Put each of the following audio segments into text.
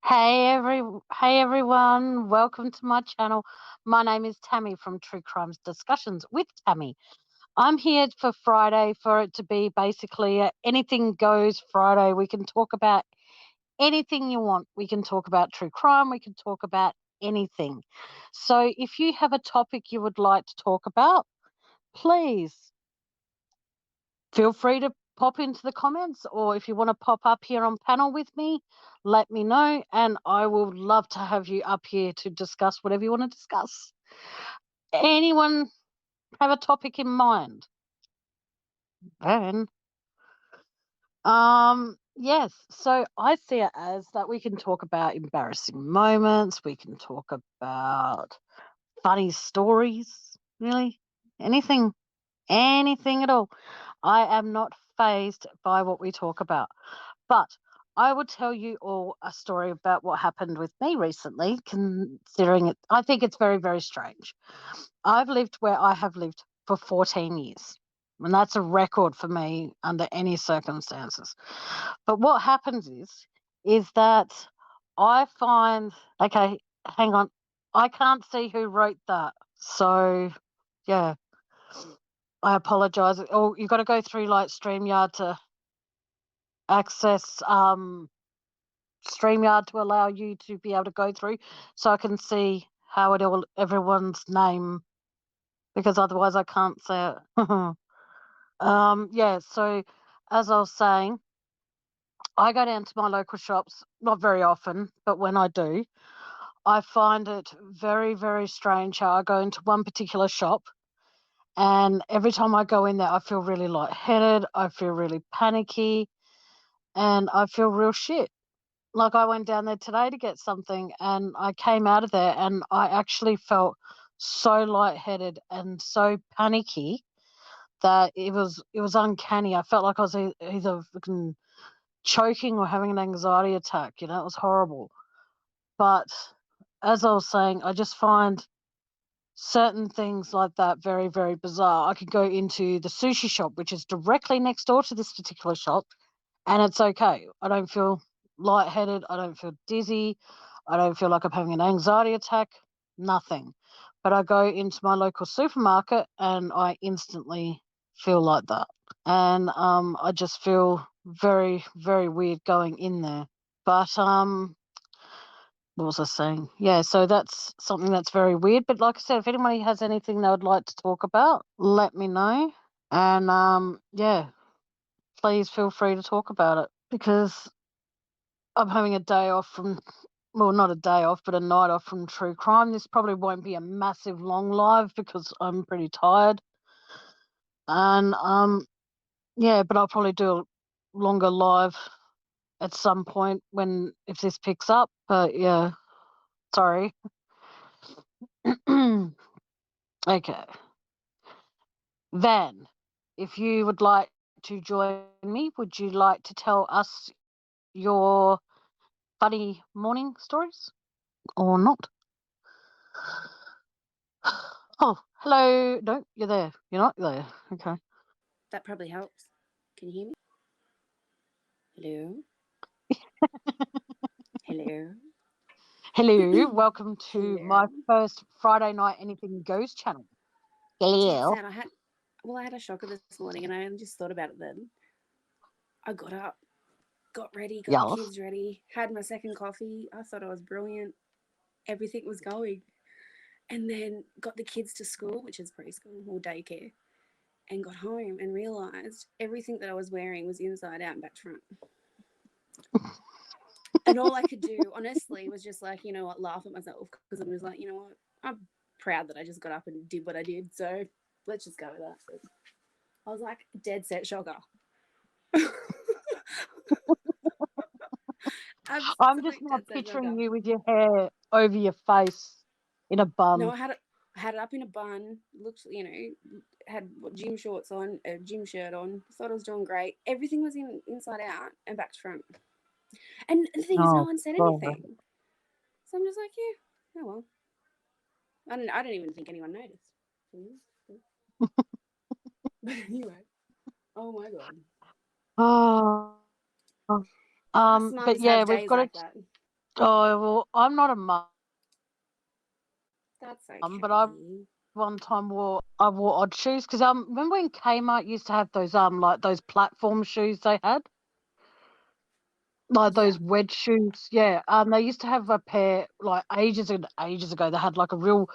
Hey everyone, welcome to my channel. My name is Tammie from True Crimes Discussions with Tammie. I'm here for Friday for it to be basically anything goes Friday. We can talk about anything you want. We can talk about true crime, we can talk about anything. So if you have a topic you would like to talk about, please feel free to pop into the comments, or if you want to pop up here on panel with me, let me know and I will love to have you up here to discuss whatever you want to discuss. Anyone have a topic in mind? Then yes, so I see it as that we can talk about embarrassing moments, we can talk about funny stories, really anything at all. I am not fazed by what we talk about. But I will tell you all a story about what happened with me recently, considering it. I think it's very, very strange. I've lived where I have lived for 14 years, and that's a record for me under any circumstances. But what happens is that I find, okay, hang on, I can't see who wrote that. So, yeah, I apologise. Oh, you've got to go through like StreamYard to access StreamYard to allow you to be able to go through, so I can see how it all everyone's name, because otherwise I can't say it. Yeah. So as I was saying, I go down to my local shops not very often, but when I do, I find it very, very strange how I go into one particular shop, and every time I go in there, I feel really lightheaded. I feel really panicky, and I feel real shit. Like I went down there today to get something and I came out of there and I actually felt so lightheaded and so panicky that it was uncanny. I felt like I was either fucking choking or having an anxiety attack. It was horrible. But as I was saying, I just find certain things like that very, very bizarre. I could go into the sushi shop, which is directly next door to this particular shop, and it's okay. I don't feel lightheaded. I don't feel dizzy. I don't feel like I'm having an anxiety attack. Nothing. But I go into my local supermarket and I instantly feel like that. And I just feel very, very weird going in there. But what was I saying? Yeah, so that's something that's very weird. But like I said, if anybody has anything they would like to talk about, let me know. And yeah, please feel free to talk about it, because I'm having a day off from, well, not a day off, but a night off from true crime. This probably won't be a massive long live because I'm pretty tired. And yeah, but I'll probably do a longer live at some point when, if this picks up. But yeah, sorry. Okay. Van, if you would like to join me, would you like to tell us your funny morning stories or not? Oh, hello. No, you're there. You're not there. Okay. That probably helps. Can you hear me? Hello? Hello? Hello. Welcome to Hello? my first Friday Night Anything Goes channel. Check this Hello. out. I had a shocker this morning and I only just thought about it then. I got up, got ready, got the Yes. kids ready, had my second coffee. I thought I was brilliant. Everything was going. And then got the kids to school, which is preschool or daycare, and got home and realised everything that I was wearing was inside out and back to front. And all I could do, honestly, was just like, you know what, laugh at myself, because I'm just like, you know what, I'm proud that I just got up and did what I did. So let's just go with that. But I was like, dead set shocker. I'm just Absolute not dead set shocker. picturing you with your hair over your face in a No, bun. I had it up in a bun. Looked, had gym shorts on, a gym shirt on. Thought I was doing great. Everything was inside out and back to front. And the thing is, no Oh, one said God. anything. So I'm just like, yeah, oh well. I don't even think anyone noticed. But anyway, oh my god. Oh, Us but mums yeah, have we've days got like it. that. Oh, well, I'm not a mum, but I That's one time okay. I wore odd shoes because remember when Kmart used to have those like those platform shoes they had, like Yeah. those wedge shoes. Yeah, they used to have a pair like ages ago. They had like a real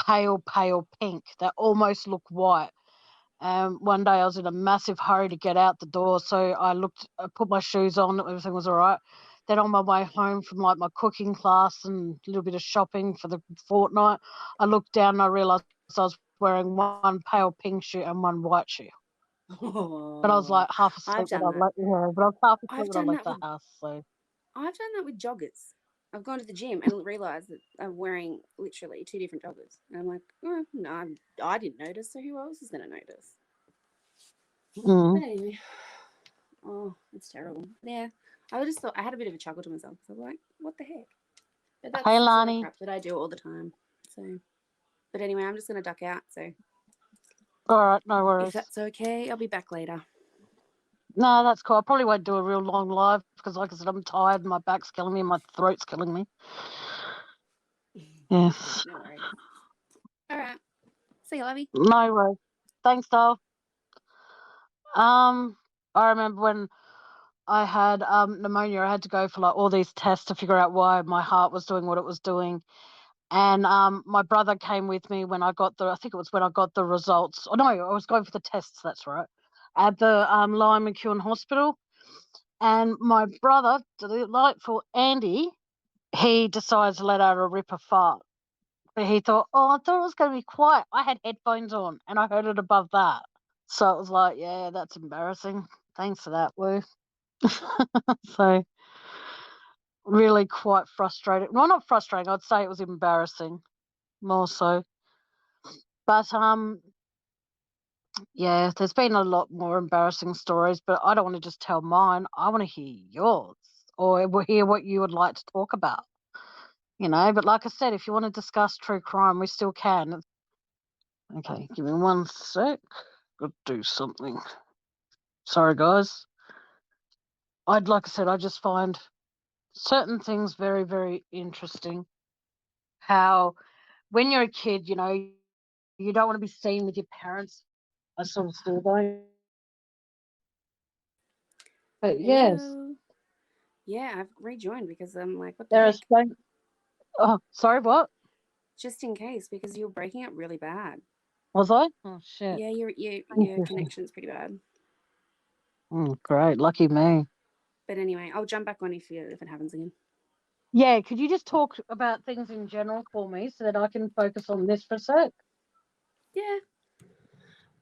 pale pink that almost looked white. One day I was in a massive hurry to get out the door, so I put my shoes on, everything was all right. Then on my way home from like my cooking class and a little bit of shopping for the fortnight, I looked down and I realised I was wearing one pale pink shoe and one white shoe. But I was like Oh, half asleep when I I've done that. but I was half asleep when I I've left done the that with house. So I've done that with joggers. I've gone to the gym and realised that I'm wearing literally two different joggers. And I'm like, oh, no, I didn't notice, so who else is going to notice? mm. But anyway, oh, it's terrible. Yeah, I just thought I had a bit of a chuckle to myself. So I was like, what the heck? But that's Hey, the sort of Lani. crap that I do all the time. So, but anyway, I'm just going to duck out. So All right, no if worries. that's okay, I'll be back later. No, that's cool. I probably won't do a real long live because, like I said, I'm tired. My back's killing me. My throat's killing me. Okay, Yes. no worries. All right. See you, Lovey. No worries. Thanks, doll. Um, I remember when I had pneumonia. I had to go for like all these tests to figure out why my heart was doing what it was doing. And my brother came with me when I got I think it was when I got the results. Oh no, I was going for the tests. That's right. At the Lion McEwen Hospital, and my brother, delightful Andy, he decides to let out a ripper fart. But he thought, oh, I thought it was going to be quiet. I had headphones on and I heard it above that. So it was like, yeah, that's embarrassing. Thanks for that, Lou. So really quite frustrating. Well, not frustrating. I'd say it was embarrassing more so. But yeah, there's been a lot more embarrassing stories, but I don't want to just tell mine. I want to hear yours or hear what you would like to talk about. But like I said, if you want to discuss true crime, we still can. Okay, give me one sec. Got to do something. Sorry, guys. Like I said, I just find certain things very, very interesting. How when you're a kid, you don't want to be seen with your parents. I sort of still don't. But yes, Hello. Yeah, I've rejoined because I'm like, what the there is. heck? Oh, sorry, what Just in case, because you're breaking up really bad. was I? Oh shit. Yeah, your Interesting. connection's pretty bad. Great, lucky me. But anyway, I'll jump back on if it happens again. Yeah, could you just talk about things in general for me so that I can focus on this for a sec? Yeah.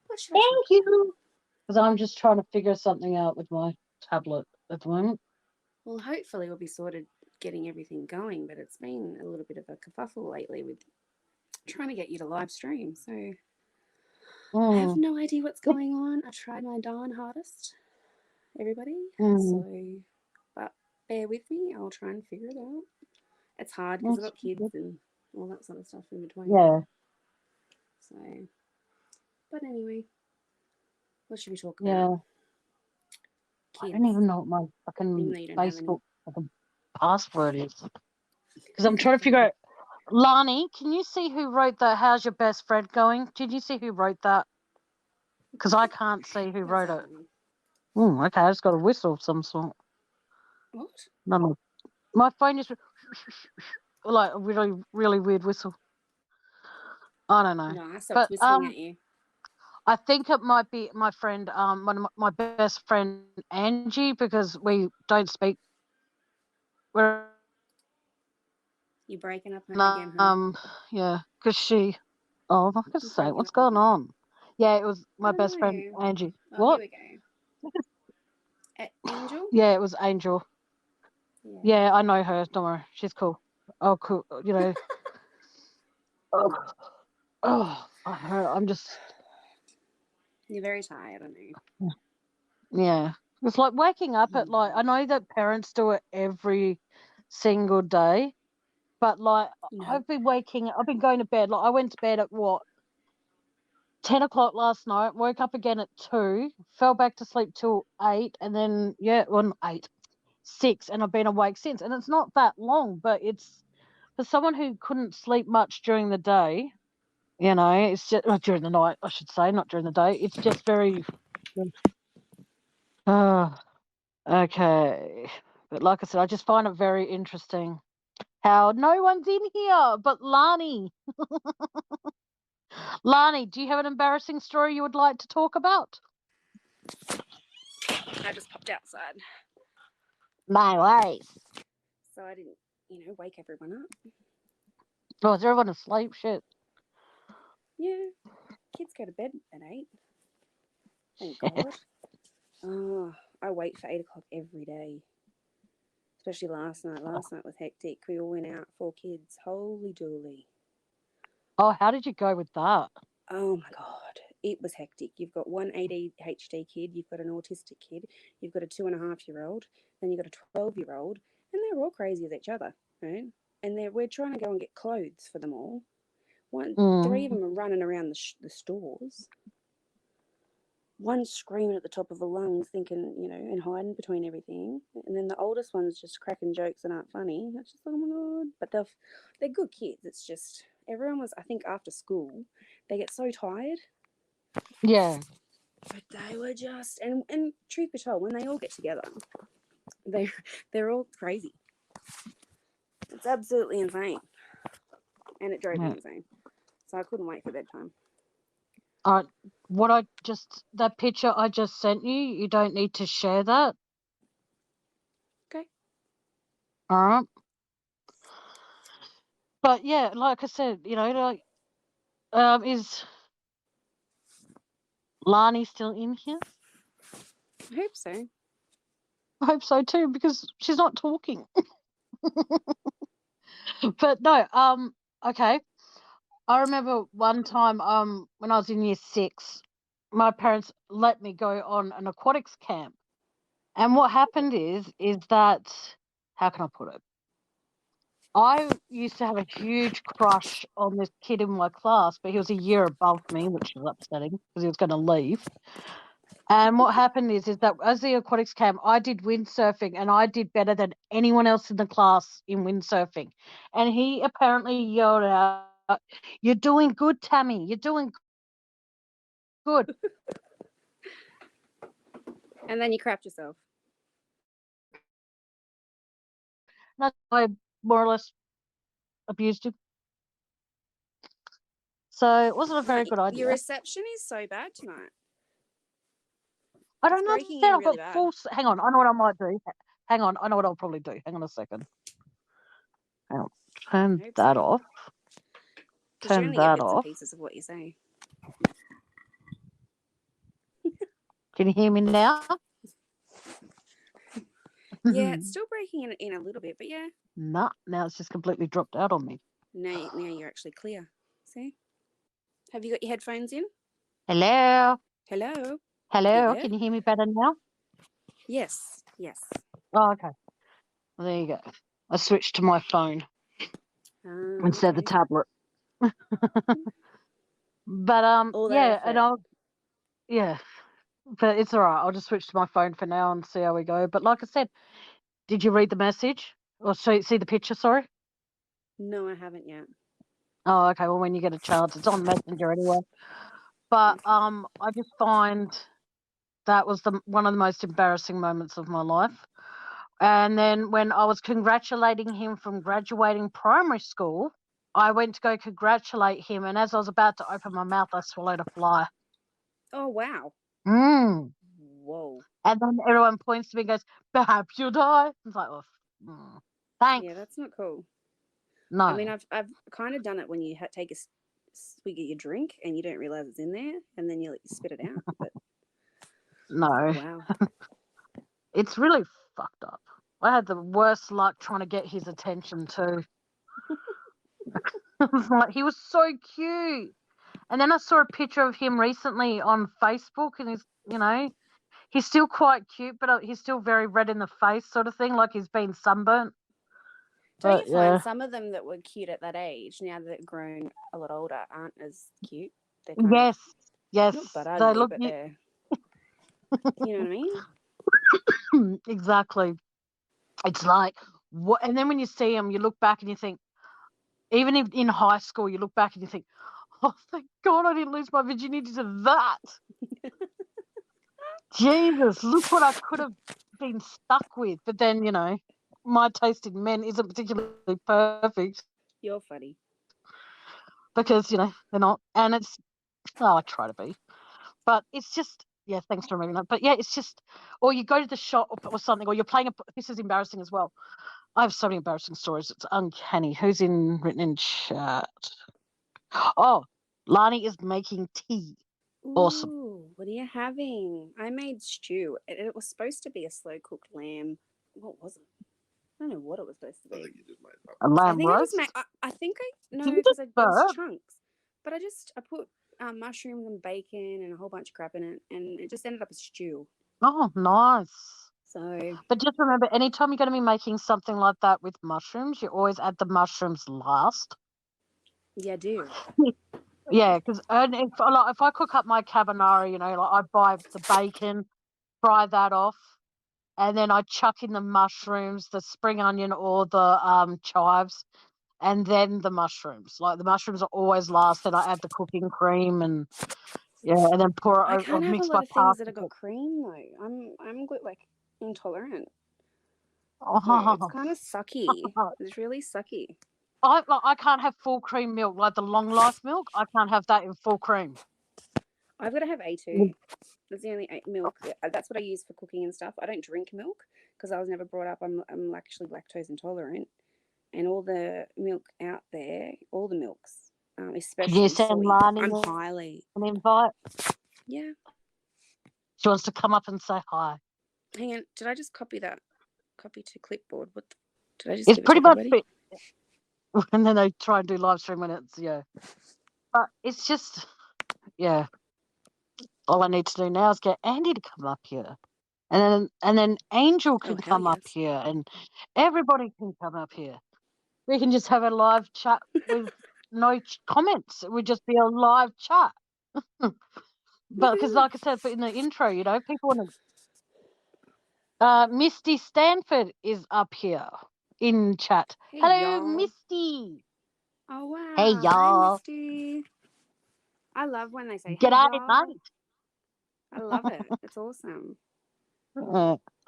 What should I talk Thank about? you. Because I'm just trying to figure something out with my tablet at the moment. Well, hopefully we'll be sorted getting everything going, but it's been a little bit of a kerfuffle lately with trying to get you to live stream. So I have Mm, no idea what's it, going on. I tried my darn hardest, everybody. mm, So, but bear with me. I'll try and figure it out. It's hard because I've it's, got kids and all that sort of stuff in between. yeah, So, but anyway, what should we talk about? yeah. I don't Kids, even know what my even fucking though you don't have any. Facebook fucking password is. Because I'm trying to figure out. Lani, can you see who wrote that? How's your best friend going? Did you see who wrote that? Because I can't see who What's wrote it. happening? Okay, I just got a whistle of some sort. What? No, my phone is like a really, really weird whistle. I don't know. No, I stopped But whistling at you. I think it might be my friend, one of my best friend Angie, because we don't speak very often. You're breaking up And again, hun. yeah, because oh, I can You're say breaking what's up going again. on. Yeah, it was I my don't best friend know. Angie. Oh, here What? we go. Angel? Yeah, it was Angel. Yeah. Yeah, I know her. Don't worry, she's cool. Oh, cool. Oh, I'm just You're very tired, I know. yeah. It's like waking up at like I know that parents do it every single day, but like No. I've been going to bed. Like I went to bed at what 10 o'clock last night. Woke up again at 2. Fell back to sleep till 8, and then yeah, well not 8, 6 and I've been awake since. And it's not that long, but it's for someone who couldn't sleep much during the day, it's just during the night, I should say, not during the day. It's just very, okay. But like I said, I just find it very interesting how no one's in here but Lani. Lani, do you have an embarrassing story you would like to talk about? I just popped outside. No worries. So I didn't, wake everyone up. Oh, is everyone asleep? Shit. Yeah. Kids go to bed at 8. Thank God. Oh, I wait for 8 o'clock every day. Especially last night. Last night was hectic. We all went out, 4 kids. Holy dooly. Oh, how did you go with that? Oh my God. It was hectic. You've got one ADHD kid, you've got an autistic kid, you've got a 2.5-year-old, then you've got a 12-year-old, and they're all crazy with each other, right? And we're trying to go and get clothes for them all. 3 of them are running around the stores. One screaming at the top of her lungs, thinking, and hiding between everything. And then the oldest one's just cracking jokes and aren't funny. It's just like, oh my God. But they're good kids. It's just, everyone was, I think, after school, they get so tired. Yeah. But they were just, and truth be told, when they all get together, they're all crazy. It's absolutely insane. And it drove me insane. So I couldn't wait for bedtime. All right. That picture I just sent you don't need to share that. Okay. All right. But yeah, like I said, is Lani still in here? I hope so. I hope so too, because she's not talking. But no, okay. I remember one time, when I was in year 6, my parents let me go on an aquatics camp. And what happened is that, how can I put it? I used to have a huge crush on this kid in my class, but he was a year above me, which was upsetting because he was going to leave. And what happened is that as the aquatics camp, I did windsurfing and I did better than anyone else in the class in windsurfing. And he apparently yelled out, "You're doing good, Tammie. You're doing good." And then you crapped yourself. And I more or less abused him. So it wasn't a very good idea. Your reception is so bad tonight. I don't understand. I've got full. Hang on, I know what I might do. Hang on, I know what I'll probably do. Hang on a second. Hang on. Turn that off. Because you only get bits and pieces of what you say. Can you hear me now? Yeah, it's still breaking in a little bit, but yeah. Nah, now it's just completely dropped out on me. Now you're actually clear. See? Have you got your headphones in? Hello? Hello? Hello? Can you hear me better now? Yes. Oh, okay. Well, there you go. I switched to my phone instead of the tablet. But yeah, but it's all right. I'll just switch to my phone for now and see how we go. But like I said, did you read the message or see the picture? Sorry. No, I haven't yet. Oh, okay. Well, when you get a chance, it's on Messenger anyway. But I just find that was one of the most embarrassing moments of my life. And then when I was congratulating him from graduating primary school, I went to go congratulate him, and as I was about to open my mouth, I swallowed a fly. Oh, wow. Whoa. And then everyone points to me and goes, "Perhaps you'll die." It's like, oh, thanks. Yeah, that's not cool. No. I mean, I've kind of done it when you take a swig of your drink and you don't realize it's in there, and then you spit it out. But no. Wow. It's really fucked up. I had the worst luck trying to get his attention too. Like, he was so cute. And then I saw a picture of him recently on Facebook, and he's still quite cute, but he's still very red in the face, sort of thing, like he's been sunburnt. Don't you find some of them that were cute at that age, now that they've grown a lot older, aren't as cute? They're yes. Not but ugly, but they're... You know what I mean? Exactly. It's like, what? And then when you see them, you look back and you think, even if in high school, you look back and you think, oh, thank God I didn't lose my virginity to that. Jesus, look what I could have been stuck with. But then, my taste in men isn't particularly perfect You're funny. because, they're not. And I try to be. But it's just, yeah, thanks for removing that. But yeah, it's just, or you go to the shop or something, or you're playing this is embarrassing as well. I have so many embarrassing stories. It's uncanny. Who's written in chat? Oh, Lani is making tea. Awesome. Ooh, what are you having? I made stew. It was supposed to be a slow cooked lamb. What was it? I don't know what it was supposed to be. I think you just made that. A I lamb think I roast. just made. I think Did no, you because just it was burp? chunks. But I put mushrooms and bacon and a whole bunch of crap in it, and it just ended up a stew. Oh, nice. So, But just remember, anytime you're going to be making something like that with mushrooms, you always add the mushrooms last. yeah, I do. Yeah, because if I cook up my carbonara, I buy the bacon, fry that off, and then I chuck in the mushrooms, the spring onion, or the chives, and then the mushrooms. Like the mushrooms are always last. Then I add the cooking cream and then pour I it. can't have a Mix lot my of things that pasta. have got cream though. I'm like intolerant. So it's Oh, kind of sucky. It's really sucky. I can't have full cream milk, like the long life milk. I can't have that in full cream. I've got to have A2. That's the only milk. That's what I use for cooking and stuff. I don't drink milk because I was never brought up. I'm actually lactose intolerant, and all the milk out there, all the milks, Can you especially send soy, Lani I'm highly. an invite? Yeah. She wants to come up and say hi. Hang on. Did I just copy that? Copy to clipboard. Did I just It's give it pretty to much everybody? and then they try and do live stream when it's But it's just all I need to do now is get Andy to come up here. And then Angel can hell come up yes. here and everybody can come up here. We can just have a live chat with no comments. It would just be a live chat. But because, like I said, in the intro, people want to. Misty Stanford is up here in chat. Hey Hello, y'all. Misty. Oh wow. Hey, y'all. Hi, Misty. I love when they say, "Hey G'day, y'all." mate. I love it. It's awesome.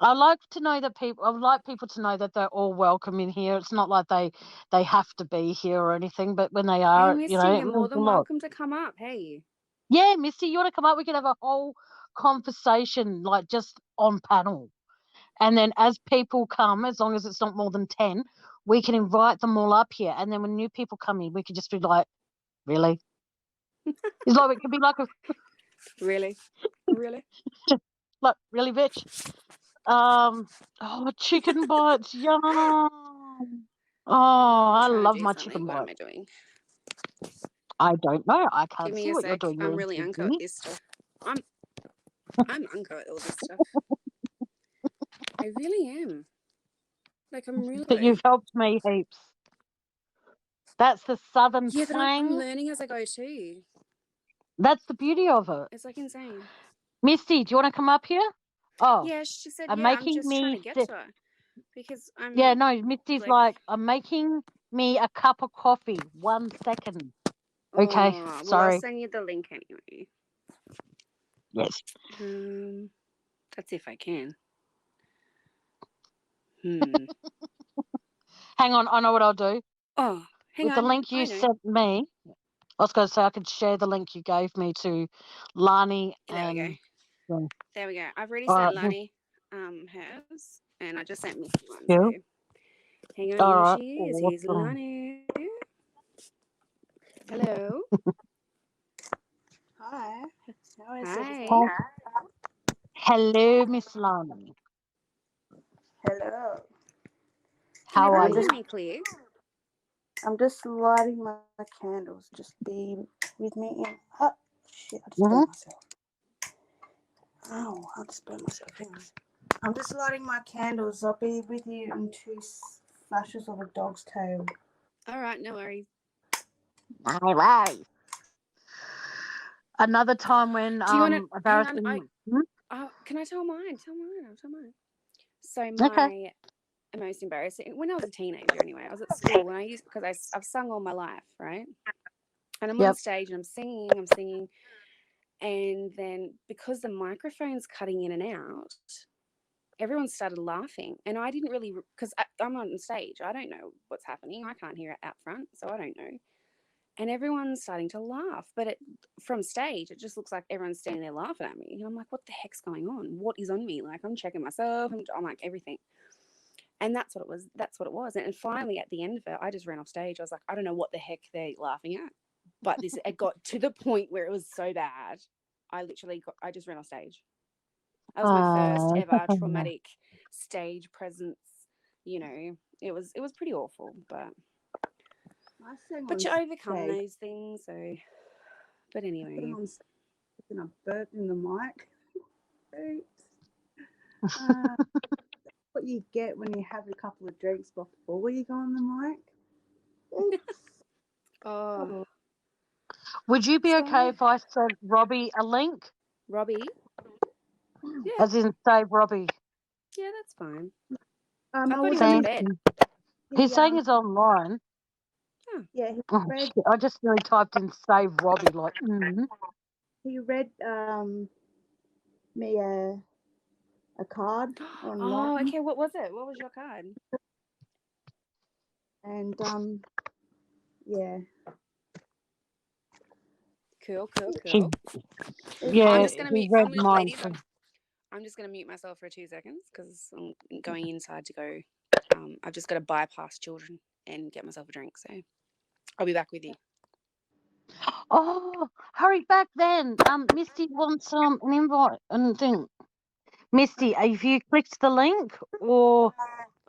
I like to know that I would like people to know that they're all welcome in here. It's not like they have to be here or anything, but when they Hey, are, Misty, it you're more means a than lot. welcome to come up. Hey. Yeah, Misty, you want to come up? We can have a whole conversation, like just on panel. And then as people come, as long as it's not more than 10, we can invite them all up here. And then when new people come in, we could just be like, really? It's like, it could be like Really? Really? like, really, bitch? Chicken bites, yum. Oh, I love my chicken What am bites. I doing? I don't know. I Give can't me see a what you're sec. doing. I'm You're really unco busy. at this stuff. I'm unco at all this stuff. I really am. Like I'm really. But you've helped me heaps. That's the southern Yeah, but I'm twang. learning as I go too. That's the beauty of it. It's like insane. Misty, do you want to come up here? Oh, Yeah, she said. I'm Yeah, I'm making just trying to get to her because I'm. Yeah, no, Misty's like, I'm making me a cup of coffee. 1 second. Okay, Oh, well, sorry. I'll send you the link anyway. Yes. That's if I can. Hang on, I know what I'll do. Oh, hang With on. the link you sent me, I was going to say I could share the link you gave me to Lani There we go. There we go. I've already sent Lani hers, and I just sent Misty one. So hang on, here she is. Here's Lani. Hello. Hi. Hi. Hello, Miss Lani. Hello. Can How are everyone you? hear me clear? I'm just lighting my candles. Just be with me in. Oh, shit, I just burned myself. Oh, I just burned myself. Hang on. I'm just lighting my candles. I'll be with you in 2 flashes of a dog's tail. All right, no worries. No worries. Another time when Do you want to embarrassing. hang on? Can I tell mine? I'll tell mine. So Okay. most embarrassing, when I was a teenager anyway, I was at school and because I've sung all my life, right? And I'm on stage and I'm singing. And then because the microphone's cutting in and out, everyone started laughing. And I didn't really, because I'm on stage. I don't know what's happening. I can't hear it out front, so I don't know. And everyone's starting to laugh. But from stage, it just looks like everyone's standing there laughing at me. And I'm like, what the heck's going on? What is on me? Like, I'm checking myself. I'm like, everything. And that's what it was. And finally, at the end of it, I just ran off stage. I was like, I don't know what the heck they're laughing at. But it got to the point where it was so bad. I just ran off stage. That was my first ever traumatic stage presence. You know, it was pretty awful, but you overcome those things. So, but anyway, and I burped in the mic. Oops. What you get when you have a couple of drinks before you go on the mic. Oops. Oh. Would you be okay if I sent Robbie a link? Robbie? Yeah. As in save Robbie. Yeah, that's fine. I thought he went to bed. He's saying it's online. Oh. Yeah, I just really typed in save Robbie, like, He read me a card online. Oh, okay. What was it? What was your card? And yeah. Cool. Yeah, I'm just gonna mute. mine. I'm just gonna mute myself for 2 seconds because I'm going inside to go. I've just got to bypass children and get myself a drink. So I'll be back with you. Oh, hurry back then. Misty wants an invite and thing. Misty, have you clicked the link or?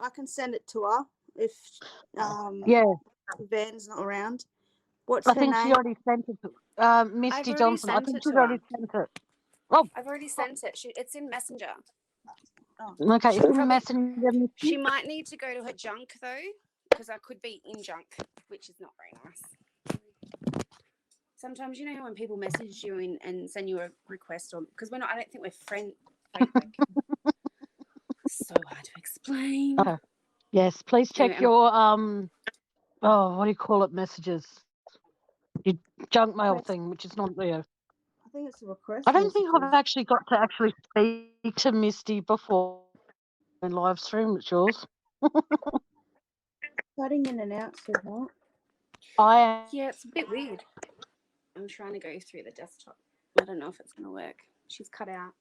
I can send it to her if Van's not around. What's her name? She already sent it. Misty Johnson. I think she's already sent it. Oh, I've already sent it. It's in Messenger. Oh. Okay, it's in Messenger. She might need to go to her junk though, because I could be in junk, which is not very nice. Sometimes you know how when people message you and send you a request, or because I don't think we're friends. Like, so hard to explain. Oh, yes, please check your what do you call it? Messages. Your junk mail thing, which is not there. I think it's a request. I don't think I've actually got to speak to Misty before in live stream. It's yours. Cutting in and out, so Yeah, it's a bit weird. I'm trying to go through the desktop. I don't know if it's going to work. She's cut out.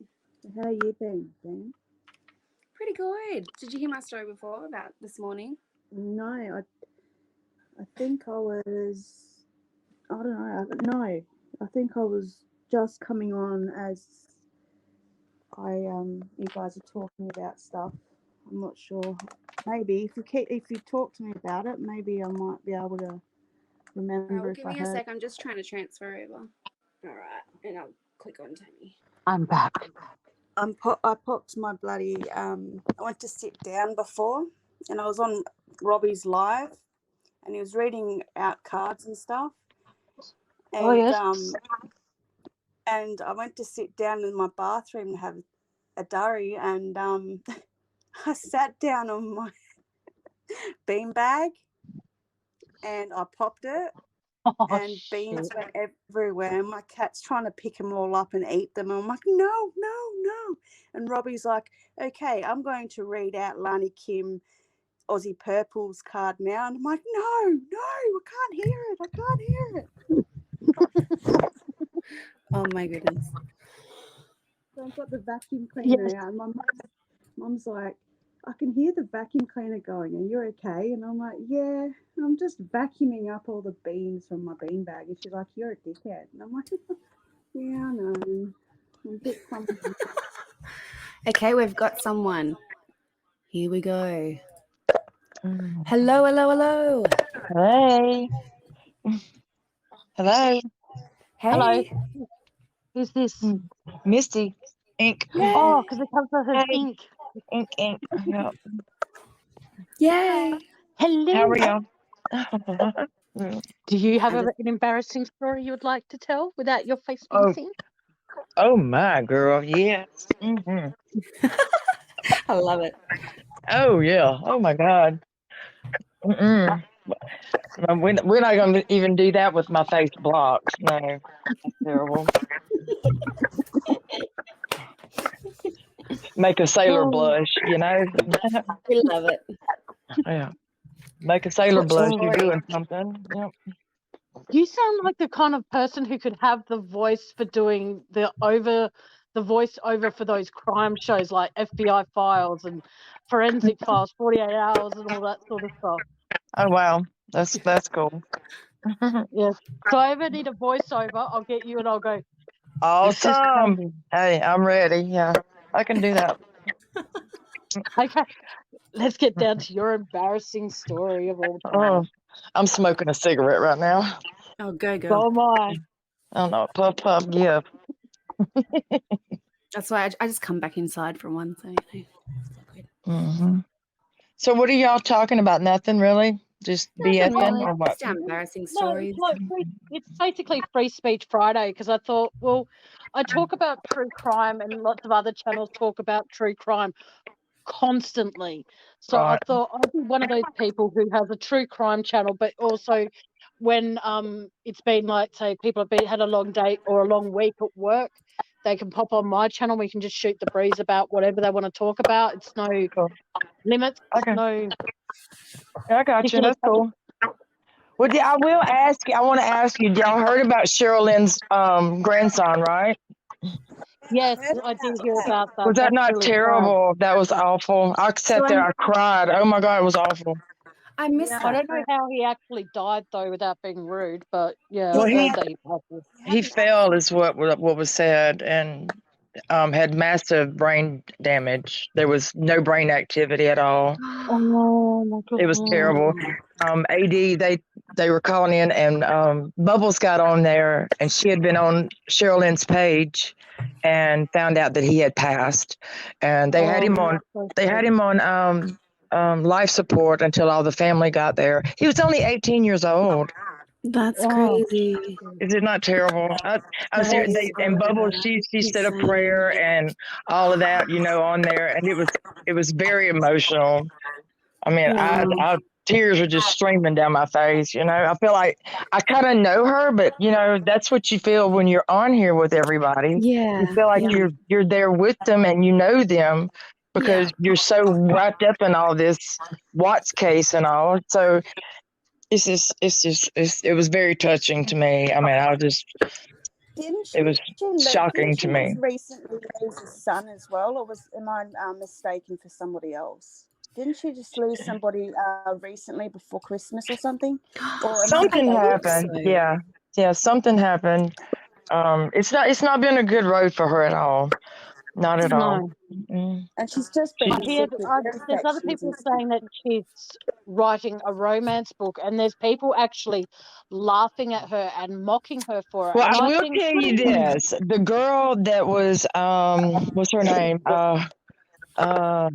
How are you been, Ben? Pretty good. Did you hear my story before about this morning? No, I think I was. I don't know. No, I think I was just coming on as you guys are talking about stuff. I'm not sure. Maybe if you talk to me about it, maybe I might be able to remember. Right, well, give me a sec. I'm just trying to transfer over. All right, and I'll click on Tammie. I'm back. I popped my bloody. I went to sit down before, and I was on Robbie's live, and he was reading out cards and stuff. And, and I went to sit down in my bathroom to have a durry, and I sat down on my beanbag, and I popped it. And beans went everywhere, and my cat's trying to pick them all up and eat them. And I'm like, no. And Robbie's like, okay, I'm going to read out Lani Kim Aussie Purple's card now. And I'm like, no, I can't hear it. Oh my goodness. So I've got the vacuum cleaner out, and my mum's like, I can hear the vacuum cleaner going. Are you okay? And I'm like, yeah, I'm just vacuuming up all the beans from my beanbag. And she's like, you're a dickhead. And I'm like, yeah, I know. I'm a bit clumsy. Okay, we've got someone. Here we go. Hello. Hey. Hello. Hey. Hello. Who's this? Misty. Ink. Yay. Oh, because it comes with his ink. Ink. Yep. Yay. Hello. How are you? Do you have an embarrassing story you would like to tell without your face being seen? Oh my girl, yes. I love it. Oh yeah. Oh my God. Mm-mm. We're not going to even do that with my face blocked. No, that's terrible. Make a sailor Oh, blush, you know? We love it. Yeah. Make a sailor What's your blush. You're story? doing something. Yep. you sound like the kind of person who could have the voice for doing the voice over for those crime shows like FBI Files and Forensic Files, 48 Hours, and all that sort of stuff. Oh wow. That's cool. Yes. So I ever need a voiceover, I'll get you and I'll go, this is Awesome. Tammie. Hey, I'm ready. Yeah. I can do that. Okay, let's get down to your embarrassing story of all Oh, time. I'm smoking a cigarette right now. Oh, go, So girl. am I. I don't know. Puff, puff, give. That's why I just come back inside for one, so it's all good. Hmm. So what are y'all talking about? Nothing really? Just Nothing BSing really. or what? Just embarrassing No, stories. it's basically Free Speech Friday because I thought, well, I talk about true crime and lots of other channels talk about true crime constantly. So I Right. thought I'd be one of those people who has a true crime channel, but also when it's been like, say, people have had a long day or a long week at work, they can pop on my channel. We can just shoot the breeze about whatever they want to talk about. It's no Cool. limits, Okay. no I got you. particular That's topic. cool. Well, I will ask you. I want to ask you. Y'all heard about Cheryl Lynn's grandson, right? Yes, Heard I did about hear that. about that. Was that That's not really sad. terrible? That was awful. I So sat there. I cried. Oh my God, it was awful. I missed Yeah, I that. don't know how he actually died though, without being rude, but yeah, Well, I've he heard he that he passed. had he an fell, accident. is what was said, and had massive brain damage. There was no brain activity at all. Oh my It was goodness. terrible. AD, they were calling in, and Bubbles got on there, and she had been on Cheryl Lynn's page, and found out that he had passed, and they had Oh, him that's on so they had sad. him on life support until all the family got there. He was only 18 years old. That's Oh, crazy. Is it not terrible? I'm That serious. is They, so and Bubbles, bad. she said a Insane. prayer and all of that, on there, and it was very emotional. I mean, Wow. I tears were just streaming down my face. I feel like I kind of know her, but that's what you feel when you're on here with everybody. You Yeah. feel like Yeah. you're there with them and you know them Yeah. because you're so wrapped up in all this Watts case and all. So it was very touching to me. I mean, Didn't it was didn't shocking to she just me. recently lose a son as well, or am I mistaken for somebody else? Didn't she just lose somebody recently before Christmas or something? Or am I I Something think mistaken? happened. so. Yeah, something happened. It's not been a good road for her at all. Not at all. no. Mm. And she's just She, been She sick had, with ear there's other infections people and stuff. saying that she's writing a romance book, and there's people actually laughing at her and mocking her for it. well, And I I will think, tell you this: the girl that was what's her name? Uh,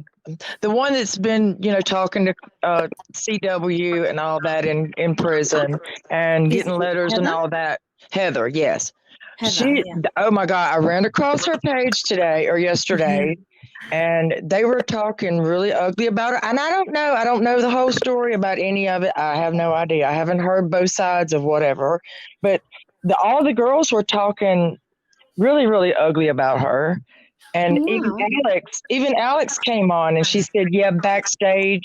the one that's been talking to CW and all that in prison and Is getting letters and Heather? all that. Heather, yes. Heather, yeah. Oh my God, I ran across her page today or yesterday, and they were talking really ugly about her. And I don't know the whole story about any of it. I have no idea. I haven't heard both sides of whatever, but all the girls were talking really, really ugly about her. And Wow. Even Alex came on and she said, yeah, backstage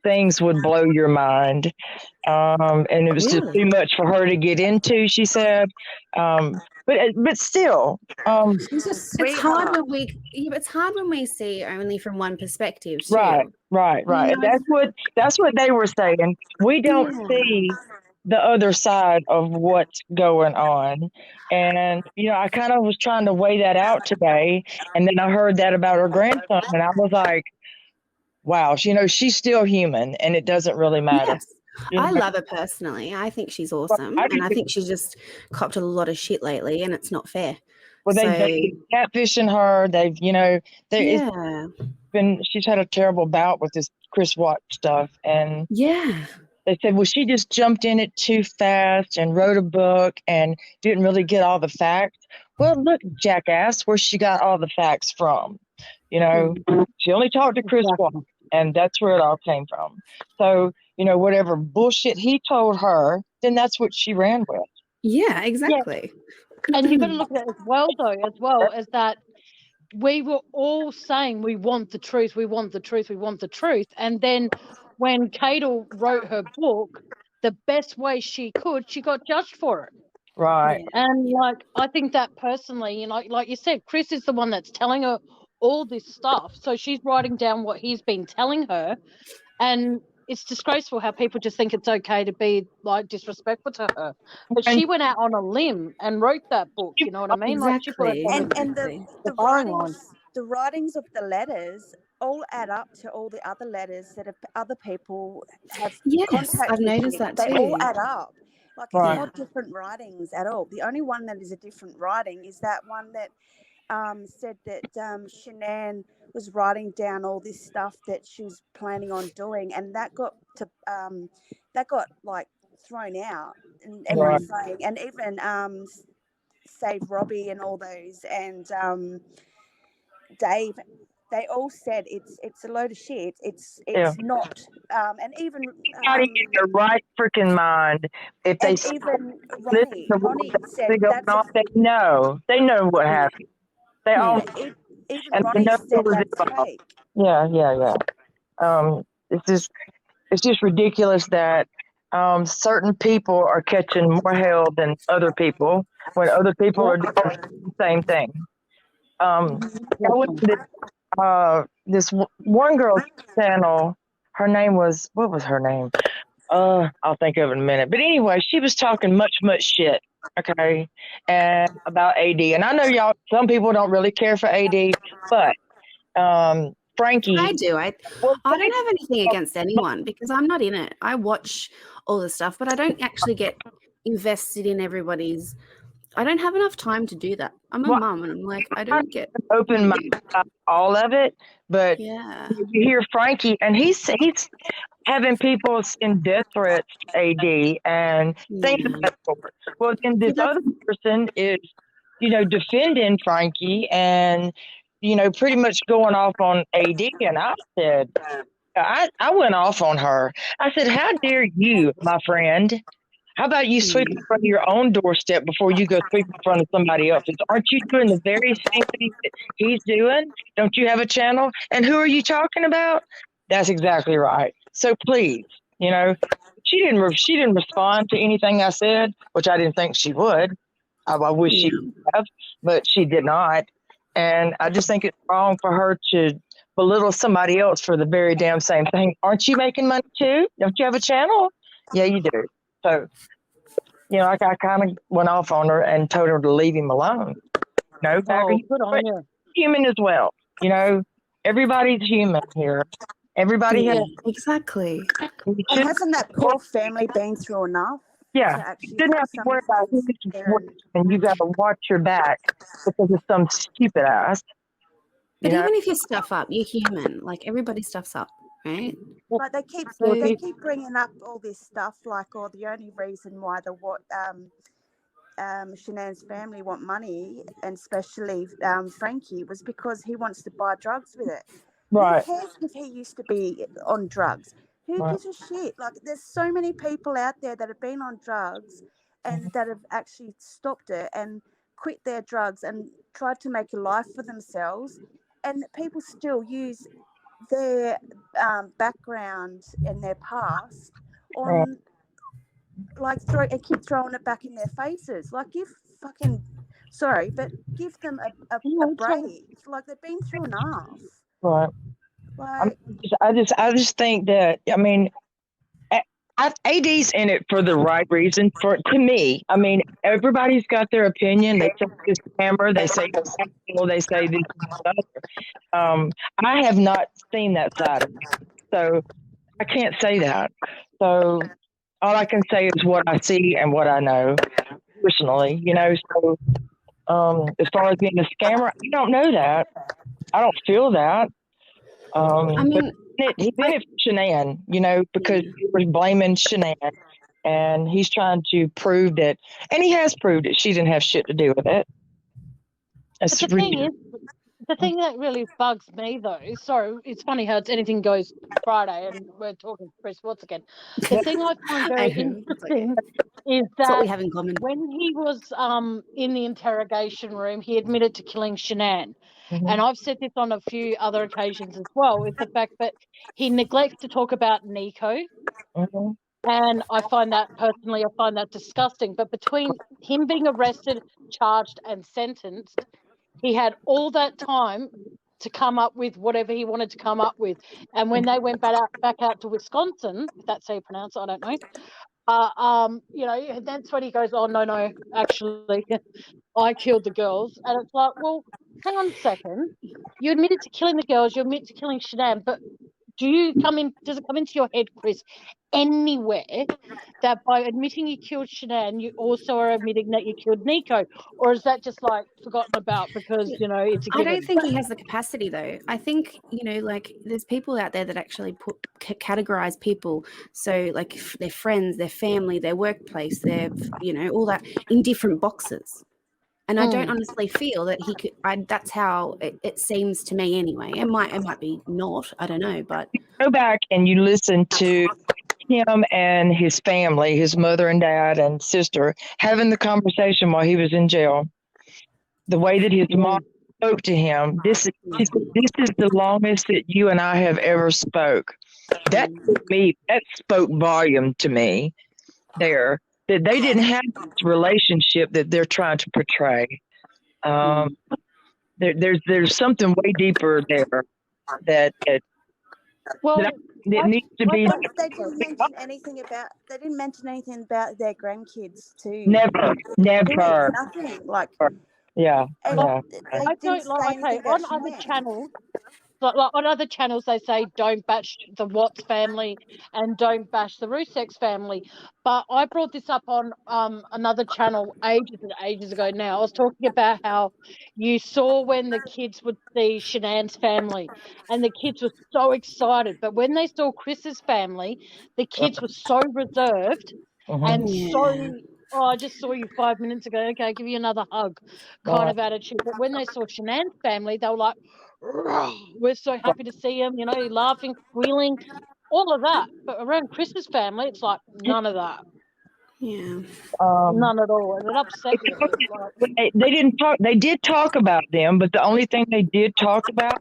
things would blow your mind. And it was just Really? too much for her to get into, she said. But still, She's a It's hard sweetheart. when it's hard when we see only from one perspective right, too. right, You right. know, And that's what they were saying. We don't yeah. see the other side of what's going on. And, I kind of was trying to weigh that out today. And then I heard that about her grandson, and I was like, wow, she's still human and it doesn't really matter. Yes. I love her personally. I think she's awesome. I do And I too. think she's just copped a lot of shit lately and it's not fair. Well, So they catfishing her. It's yeah. she's had a terrible bout with this Chris Watts stuff. And Yeah. they said, well, she just jumped in it too fast and wrote a book and didn't really get all the facts. Well, look, jackass, where she got all the facts from. You know, she only talked to Chris Watt, and that's where it all came from. So, you know, whatever bullshit he told her, then that's what she ran with. Yeah, exactly. And you've got to look at it as well as that we were all saying we want the truth, we want the truth, we want the truth. And then when Cadel wrote her book, the best way she could, she got judged for it. Right. Yeah. And like, I think that personally, you know, like you said, Chris is the one that's telling her all this stuff. So she's writing down what he's been telling her. And it's disgraceful how people just think it's okay to be like disrespectful to her. But she went out on a limb and wrote that book, you know what I mean? Like she put it Exactly. on And the the firing line. writings of the letters all add up to all the other letters that other people have Yes, contacted I've noticed him. that They too. all add up. Like Right. it's not different writings at all. The only one that is a different writing is that one that said that Shanann was writing down all this stuff that she was planning on doing, and that got like thrown out, and everyone's saying, and even Save Robbie and all those, and Dave, they all said it's a load of shit. It's not, and even Everybody in their right freaking mind, if they and even Ronnie said they that's they know what happened. They all even and they Ronnie know said who was that's involved. fake. Yeah. It's just ridiculous that certain people are catching more hell than other people when other people are doing the same thing. I went to this one girl's channel. Her name was, what was her name? I'll think of it in a minute. But anyway, she was talking much shit, okay, and about AD. And I know y'all, some people don't really care for AD, but Frankie. I do. I don't have anything against anyone because I'm not in it. I watch all the stuff, but I don't actually get invested in everybody's. I don't have enough time to do that. I'm a mum, and I'm like, I don't get open all of it, but yeah. you hear Frankie, and he's having people send death threats to AD and things of that sort. Well, then this other person is, you know, defending Frankie and, you know, pretty much going off on AD. And I said, I went off on her. I said, how dare you, my friend? How about you sweep in front of your own doorstep before you go sweep in front of somebody else's? Aren't you doing the very same thing that he's doing? Don't you have a channel? And who are you talking about? That's exactly right. So please, you know, she didn't respond to anything I said, which I didn't think she would. I wish she would have, but she did not. And I just think it's wrong for her to belittle somebody else for the very damn same thing. Aren't you making money too? Don't you have a channel? Yeah, you do. So, you know, I kind of went off on her and told her to leave him alone. No, good on you. Human as well. You know, everybody's human here. Everybody has exactly. And hasn't that poor family been through enough? Yeah, you didn't have to worry about who's and you got to watch your back because of some stupid ass. But even if you stuff up, you're human. Like everybody stuffs up, right? Like they keep bringing up all this stuff, like, or the only reason why Shanann's family want money, and especially Frankie, was because he wants to buy drugs with it. Right. Who cares if he used to be on drugs? Who gives a shit? Like, there's so many people out there that have been on drugs and that have actually stopped it and quit their drugs and tried to make a life for themselves, and people still use their background and their past on like keep throwing it back in their faces. Like, give them a break. Like, they've been through enough. Right. Like, I just think that, I mean, AD's in it for the right reason. To me, I mean, everybody's got their opinion. They say this camera, they say this, they say this. I have not seen that side of it, so I can't say that. So all I can say is what I see and what I know personally. You know, so as far as being a scammer, I don't know that. I don't feel that. I mean, he's in it for Shanann, you know, because he was blaming Shanann, and he's trying to prove that, and he has proved that she didn't have shit to do with it. But the thing is, the thing that really bugs me though, sorry, it's funny how it's anything goes Friday and we're talking Chris Watts again. The thing I find very interesting is That's what we that have in common. when he was in the interrogation room, he admitted to killing Shanann. Mhm. And I've said this on a few other occasions as well, is the fact that he neglects to talk about Nico. Mhm. And I find that disgusting. But between him being arrested, charged, and sentenced, he had all that time to come up with whatever he wanted to come up with. And when they went back out to Wisconsin, if that's how you pronounce it, I don't know. You know, that's when he goes, "Oh no, actually, I killed the girls." And it's like, well, hang on a second. You admitted to killing the girls. You admit to killing Shanann, but does it come into your head, Chris, anywhere that by admitting you killed Shanann, you also are admitting that you killed Nico? Or is that just like forgotten about because, you know, it's a I given? don't think he has the capacity though. I think, you know, like there's people out there that actually categorize people. So like their friends, their family, their workplace, their, you know, all that in different boxes. And I don't honestly feel that he could. That's how it seems to me, anyway. It might be not. I don't know, but Go back and you listen to him and his family, his mother and dad and sister, having the conversation while he was in jail. The way that his mom spoke to him, this is the longest that you and I have ever spoke. That spoke volume to me. There, that they didn't have this relationship that they're trying to portray. There's something way deeper there that needs to be. They didn't mention anything about. They didn't mention anything about their grandkids too. Never. Nothing like. Yeah. And Yeah. they didn't say anything about on other Shanann. channels. Like on other channels, they say don't bash the Watts family and don't bash the Ruseks family. But I brought this up on another channel ages and ages ago now. I was talking about how you saw when the kids would see Shanann's family and the kids were so excited. But when they saw Chris's family, the kids were so reserved and so, oh, I just saw you 5 minutes ago. Okay, I'll give you another hug kind of attitude. But when they saw Shanann's family, they were like, we're so happy to see him, you know, laughing, squealing, all of that. But around Chris's family, it's like none of that. Yeah. None at all. And it upset me a bit. Like, they didn't talk. They did talk about them, but the only thing they did talk about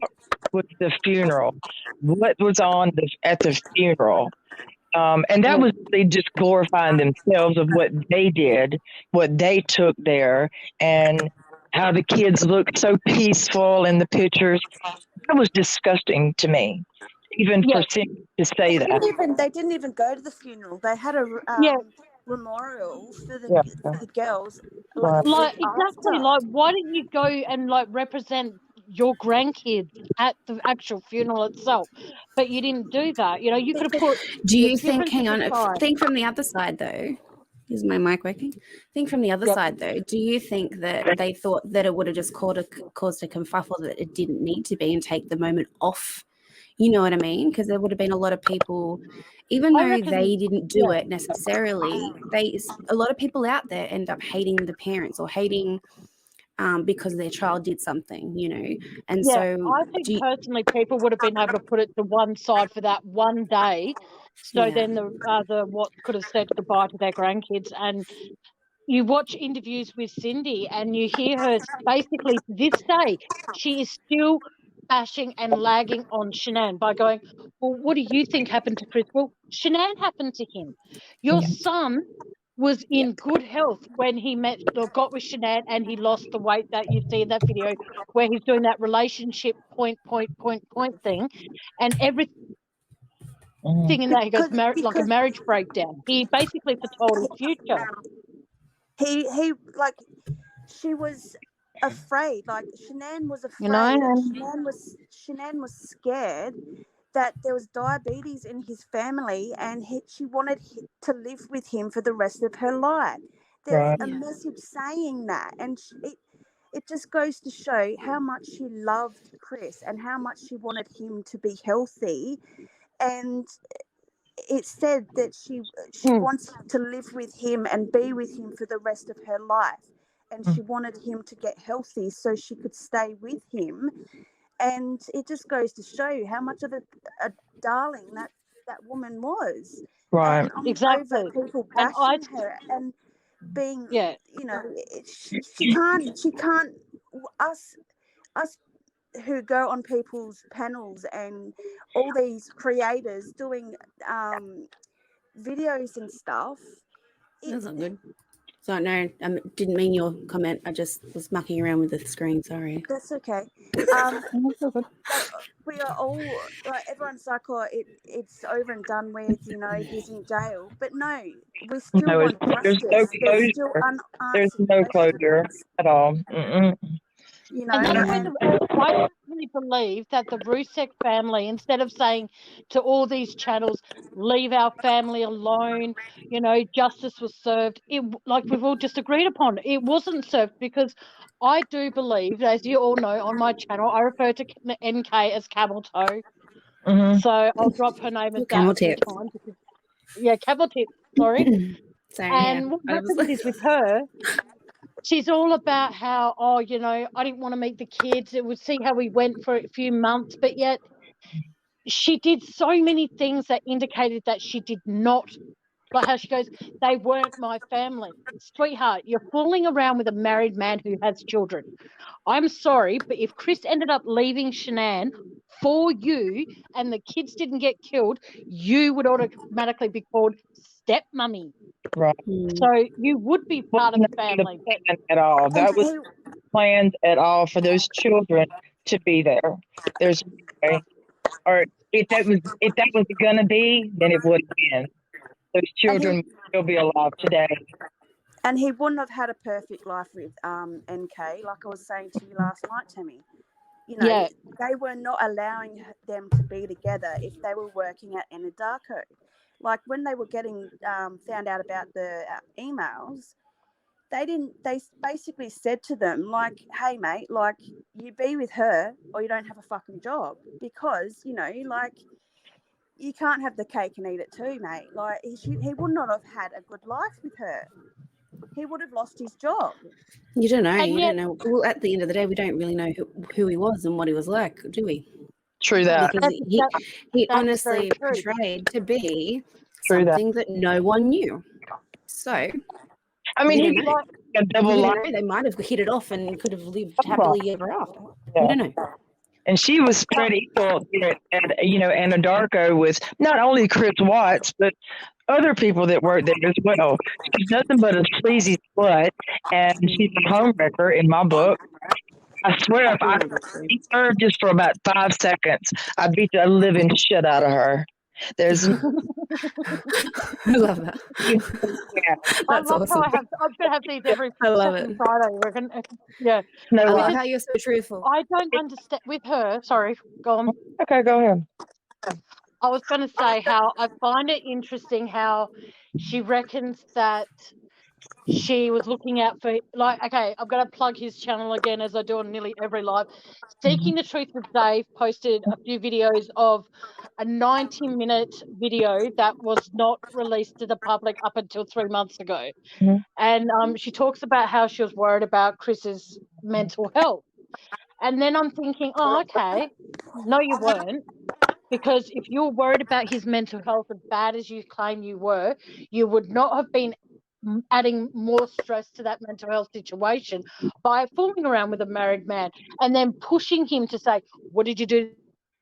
was the funeral. What was on at the funeral. And that was they just glorifying themselves of what they did, what they took there, and how the kids looked so peaceful in the pictures. That was disgusting to me, even for Cindy to say that. They didn't even go to the funeral. They had a memorial for the girls. Like exactly. Like, why didn't you go and like represent your grandkids at the actual funeral itself? But you didn't do that. You know, you could have put. Do you think? Hang on. Think from the other side, though. Is my mic working? Think from the other side, though. Do you think that they thought that it would have just caused a kerfuffle that it didn't need to be and take the moment off? You know what I mean? Because there would have been a lot of people, even though they didn't do it necessarily, a lot of people out there end up hating the parents or hating because their child did something, you know. And so I think personally people would have been able to put it to one side for that one day. So then the what could have said goodbye to their grandkids. And you watch interviews with Cindy and you hear her basically to this day, she is still bashing and lagging on Shanann by going, well, what do you think happened to Chris? Well, Shanann happened to him. Your son was in good health when he got with Shanann and he lost the weight that you see in that video where he's doing that relationship point thing, and everything in that he goes like a marriage breakdown. He basically foretold his future. He like she was afraid. Like Shanann was afraid. Shanann was scared that there was diabetes in his family, and she wanted to live with him for the rest of her life. There's a message saying that, and it just goes to show how much she loved Chris and how much she wanted him to be healthy. And it said that she wants to live with him and be with him for the rest of her life. and Mm. she wanted him to get healthy so she could stay with him. And it just goes to show you how much of a darling that woman was. Right. And I'm Exactly. over people And bashing her and being, yeah, you know, she can't, us who go on people's panels and all these creators doing videos and stuff. That's not good. So no, didn't mean your comment. I just was mucking around with the screen. Sorry. That's okay. But we are all like, everyone's like, oh, it's over and done with. You know, he's in jail. But no, we still No, want there's no justice. There's still closure. There's unanswered no closure questions. at all. Mm-mm. You know, and that's where and I really believe that the Rusek family, instead of saying to all these channels, leave our family alone, you know, justice was served, it, like we've all just agreed upon, it wasn't served, because I do believe, as you all know, on my channel, I refer to NK as Camel Toe. Mm-hmm. So I'll drop her name as that Camel a few tip. times. Yeah, Camel Tip, sorry. Sorry, yeah. And what I was happens is with her, she's all about how, oh, you know, I didn't want to meet the kids. It would see how we went for a few months, but yet she did so many things that indicated that she did not, like how she goes, they weren't my family. Sweetheart, you're fooling around with a married man who has children. I'm sorry, but if Chris ended up leaving Shanann for you and the kids didn't get killed, you would automatically be called stepmummy. Right. So you would be part of the family. But At all. and That was he planned at all for those children to be there. There's no way. Or if that was gonna be, then it would have been. Those and children he would still be alive today. and he wouldn't have had a perfect life with NK, like I was saying to you last night, Tammie. You know, yeah, they were not allowing them to be together if they were working at Anadarko. Like when they were getting found out about the emails, they didn't. They basically said to them, like, "Hey, mate, like you be with her or you don't have a fucking job, because you know, like you can't have the cake and eat it too, mate. Like he would not have had a good life with her. He would have lost his job." You don't know. and You yet don't know. Well, at the end of the day, we don't really know who he was and what he was like, do we? True that. Because he that's honestly very true. portrayed to be True that. something that no one knew. So I mean, you he don't know. a double You life. don't know. They might have hit it off and could have lived happily ever after. Yeah. You don't know. And she was spread equal, Anadarko with not only Chris Watts, but other people that worked there as well. She's nothing but a sleazy slut, and she's a homewrecker in my book. I swear, if I beat her just for about 5 seconds, I beat the living shit out of her. There's I love that. yeah, I That's love awesome. how I'm going to have these every I love second it. Friday. We're gonna, yeah. no. I love Because how you're so truthful. I don't understand with her. Sorry, go on. Okay, go ahead. I was going to say how I find it interesting how she reckons that she was looking out for, like, okay, I'm going to plug his channel again as I do on nearly every live. Seeking the Truth with Dave posted a few videos of a 90-minute video that was not released to the public up until 3 months ago. Mhm. And she talks about how she was worried about Chris's mental health. And then I'm thinking, oh, okay, no, you weren't. Because if you're worried about his mental health as bad as you claim you were, you would not have been adding more stress to that mental health situation by fooling around with a married man and then pushing him to say, what did you do to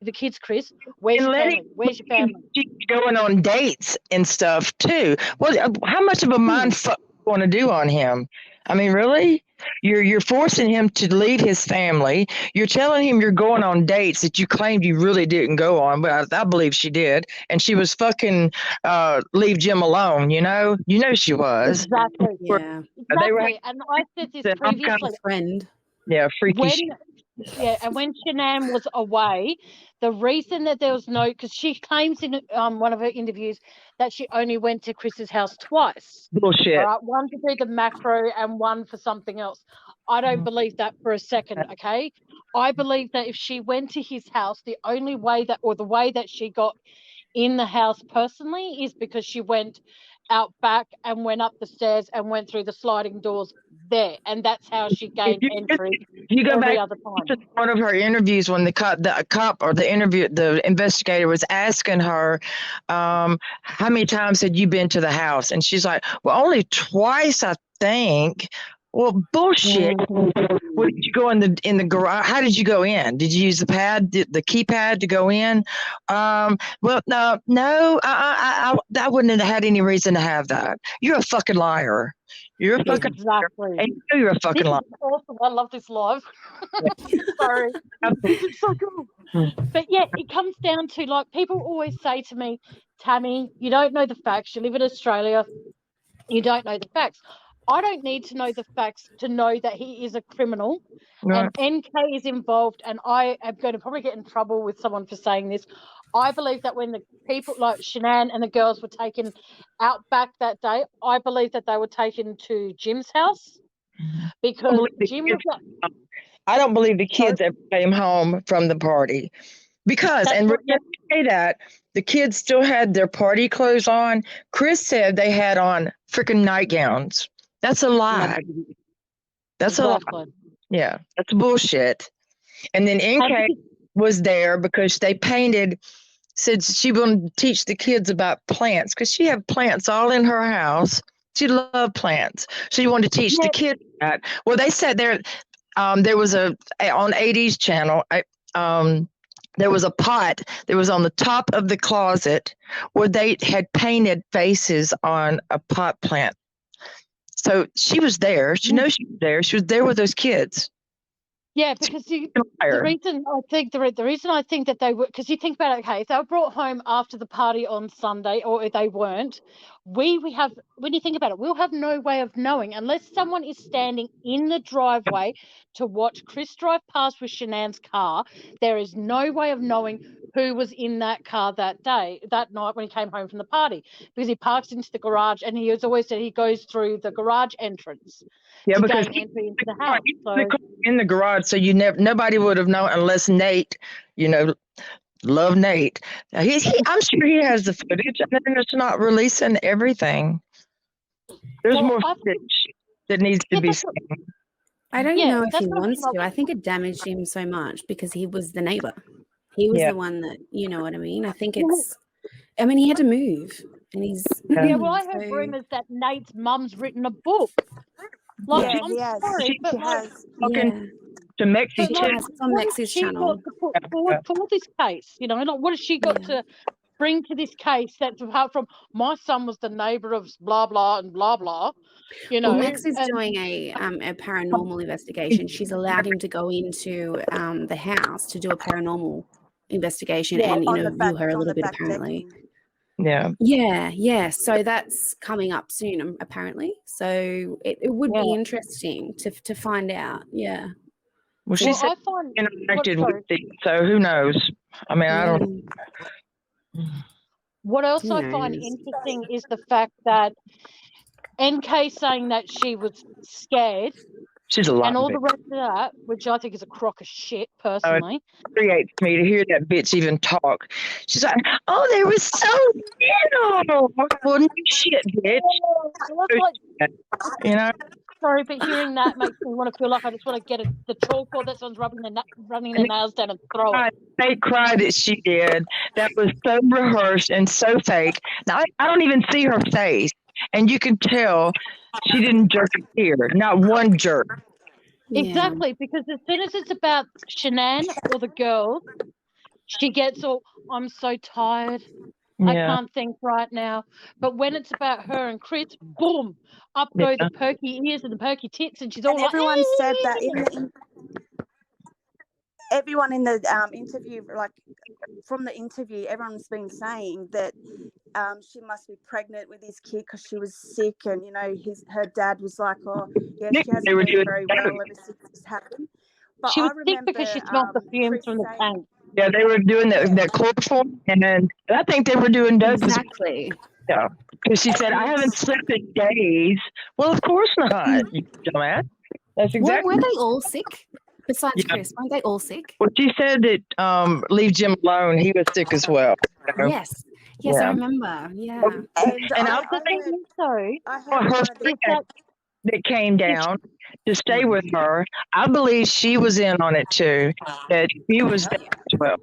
the kids, Chris? Where's And your letting family? Where's your family? she's going on dates and stuff too. Well, how much of a mind fuck you want to do on him? I mean, really? You're forcing him to leave his family. You're telling him you're going on dates that you claimed you really didn't go on, but I believe she did. And she was fucking leave Jim alone. You know she was. Exactly. Yeah. They were. Exactly. And I said this I'm kind previously. Friend. Yeah, freaky. When shit. Yeah, and when Shanann was away, the reason that there was no, because she claims in one of her interviews that she only went to Chris's house twice. Bullshit. All right, one to do the macro and one for something else. I don't believe that for a second, okay? I believe that if she went to his house, the only way that, or the way that she got in the house personally, is because she went out back and went up the stairs and went through the sliding doors there, and that's how she gained entry. You go every back other time. to one of her interviews when the cop or the investigator was asking her, how many times had you been to the house? And she's like, well, only twice, I think. Well, bullshit. Where did you go in the garage? How did you go in? Did you use the keypad to go in? Well, no, I wouldn't have had any reason to have that. You're a fucking liar. You're a fucking Exactly. liar. And you know you're a fucking This liar. is awesome. I love this live. Sorry. This is so cool. But yeah, it comes down to, like, people always say to me, Tammie, you don't know the facts. You live in Australia. You don't know the facts. I don't need to know the facts to know that he is a criminal, Right. and NK is involved, and I am going to probably get in trouble with someone for saying this. I believe that when the people like Shanann and the girls were taken out back that day, I believe that they were taken to Jim's house because Jim was like, I don't believe the kids ever came home from the party because, That's and what- we're going to say that the kids still had their party clothes on. Chris said they had on freaking nightgowns. That's a lie. That's a lie. exactly. Yeah, that's bullshit. And then NK was there because they said she wanted to teach the kids about plants because she had plants all in her house. She loved plants. She wanted to teach the kids that. Well, they said there was on 80s channel, there was a pot that was on the top of the closet where they had painted faces on a pot plant. So she was there. She knows she was there. She was there with those kids. Yeah, because the reason I think that they were, because you think about it, okay, if they were brought home after the party on Sunday, or if they weren't, we have, when you think about it, we'll have no way of knowing unless someone is standing in the driveway to watch Chris drive past with Shanann's car. There is no way of knowing who was in that car that night when he came home from the party, because he parks into the garage, and he has always said he goes through the garage entrance. Yeah, to because gain entry into the house. So, in the garage, so nobody would have known unless Nate, love Nate. I'm sure he has the footage, and then it's not releasing everything. There's more footage that needs to be seen. I don't know if he wants to. I think it damaged him so much because he was the neighbor. He was the one that, you know what I mean? I think he had to move, and he's well, I heard rumors that Nate's mum's written a book. Like, I'm sorry, but to Mexi's channel. To put forward for this case, like, what has she got to bring to this case that's apart from my son was the neighbor of blah blah and blah blah? Well, Max is doing a paranormal investigation. She's allowed him to go into the house to do a paranormal investigation and view her a little bit apparently. Yeah. So that's coming up soon, apparently. So it would be interesting to find out. Yeah. Well, she said interacted with it, so who knows? I mean, I don't. What else I find interesting is the fact that NK saying that she was scared. She's a lot. And all the rest of that, which I think is a crock of shit, personally. It infuriates me to hear that bitch even talk. She's like, oh, they were so little. Well, no shit, bitch. Sorry, but hearing that makes me want to feel like I just want to get the chalkboard that someone's running their nails down and throw it. Fake cry that she did. That was so rehearsed and so fake. Now, I don't even see her face. And you can tell she didn't jerk a tear. Not one jerk. Exactly, because as soon as it's about Shanann or the girls, she gets all, I'm so tired. I can't think right now. But when it's about her and Chris, boom, up go the perky ears and the perky tits, and she's all like, everyone said that everyone in the interview, like from the interview, everyone's been saying that she must be pregnant with his kid because she was sick, and her dad was like, oh yeah, she hasn't been very well ever since this happened. But she was sick because she smelled the fumes from the tank. Yeah, they were doing that chloroform, and I think they were doing dope. Exactly. Yeah, because she said, I haven't slept in days. Well, of course not, you dumbass. That's exactly. Weren't they all sick? Besides Chris, weren't they all sick? Well, she said that leave Jim alone. He was sick as well. Yes. Yes, I Yeah. remember. Yeah. And And I I The thing heard, is, though, I for heard her one of the is friend that that came down to stay with her, I believe she was in on it too. That she was there as well.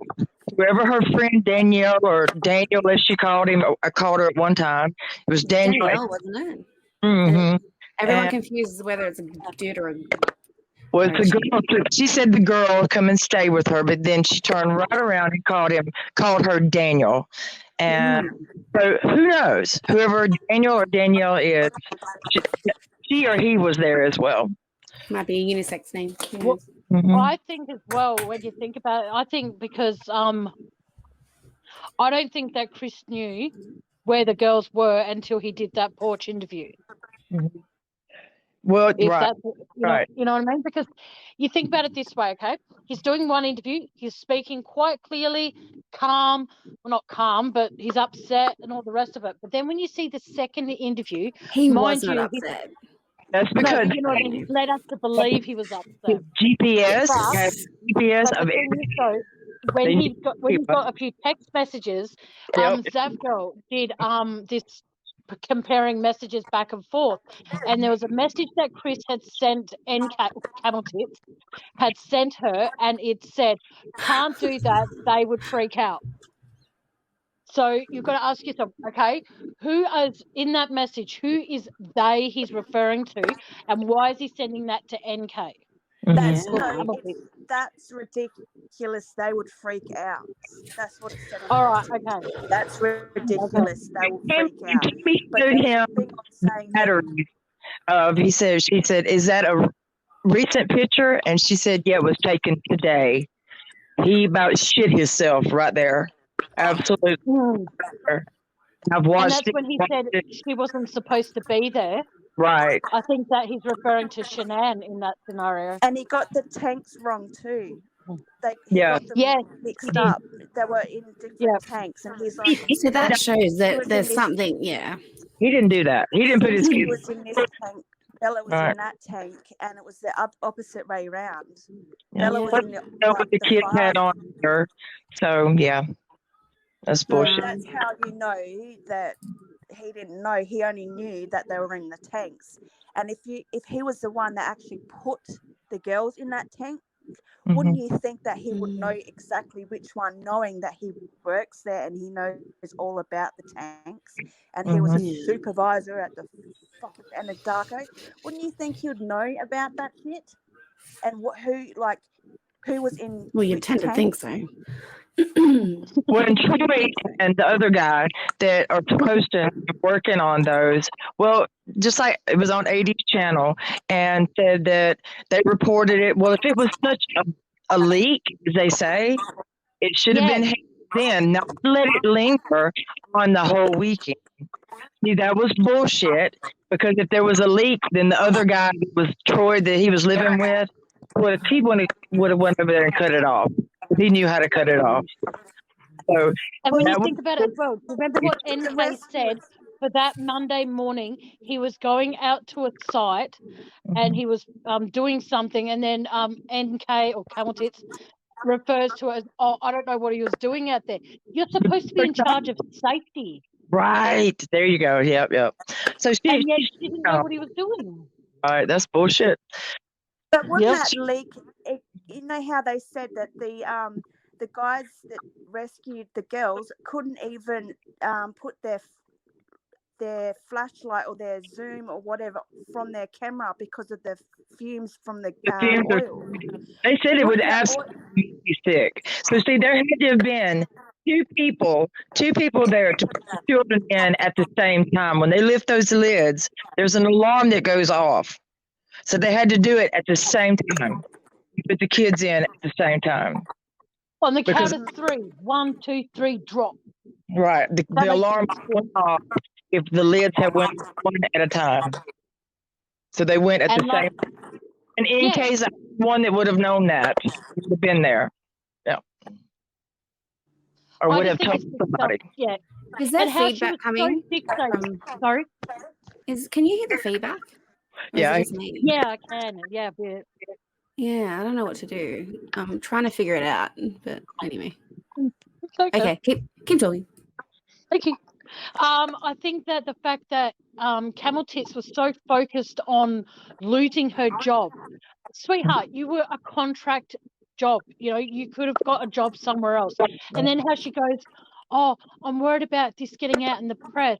Whoever her friend Danielle or Daniel, as she called him, I called her at one time. It was Danielle. Danielle, wasn't it? Mm-hmm. Everyone And confuses whether it's a dude or a was or the she. girl? She said the girl come and stay with her, but then she turned right around and called her Daniel. And so who knows? Whoever Daniel or Danielle is, she or he was there as well. Might be a unisex name. Who Well, knows? Mm-hmm. I think as well, when you think about it, I think because I don't think that Chris knew where the girls were until he did that porch interview. Mm-hmm. Well, If right, that's right. you know what I mean? Because you think about it this way, okay? He's doing one interview, he's speaking quite clearly, calm, well not calm, but he's upset and all the rest of it. But then when you see the second interview, He mind was not you, upset. That's no, because but you know what I mean. He's led us to believe he was his upset. GPS But has GPS But the of thing is, though, they when knew he people. got a few text messages, Yep. Zavgo did this comparing messages back and forth, and there was a message that Chris had sent Camel Tits had sent her, and it said, "Can't do that; they would freak out." So you've got to ask yourself, okay, who is in that message? Who is they he's referring to, and why is he sending that to NK? that's Yeah. Or no, Camel it's Tits? that's ridiculous. They would freak out. That's what it said on the All right, message. okay, That's okay. ridiculous. They will And freak out. Tammie But showed there was him a thing on saying that batteries of. She said, "Is that a recent picture?" And she said, "Yeah, it was taken today." He about shit himself right there. Absolutely. Mm. I've And watched that's when he said it. she wasn't supposed to be there. Right. I think that he's referring to Shanann in that scenario. and he got the tanks wrong too. He Yeah. got them Yes, he mixed did. up. They were in different Yeah. tanks, and he's like, So that shows he that was in there's this. something. Yeah. He didn't do that. He didn't put his He kids. was in this tank. Bella was Right. in that tank, and it was the opposite way around. Yeah. Bella was But in know what like the the kids had far. on her. So yeah, that's So bullshit. that's how you know that he didn't know. He only knew that they were in the tanks. And if he was the one that actually put the girls in that tank, wouldn't you think that he would know exactly which one, knowing that he works there and he knows all about the tanks, and he was a supervisor at the fucking and the Darko? Wouldn't you think he would know about that shit? And who was in Well, you which tend to think tanks? so. When Troy and the other guy that are supposed to be working on those, well, just like it was on AD's channel and said that they reported it. Well, if it was such a leak, as they say, it should have Yes. been then, not let it linger on the whole weekend. See, that was bullshit, because if there was a leak, then the other guy was Troy that he was living with, he would have went over there and cut it off. He knew how to cut it off. So And when you that was think about it as well, remember what The NK rest said was for that Monday morning? He was going out to a site and he was doing something, and then NK or Camel Tits refers to it as, "Oh, I don't know what he was doing out there." You're supposed to be in charge of safety, right. There you go. Yep. So and yet she didn't know what he was doing. all right, that's bullshit. But wouldn't Yep. that leak? You know how they said that the guys that rescued the girls couldn't even put their flashlight or their zoom or whatever from their camera because of the fumes from the fumes are- oil. They said it would Wouldn't the oil- absolutely be sick. So see, there had to have been two people there to put the children in at the same time. When they lift those lids, there's an alarm that goes off. So they had to do it at the same time. Put the kids in at the same time. On the Because- count of 3, 1, 2, 3, drop. Right. The makes alarm went off if the lids had went one at a time. So they went at And the like, same. And in yeah. case one that would have known that would have been there. Yeah. Or I would just have think told it's somebody. yeah. Is there And how she feedback was coming? so fixated. From, Sorry. can you hear the feedback? Or Yeah. Is it just me? Yeah, I can. Yeah, but Yeah, I don't know what to do. I'm trying to figure it out, but anyway. it's okay. Okay, keep talking. Thank you. I think that the fact that Camel Tits was so focused on losing her job, sweetheart, you were a contract job. You could have got a job somewhere else. And then how she goes, oh, I'm worried about this getting out in the press.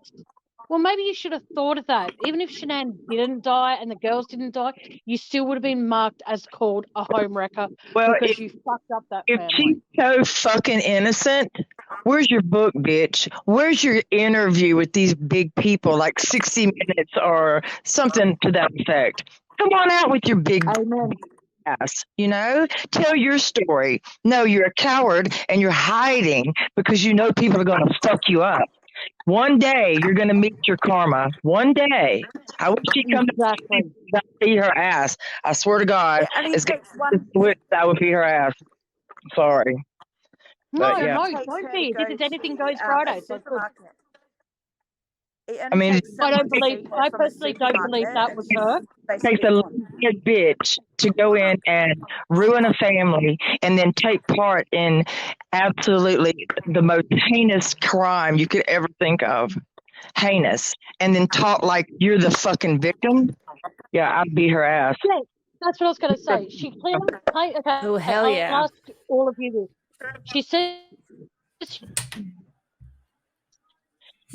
Well, maybe you should have thought of that. Even if Shanann didn't die and the girls didn't die, you still would have been marked as called a home wrecker because you fucked up that if family. she's so fucking innocent, where's your book, bitch? Where's your interview with these big people, like 60 Minutes or something to that effect? Come on out with your big ass, Tell your story. No, you're a coward and you're hiding because you know people are going to fuck you up. One day you're going to meet your karma. One day. I wish she'd come to see her ass. I swear to God, I would be her ass. Sorry. No, But, yeah. don't be. This is Anything Goes Friday. So I mean, I personally don't believe that was her. It takes a bitch to go in and ruin a family and then take part in absolutely the most heinous crime you could ever think of. Heinous. And then talk like you're the fucking victim. Yeah, I'd beat her ass. Yeah, that's what I was going to say. She clearly, okay, oh, hell yeah. I'll ask all of you this. She says,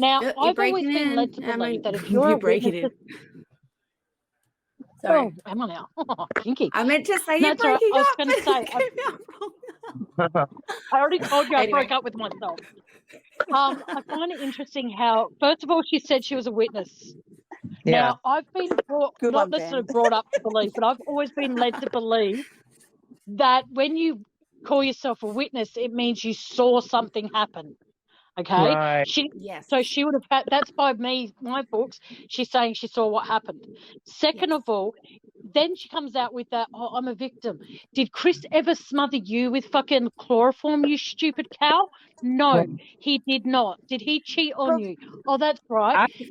now, I've always been led to believe that if you're a witness... Sorry. Oh, am I now? Kinky. I meant to say you're That's right. breaking I was up. going to say, I already told you I broke up with myself. I find it interesting how, first of all, she said she was a witness. Yeah. Now, I've been not necessarily brought up to believe, but I've always been led to believe that when you call yourself a witness, it means you saw something happen. Okay? Right. So she would have had, that's by me, my books, she's saying she saw what happened. Second of all, then she comes out with that, oh, I'm a victim. Did Chris ever smother you with fucking chloroform, you stupid cow? No, he did not. Did he cheat on you? Oh, that's right. I think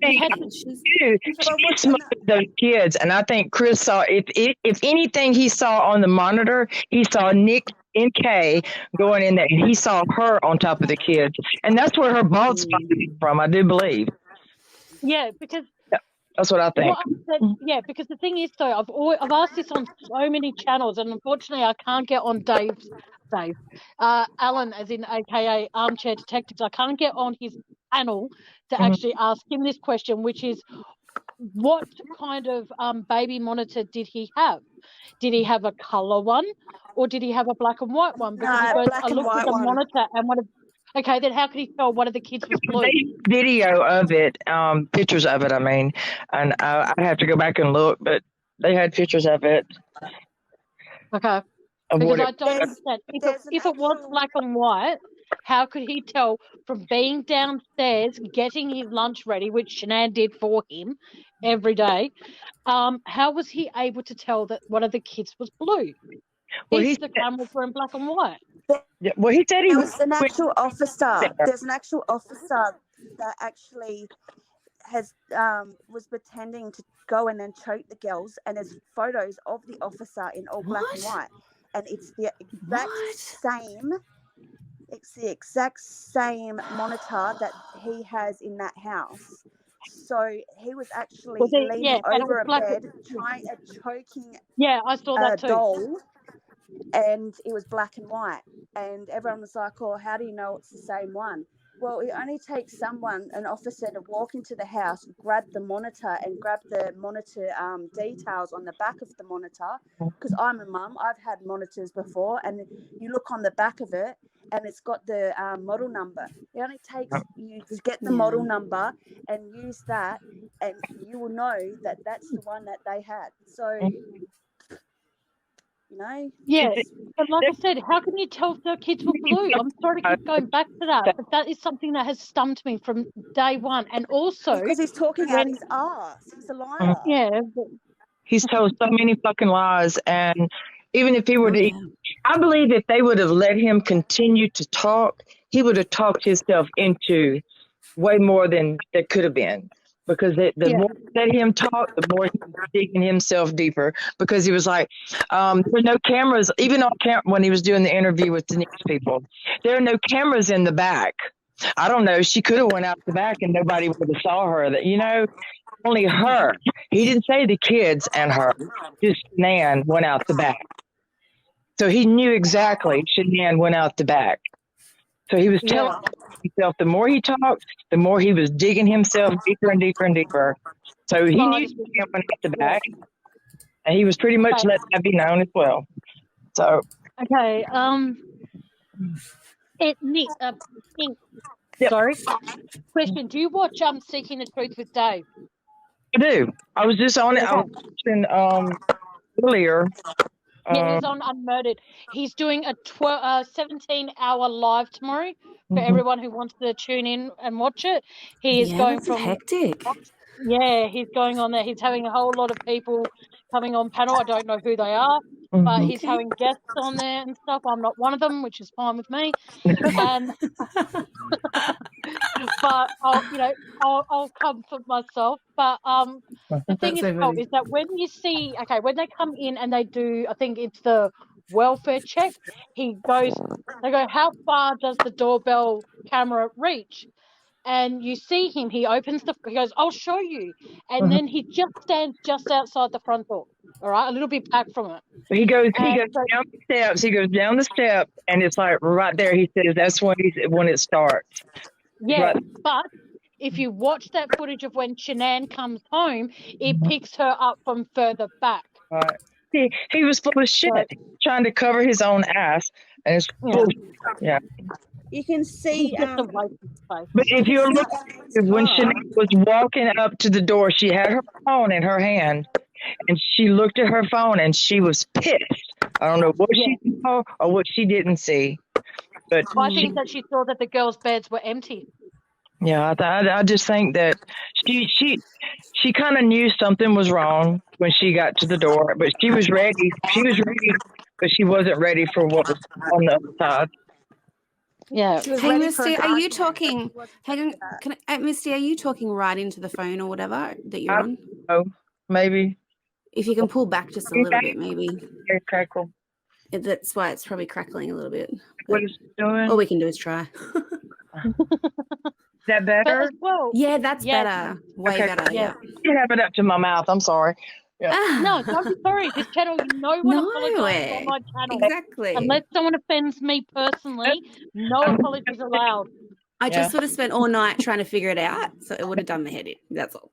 she smothered those kids, and I think Chris saw, if anything he saw on the monitor, he saw Nick and Kay going in there, and he saw her on top of the kids, and that's where her balls came from, I do believe. Yeah, because that's what I think. Yeah, because the thing is, though, I've asked this on so many channels, and unfortunately, I can't get on Alan, as in AKA Armchair Detectives. I can't get on his panel to actually ask him this question, which is, what kind of baby monitor did he have? Did he have a colour one, or did he have a black and white one? Because he goes, I looked at the monitor and one of. Okay, then how could he tell one of the kids was blue? Video of it, pictures of it, I mean, and I'd have to go back and look, but they had pictures of it. Okay. Because I don't understand. If it was black and white, how could he tell from being downstairs, getting his lunch ready, which Shanann did for him every day, how was he able to tell that one of the kids was blue? Well, the cameras were in black and white. Yeah, well, he said he was an actual officer. There's an actual officer that actually has was pretending to go in and choke the girls, and there's photos of the officer in all black and white, and it's the exact same monitor that he has in that house. So he was actually leaning over a bed, choking I saw that too. doll, and it was black and white, and everyone was like, oh, how do you know it's the same one? Well, it only takes an officer to walk into the house, grab the monitor and grab the monitor details on the back of the monitor, because I'm a mum, I've had monitors before, and you look on the back of it and it's got the model number. It only takes you to get the model number and use that, and you will know that that's the one that they had. So, you know? Yeah, but like I said, how can you tell if the kids were blue? I'm sorry to keep going back to that, but that is something that has stumped me from day one. And also, because he's talking out his arse. He's a liar. Yeah. He's told so many fucking lies, and even if he were to, I believe if they would have let him continue to talk, he would have talked himself into way more than there could have been. Because the more he let him talk, the more he was digging himself deeper. Because he was like, there were no cameras, even on when he was doing the interview with the news people. There are no cameras in the back. I don't know. She could have went out the back and nobody would have saw her. That only her. He didn't say the kids and her. Just Nan went out the back. So he knew exactly Shanann went out the back. So he was telling himself the more he talked, the more he was digging himself deeper and deeper and deeper. So he knew Shanann went out the back, and he was pretty much letting that be known as well. So okay, Nick, Yep. sorry. Question: do you watch Seeking the Truth with Dave? I do. I was just on it. I was watching earlier. Yeah, he's on Unmurdered. He's doing a 17-hour live tomorrow for everyone who wants to tune in and watch it. He is going that's from hectic. Yeah, he's going on there. He's having a whole lot of people coming on panel. I don't know who they are, but he's having guests on there and stuff. I'm not one of them, which is fine with me. And but I'll comfort myself. But the thing is that when you see, when they come in and they do, I think it's the welfare check. They go, how far does the doorbell camera reach? And you see him, he goes, I'll show you. And then he just stands just outside the front door, all right, a little bit back from it. He goes down the steps. He goes down the steps, and it's like right there. He says that's when it starts. Yeah, but if you watch that footage of when Shanann comes home, it picks her up from further back. Right. He was full of shit, trying to cover his own ass, and it's bullshit. Yeah. You can see. But if you look, when Shanann was walking up to the door, she had her phone in her hand, and she looked at her phone, and she was pissed. I don't know what she saw or what she didn't see, but I think that she saw that the girls' beds were empty. Yeah, I just think that she kind of knew something was wrong when she got to the door, but she was ready. She was ready, but she wasn't ready for what was on the other side. Yeah. Hey, Misty, are you talking? Misty, are you talking right into the phone or whatever that you're on? Oh, maybe. If you can pull back just a little bit, maybe. Okay, crackle. That's why it's probably crackling a little bit. What is it doing? All we can do is try. Is that better? Yeah, that's better. Way better. Yeah. You have it up to my mouth. I'm sorry. Yeah. No, don't be sorry. This channel, no one apologizes on my channel. Exactly. Unless someone offends me personally, no apologies allowed. I just would have spent all night trying to figure it out, so it would have done my head in. That's all.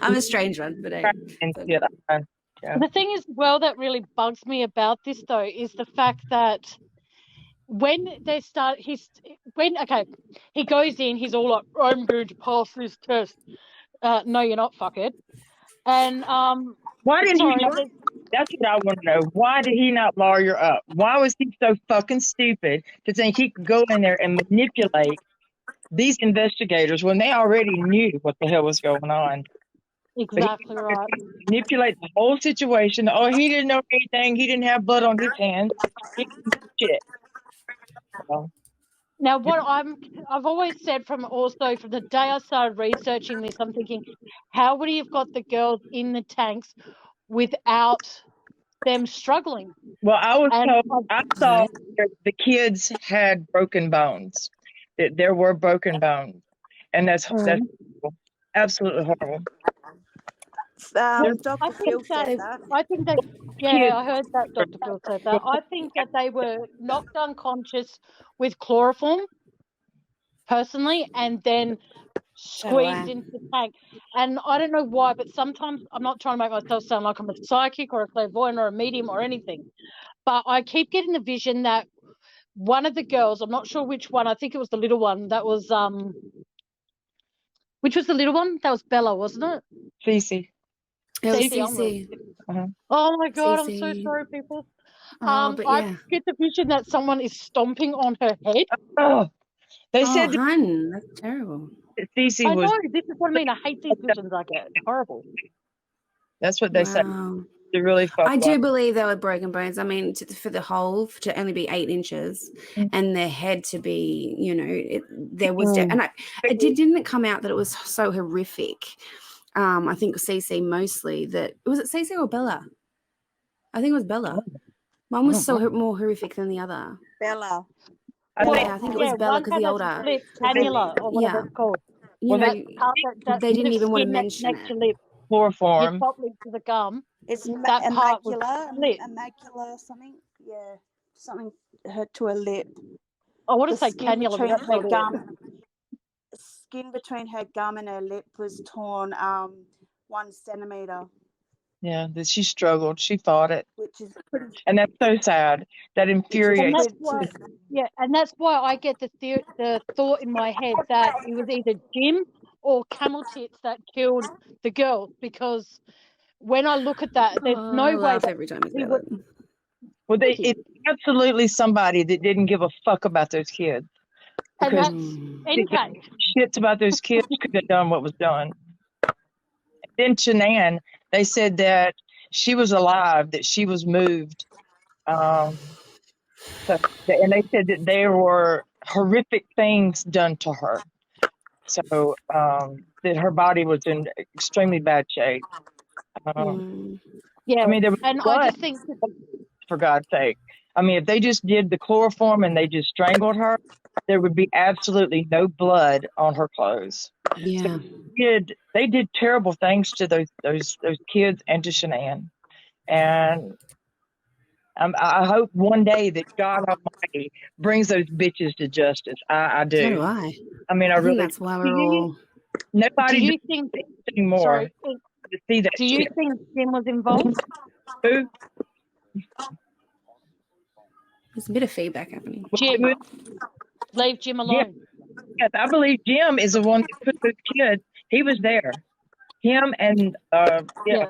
I'm a strange one, but The thing is, that really bugs me about this though is the fact that when they start, he goes in, he's all like, I'm going to pass this test. No, you're not, fuckhead. And why didn't he? That's what I want to know. Why did he not lawyer up? Why was he so fucking stupid to think he could go in there and manipulate these investigators when they already knew what the hell was going on? Exactly right. Manipulate the whole situation. Oh, he didn't know anything. He didn't have blood on his hands. Shit. Now, what I've always said from the day I started researching this, I'm thinking, how would he have got the girls in the tanks without them struggling? Well, I saw the kids had broken bones. There were broken bones, and that's absolutely horrible. Dr. Phil said that. I think that, I heard that Dr. Phil said that. I think that they were knocked unconscious with chloroform, personally, and then squeezed into the tank. And I don't know why, but sometimes, I'm not trying to make myself sound like I'm a psychic or a clairvoyant or a medium or anything, but I keep getting the vision that one of the girls, I'm not sure which one, I think it was the little one, that was, which was the little one? That was Bella, wasn't it? Cece. Cece. Oh my God, I'm so sorry, people. I get the vision that someone is stomping on her head. Oh, they said, hun, that's terrible. Cece I know, this is what I mean. I hate these visions I get. It's horrible. That's what they said. They really fucked I do believe they were broken bones. I mean, for the hole to only be 8 inches and their head to be, there was, and it didn't come out that it was so horrific. I think Cece mostly was it Cece or Bella? I think it was Bella. One was more horrific than the other. Bella. I Well, think Yeah, I think it was yeah, Bella one because had the a older. split they, cannula or whatever Yeah, it's called. you well, know, That part that they didn't the even want to skin that's mention next to it. your lip, your chloroform. top lip to the gum, It's that part was split. immaculate something. Yeah, something hurt to her lip. I want The to say skin cannula, but between that's her not it. gum, skin between her gum and her lip was torn 1 centimeter, Yeah, that she struggled. She fought it. which is pretty. And that's so sad. That And infuriates that's me. why, yeah, and that's why I get the thought in my head that it was either Jim or Camel Tits that killed the girls, because when I look at that, there's Oh, no I way laugh that every time I he say would. that. Well, Thank you. it's absolutely somebody that didn't give a fuck about those kids. And Because that's Mm. NK. shits about those kids could have done what was done. Then Shanann, they said that she was alive, that she was moved. And they said that there were horrific things done to her. So that her body was in extremely bad shape. Mm. Yeah, I mean, there was and I blood, just think that, for God's sake. I mean, if they just did the chloroform and they just strangled her, there would be absolutely no blood on her clothes. Yeah. They did terrible things to those kids and to Shanann. And I hope one day that God Almighty brings those bitches to justice. I So do do. I. I mean, I I think really. that's why do we're you all. do Nobody you does think? anymore Sorry, to see that do you shit. think Jim was involved? Who? There's a bit of feedback happening. Jim, leave Jim Jim, alone. yes, I believe Jim is the one that put those kids. He was there. Him and Yeah.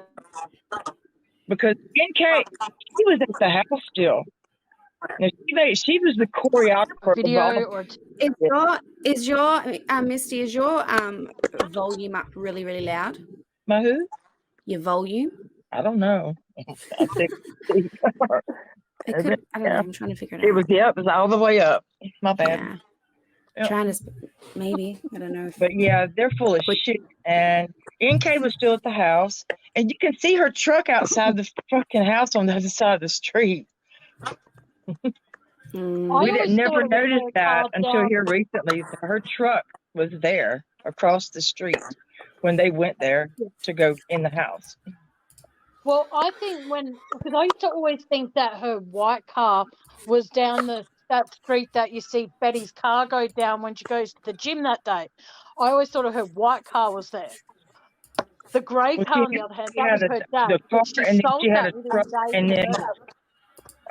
because NK, she was at the house still. Now, she was the A choreographer of all. video or Is your Misty, is your volume up really, really loud? My who? Your volume? I don't know. I think It could, I don't know, I'm trying to figure it it out. was it was all the way up. My bad. Yeah. Yeah. Trying to maybe. I don't know if But yeah, they're full of shit. And NK was still at the house, and you can see her truck outside the fucking house on the other side of the street. I We always never thought it was noticed her that car until down. here recently. Her truck was there across the street when they went there to go in the house. Well, I think because I used to always think that her white car was down that street that you see Betty's car go down when she goes to the gym that day. I always thought her white car was there. The grey Well, car, on the other hand, that was had her dad, the car, but she and then sold she had that a within truck, days and of the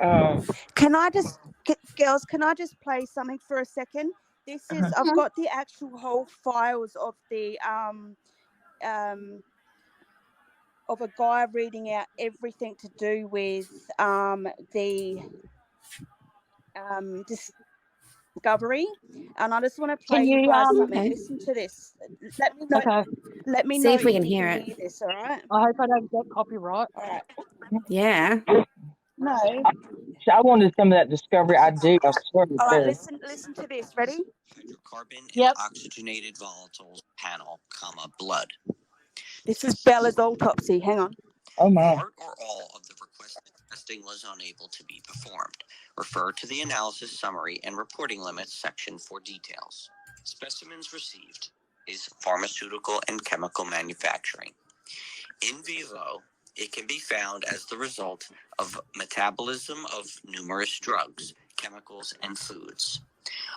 then murder. Can I just, girls? Can I just play something for a second? This is I've got the actual whole files of the of a guy reading out everything to do with the discovery, and I just want to play Can you you guys something. okay. Listen to this. Let me know. Okay. Let me See know if we can hear you it. hear this. All right. I hope I don't get copyright. All right. Yeah. No. I wanted some of that discovery. I do. I swear to All right. God. Listen to this. Ready? Hydrocarbon and Yep. oxygenated volatiles panel, blood. This is Bella's autopsy. Hang on. Oh my. Part or all of the requested testing was unable to be performed. Refer to the analysis summary and reporting limits section for details. Specimens received is pharmaceutical and chemical manufacturing. In vivo, it can be found as the result of metabolism of numerous drugs, chemicals, and foods.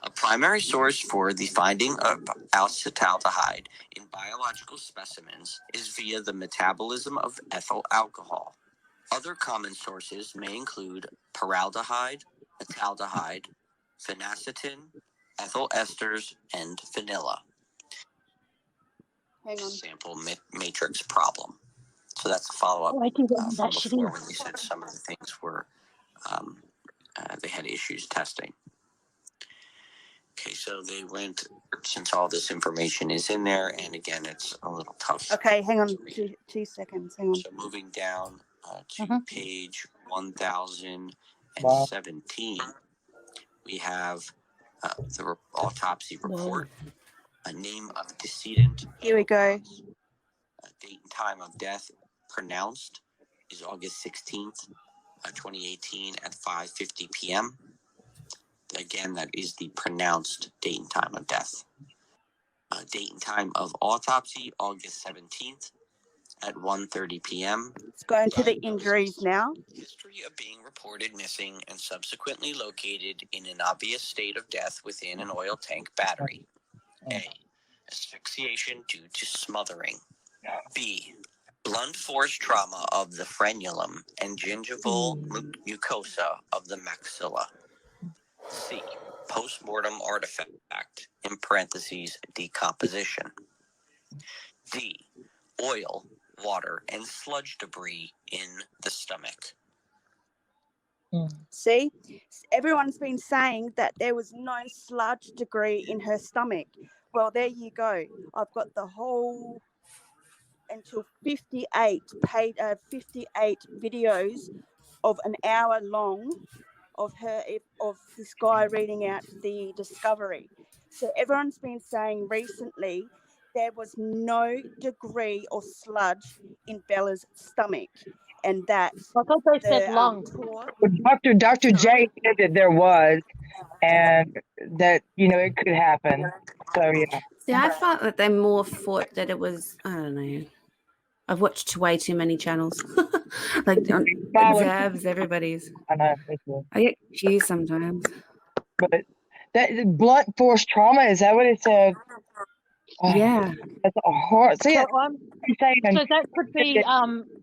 A primary source for the finding of acetaldehyde in biological specimens is via the metabolism of ethyl alcohol. Other common sources may include paraldehyde, metaldehyde, phenacetin, ethyl esters, and vanilla. Hang on. Sample matrix problem. So that's a follow-up I can get from that shit before in. when they said some of the things were, they had issues testing. Okay, so they went, since all this information is in there, and again, it's a little tough. Okay, hang on. to read. 2 seconds. Hang on. So moving down to page 1017, we have the autopsy report, a name of decedent. Here we go. Date and time of death pronounced is August 16th, 2018 at 5:50 p.m. Again, that is the pronounced date and time of death. Date and time of autopsy, August 17th at 1:30 p.m. Let's go into the Diagnosis. injuries now. History of being reported missing and subsequently located in an obvious state of death within an oil tank battery. A. Asphyxiation due to smothering. B. Blunt force trauma of the frenulum and gingival mucosa of the maxilla. C. Postmortem artifact, in parentheses, decomposition. D. Oil, water, and sludge debris in the stomach. See, everyone's been saying that there was no sludge degree in her stomach. Well, there you go. I've got the whole until 58 videos of an hour long of this guy reading out the discovery. So everyone's been saying recently there was no degree or sludge in Bella's stomach, and that I thought they said lung. Dr. J said that there was, and that it could happen. So yeah. See, I felt that they more thought that it was, I don't know. I've watched way too many channels. Like on Zabs, everybody's. I know. I get confused sometimes. But that blunt force trauma, is that what it said? Yeah. That's a hard. See, So, I'm saying so that could be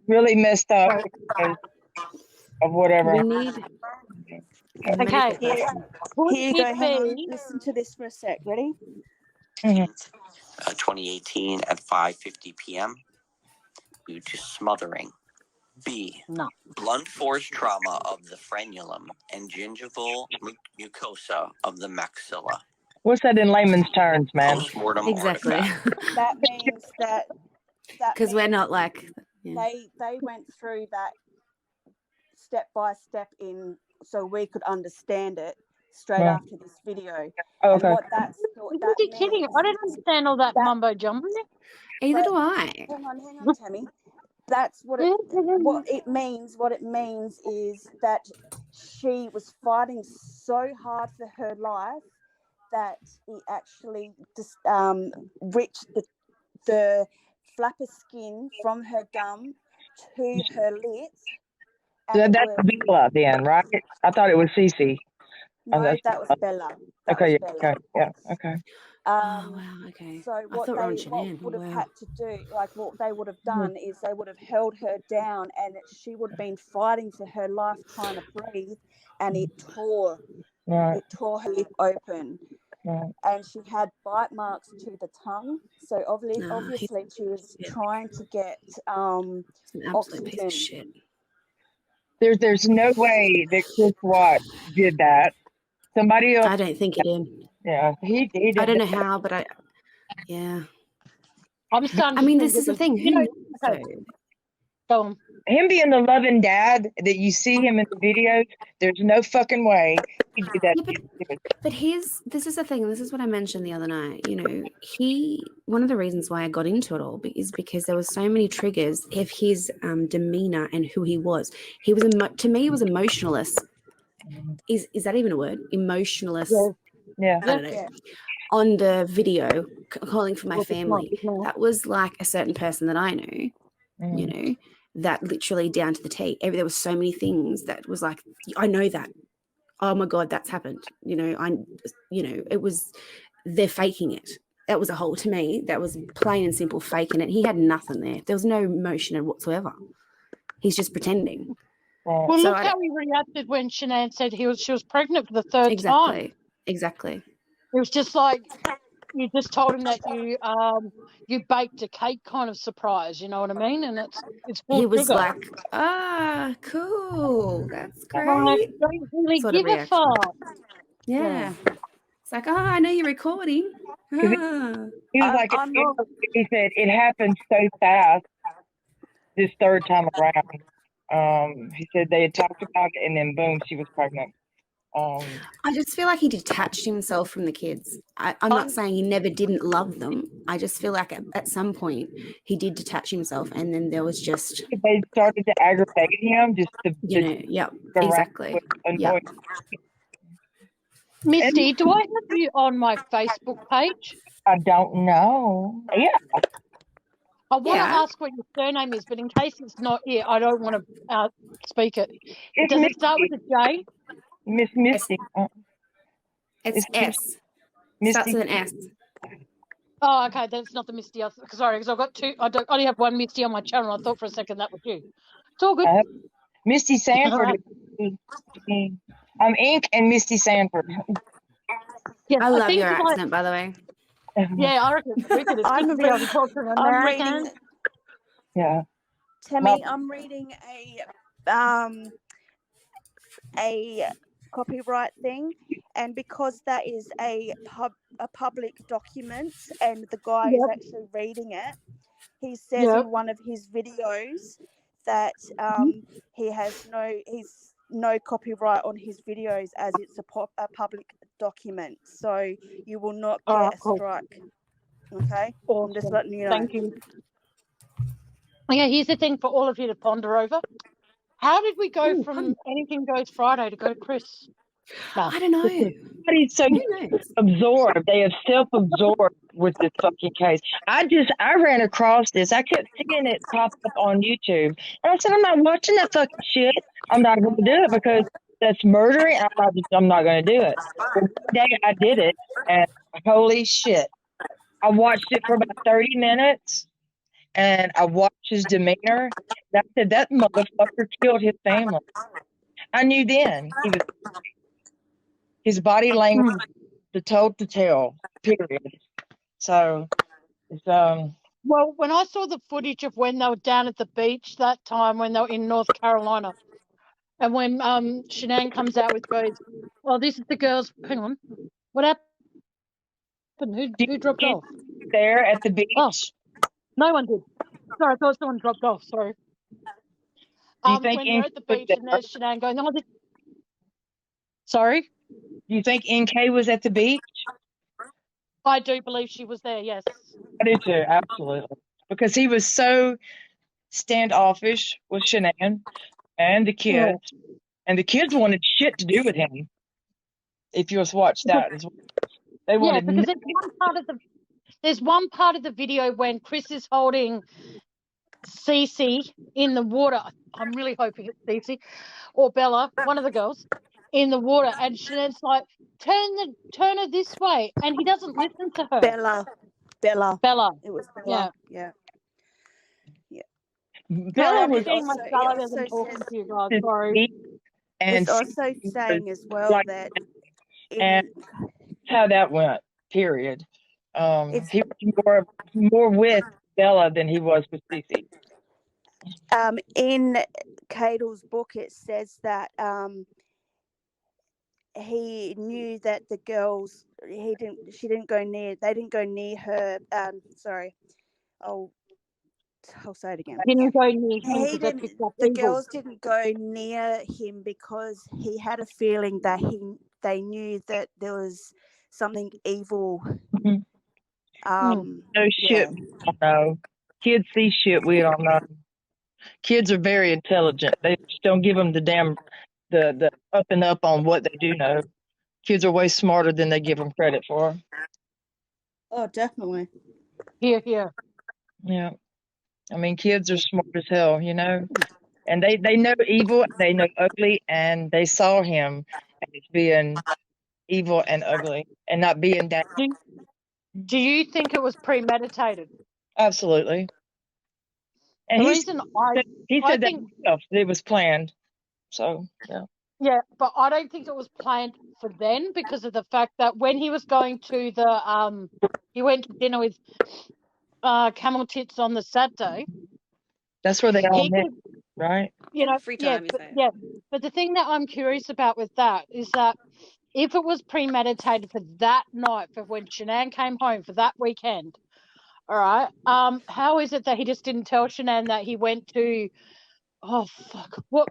really messed up because of whatever. We need okay. Here Could you go. it Hang on. be? Listen to this for a sec. Ready? 2018 at 5:50 p.m. due to smothering. B. No. Blunt force trauma of the frenulum and gingival mucosa of the maxilla. What's that in layman's terms, man? Postmortem exactly artifact. That means that because we're not like they went through that step by step so we could understand it straight Right. after this video. Oh, And okay. what that You're kidding. I didn't understand all that mumbo jumbo. either do I. Hang on, Tammie. That's what it means. What it means is that she was fighting so hard for her life that it actually just reached the flap of skin from her gum to her lips. So that's Bella then, right? I thought it was Cece. No, that was Bella. Okay, yeah, okay. Oh wow, okay. So what they would have had to do, like what they would have done is they would have held her down, and she would have been fighting for her life trying to breathe, and it tore her lip open. Right. And she had bite marks to the tongue. So obviously she was trying to get an absolute oxygen. piece of shit. There's no way that Chris Watt did that. Somebody else. I don't think he did. Yeah, he did. I don't know how, but yeah. I'm starting. I mean, this is the thing. Go on. Him being the loving dad that you see him in the videos, there's no fucking way he did that. Yeah, but this is the thing. This is what I mentioned the other night. One of the reasons why I got into it all is because there was so many triggers of his demeanor and who he was. He was to me, he was emotionless. Is that even a word? Emotionless. Yeah. I don't know. On the video, calling for my family, that was like a certain person that I knew. That literally down to the T. There was so many things that was like, I know that. Oh my God, that's happened. It was, they're faking it. That was to me, that was plain and simple faking it. He had nothing there. There was no emotion whatsoever. He's just pretending. Well, look how he reacted when Shanann said she was pregnant for the third time. Exactly. It was just like you just told him that you baked a cake kind of surprise. You know what I mean? And it's full he was sugar. Like, cool, that's great. Don't really sort give of a fuck. Yeah. It's like, I know you're recording. He was like, he said it happened so fast this third time around. He said they had talked about it, and then boom, she was pregnant. I just feel like he detached himself from the kids. I'm not saying he never didn't love them. I just feel like at some point he did detach himself, and then there was just they started to aggravate him. Just to exactly. Yeah. Misty, do I have you on my Facebook page? I don't know. Yeah, I want to Yeah. ask what your surname is, but in case it's not here, I don't want to speak it. it's Does it start with Misty. a J? Miss Misty. It's It's S. Starts Misty. with an S. Oh, okay, then it's not the Misty. Sorry, because I've got two. I only have one Misty on my channel. I thought for a second that was you. It's all good. Misty Sanford. Alright. I'm Ink and Misty Sanford. Yes, I love think your you might- accent, by the way. Yeah, I reckon it's wicked. It's good I'm to be able to reading- talk to an I'm American. reading, Yeah. Tammie, I'm reading a copyright thing, and because that is a public document and the guy is Yep. actually reading it, he says Yep. in one of his videos that he's no copyright on his videos as it's a public document, so you will not get Alright, a cool. strike. Okay, I'm just Awesome. letting you know. Thank you. Yeah, here's the thing for all of you to ponder over. How did we go from Anything Goes Friday to go to Chris? No, I don't know. Everybody's so Who knows? absorbed. They have self-absorbed with this fucking case. I ran across this. I kept seeing it pop up on YouTube, and I said, I'm not watching that fucking shit. I'm not going to do it because that's murdering. I'm not going to do it. Well, one day I did it, and holy shit, I watched it for about 30 minutes, and I watched his demeanor. And I said, that motherfucker killed his family. I knew then he was. His body language, the told to tell, period. So, it's, Well, when I saw the footage of when they were down at the beach that time when they were in North Carolina, and when Shanann comes out with goes, well, this is the girls. Hang on, what happened? Who dropped off? there at the beach. Oh, no one did. Sorry, I thought someone dropped off. Sorry. Do you think When they're at the NK was beach and there's Shanann going, oh, sorry, Do you think NK was at the beach? I do believe she was there. Yes. I do too, absolutely. Because he was so standoffish with Shanann and the kids, and the kids wanted shit to do with him. If you just watch that as well. They Yeah, wanted because there's one part of the video when Chris is holding Cece in the water. I'm really hoping it's Cece or Bella, one of the girls, in the water, and Shanann's like, turn her this way, and he doesn't listen to her. Bella. It was Bella. Yeah. Bella I'm was seeing my also- salad it as I'm also talking says- to you guys. Sorry. and It's also saying as well like- that and how that went, period. It's- He was more with Bella than he was with Cece. in Cadle's book it says that he knew that the girls they didn't go near her. I'll say it again. Didn't go near him because they picked up The evil. girls didn't go near him because he had a feeling that they knew that there was something evil. Mhm. No shit, yeah. we don't know. Kids see shit we don't know. Kids are very intelligent. They just don't give them the up and up on what they do know. Kids are way smarter than they give them credit for. Oh, definitely. Here. Yeah. I mean, kids are smart as hell, you know, and they know evil, they know ugly, and they saw him as being evil and ugly and not being that. Do you think it was premeditated? Absolutely. And The he reason said I that think- himself, it was planned. So, yeah. Yeah, but I don't think it was planned for then because of the fact that when he was going to he went to dinner with Camel Tits on the Saturday. That's where they all He met, could, right? Free time, you say. But the thing that I'm curious about with that is that if it was premeditated for that night, for when Shanann came home for that weekend, all right, how is it that he just didn't tell Shanann that he went to? Oh fuck! What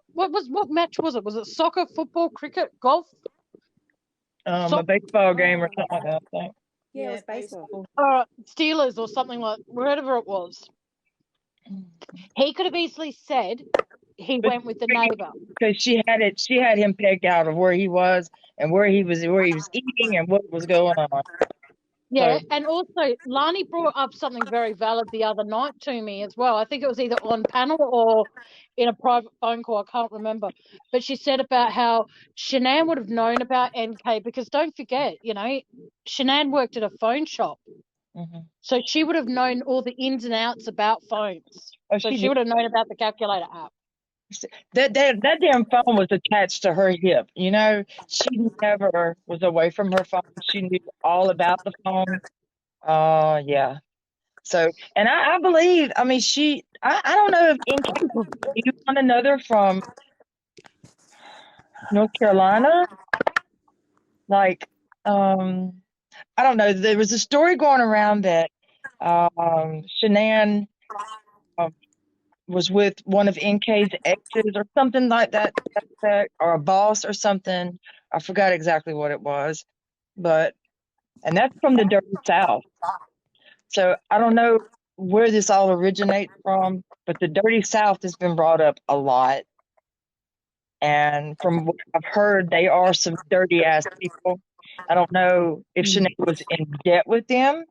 match was it? Was it soccer, football, cricket, golf? A baseball game or something like that, I think. Yeah, it was baseball. Steelers or something like whatever it was. He could have easily said he went with the neighbor. Because she had him pegged out of where he was and where he was eating and what was going on. Yeah, So, and also Lani brought up something very valid the other night to me as well. I think it was either on panel or in a private phone call. I can't remember. But she said about how Shanann would have known about NK because don't forget, Shanann worked at a phone shop. mhm. So she would have known all the ins and outs about phones. Oh, So she she did. would have known about the calculator app. That damn phone was attached to her hip. She never was away from her phone. She knew all about the phone. Yeah. So, and I believe, I mean, I don't know if NK knew one another from North Carolina. Like, I don't know. There was a story going around that Shanann was with one of NK's exes or something like that, or a boss or something. I forgot exactly what it was, and that's from the Dirty South. So I don't know where this all originates from, but the Dirty South has been brought up a lot. And from what I've heard, they are some dirty ass people. I don't know if Shanae was in debt with them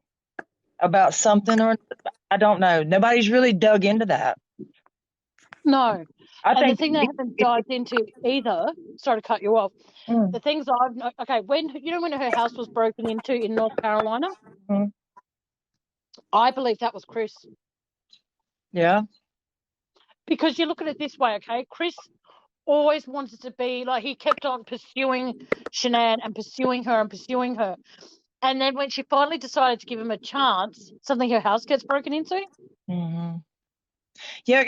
about something, or I don't know. Nobody's really dug into that. No. I And the think thing they haven't dived into either, sorry to cut you off, the things okay, when her house was broken into in North Carolina, Mhm. I believe that was Chris. Yeah. Because you look at it this way, okay, Chris always wanted to be like, he kept on pursuing Shanann and pursuing her and pursuing her. And then when she finally decided to give him a chance, suddenly her house gets broken into. Mm-hmm. Yeah,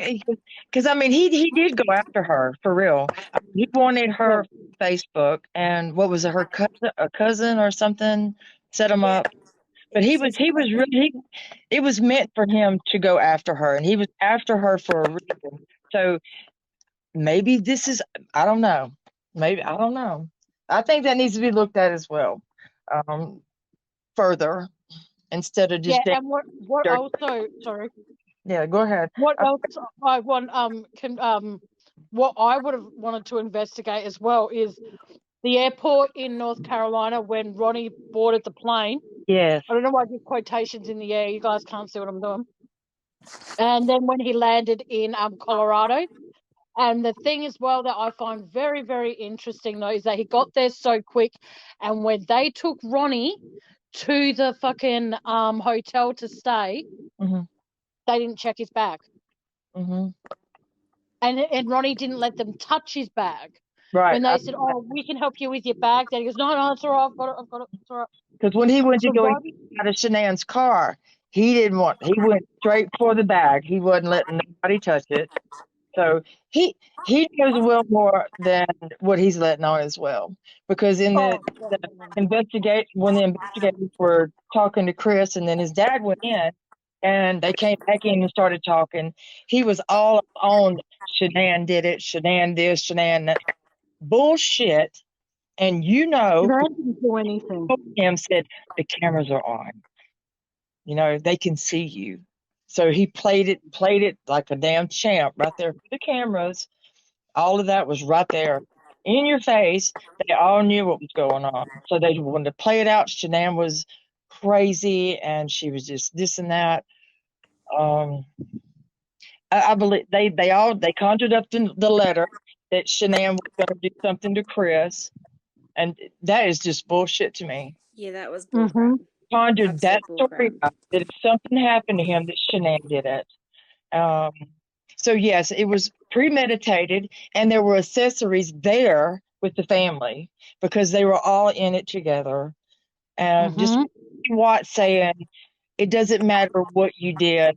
because I mean, he did go after her for real. He wanted her Facebook, and what was it, her cousin or something, set him up. But he was really, it was meant for him to go after her, and he was after her for a reason. So maybe this is, I don't know. Maybe, I don't know. I think that needs to be looked at as well, further, instead of just and what dirty. also, sorry, Yeah, go ahead. what else I want what I would have wanted to investigate as well is the airport in North Carolina when Ronnie boarded the plane. Yes. I don't know why I did quotations in the air. You guys can't see what I'm doing. And then when he landed in Colorado. And the thing as well that I find very, very interesting, though, is that he got there so quick. And when they took Ronnie to the fucking hotel to stay, Mm-hmm. they didn't check his bag. Mm-hmm. And Ronnie didn't let them touch his bag. Right. When they said, "Oh, we can help you with your bag," then he goes, "No, it's all right. I've got it. It's all right." Because when he went to So go why? out of Shanann's car, he went straight for the bag. He wasn't letting nobody touch it. So he knows well more than what he's letting on as well. Because in the when the investigators were talking to Chris, and then his dad went in, and they came back in and started talking, he was all on Shanann did it, Shanann this, Shanann that. Bullshit. And They didn't do anything. him said, the cameras are on. They can see you. So he played it like a damn champ right there for the cameras. All of that was right there in your face. They all knew what was going on. So they wanted to play it out. Shanann was crazy and she was just this and that. I believe they conjured up the letter that Shanann was going to do something to Chris. And that is just bullshit to me. Yeah, that was bullcrap. Conjured that story Bullcrap. up, that if something happened to him, that Shanann did it. So yes, it was premeditated, and there were accessories there with the family because they were all in it together. And just Watt saying, "It doesn't matter what you did,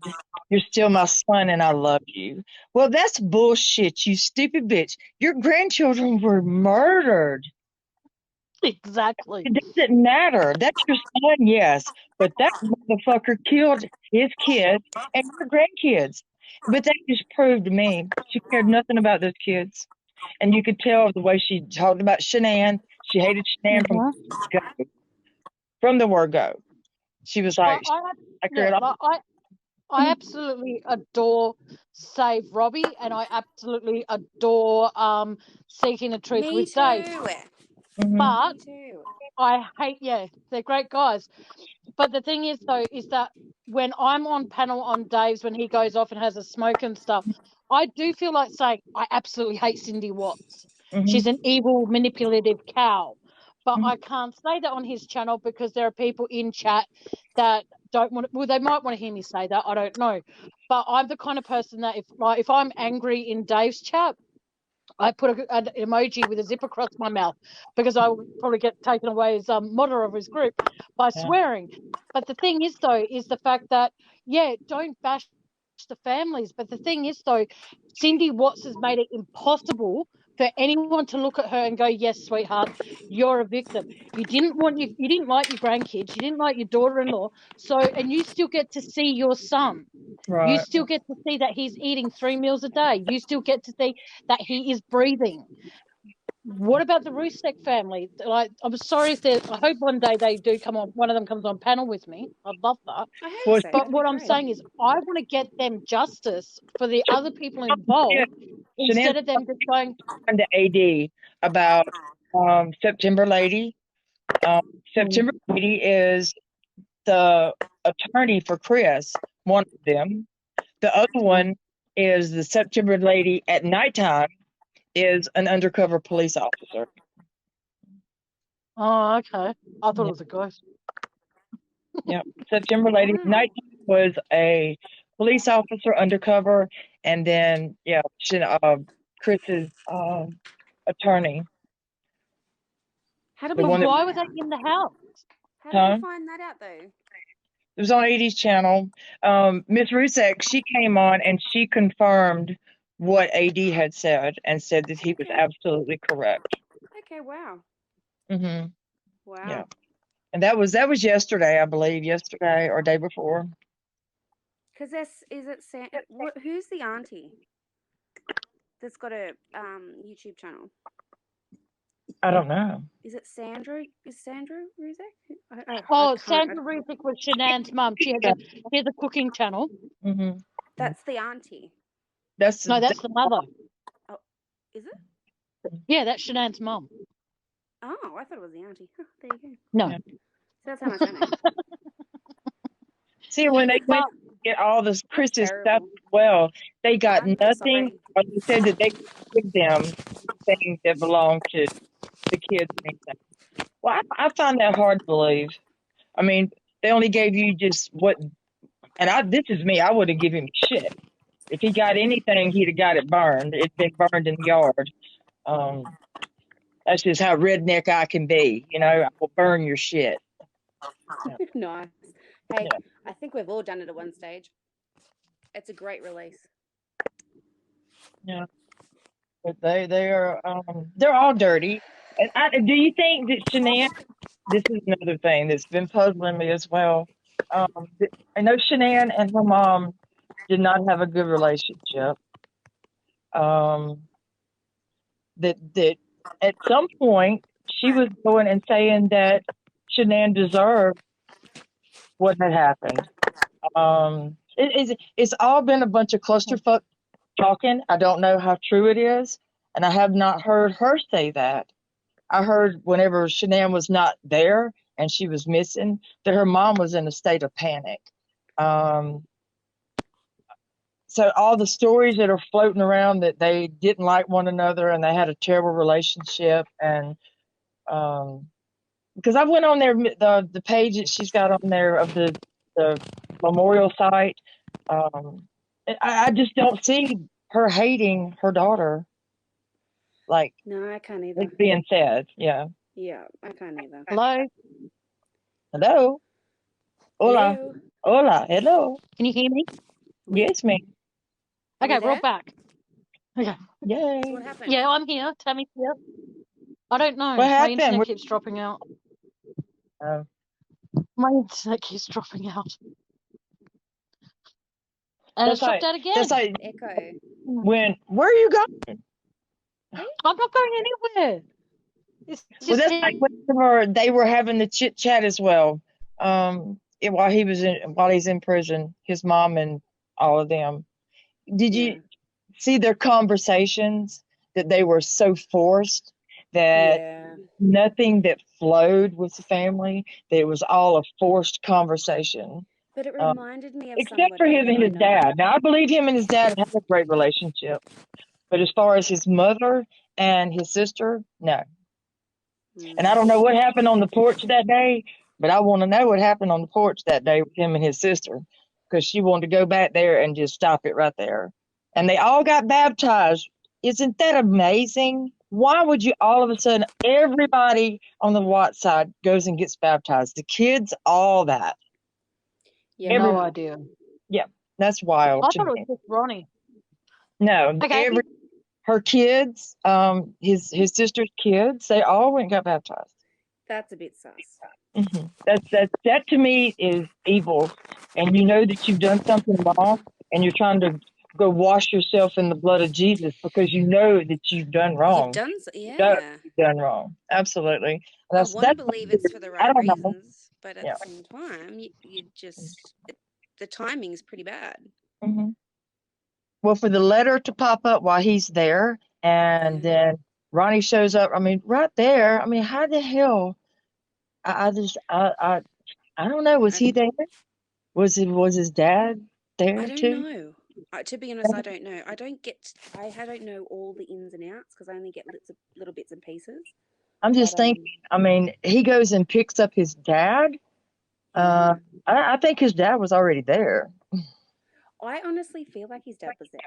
you're still my son, and I love you." Well, that's bullshit, you stupid bitch. Your grandchildren were murdered. Exactly. It doesn't matter. That's your son, yes, but that motherfucker killed his kids and your grandkids. But that just proved to me she cared nothing about those kids. And you could tell the way she talked about Shanann. She hated Shanann from the word go. She was like, I absolutely adore save Robbie, and I absolutely adore Seeking the Truth Me with too. Dave. Mhm. But Me too. I hate, they're great guys. But the thing is, though, is that when I'm on panel on Dave's, when he goes off and has a smoke and stuff, I do feel like saying, I absolutely hate Cindy Watts. She's an evil, manipulative cow. But I can't say that on his channel because there are people in chat that don't want to, well, they might want to hear me say that. I don't know. But I'm the kind of person that if I'm angry in Dave's chat, I put an emoji with a zip across my mouth because I would probably get taken away as moderator of his group by swearing. But the thing is, though, is the fact that, don't bash the families. But the thing is, though, Cindy Watts has made it impossible for anyone to look at her and go, yes, sweetheart, you're a victim. You didn't like your grandkids. You didn't like your daughter-in-law. And you still get to see your son. Right. You still get to see that he's eating 3 meals a day. You still get to see that he is breathing. What about the Rusek family? Like, I'm sorry if I hope one day they do come on. One of them comes on panel with me. I'd love that. I hope Well, so. But That'd what be I'm great. saying is, I want to get them justice for the other people involved instead of them just going. To AD about September Lady. September Lady is the attorney for Chris, one of them. The other one is the September Lady at nighttime, is an undercover police officer. Oh, okay. I thought it was a ghost. Yep. September Lady Wow. nighttime was a police officer undercover, and then Chris's attorney. How did The we? one that Why were they in the house? How did we find that out though? it was on 80's channel. Miss Rusek, she came on and she confirmed what AD had said and said that he was absolutely correct. Okay. Wow. Mm-hmm. Wow. Yeah. And that was yesterday, I believe, yesterday or day before. Because who's the auntie that's got a YouTube channel? I don't know. Is it Sandra? Is Sandra Ruzek? Sandra Ruzek was Shanann's mum. She has a cooking channel. Mm-hmm. That's the auntie. That's the mother. Oh, is it? Yeah, that's Shanann's mum. Oh, I thought it was the auntie. Huh, there you go. No. Yeah. So that's how much I know. See, when they went to get all this Chris's stuff as well, they got I'm nothing. Or they said that they could give them things that belong to the kids and anything. Well, I find that hard to believe. I mean, they only gave you just what, and this is me, I wouldn't give him shit. If he got anything, he'd have got it burned. It'd been burned in the yard. That's just how redneck I can be. You know, I will burn your shit. Yeah. Nice. Hey, Yeah. I think we've all done it at one stage. It's a great release. Yeah. But they're all dirty. And do you think that Shanann? This is another thing that's been puzzling me as well. I know Shanann and her mom did not have a good relationship. That at some point she was going and saying that Shanann deserved what had happened. It's all been a bunch of clusterfuck talking. I don't know how true it is, and I have not heard her say that. I heard whenever Shanann was not there and she was missing, that her mom was in a state of panic. So all the stories that are floating around that they didn't like one another and they had a terrible relationship, and because I went on there, the page that she's got on there of the memorial site, I just don't see her hating her daughter. Like, no, I can't either. it's being said, yeah. Yeah, I can't either. Hello? Hello? Hola. Hello? Hola. Hello. Can you hear me? Yes, ma'am. Okay, we're all there? back. Okay. Yay. So what happened? Yeah, I'm here. Tammie's here. I don't know. What My happened? internet keeps dropping out. Oh. My internet keeps dropping out. And it's dropped out again. That's like Echo. where are you going? I'm not going anywhere. It's Well, just that's like whenever they were having the chit chat as well. While he's in prison, his mom and all of them. did Yeah. you see their conversations, that they were so forced, that Yeah. nothing that flowed with the family, that it was all a forced conversation. But it Um, reminded me of except for somebody him that and I his know. dad. Now, I believe him and his dad have a great relationship. But as far as his mother and his sister, no. And I don't know what happened on the porch that day, but I want to know what happened on the porch that day with him and his sister, because she wanted to go back there and just stop it right there. And they all got baptized. Isn't that amazing? Why would you all of a sudden, everybody on the Watt side goes and gets baptized? The kids, all that. Yeah. No idea. Yeah, that's wild I to thought it me. was just Ronnie. No, Okay. her kids, his sister's kids, they all went and got baptized. That's a bit sus. That to me is evil, and you know that you've done something wrong, and you're trying to go wash yourself in the blood of Jesus because you know that you've done wrong. Yeah. You've done wrong. Absolutely. I want to That's believe it's for the I right don't know. reasons, but at Yeah. the same time, you just the timing's pretty bad. hmm Well, for the letter to pop up while he's there, and Yeah. then Ronnie shows up. I mean, right there. I mean, how the hell? I don't know. Was I, he there? Was his dad I there don't too? know. To be honest, I don't know. I don't know all the ins and outs because I only get little bits and pieces. I'm just But thinking. I mean, he goes and picks up his dad. yeah. I think his dad was already there. I honestly feel like his dad was there.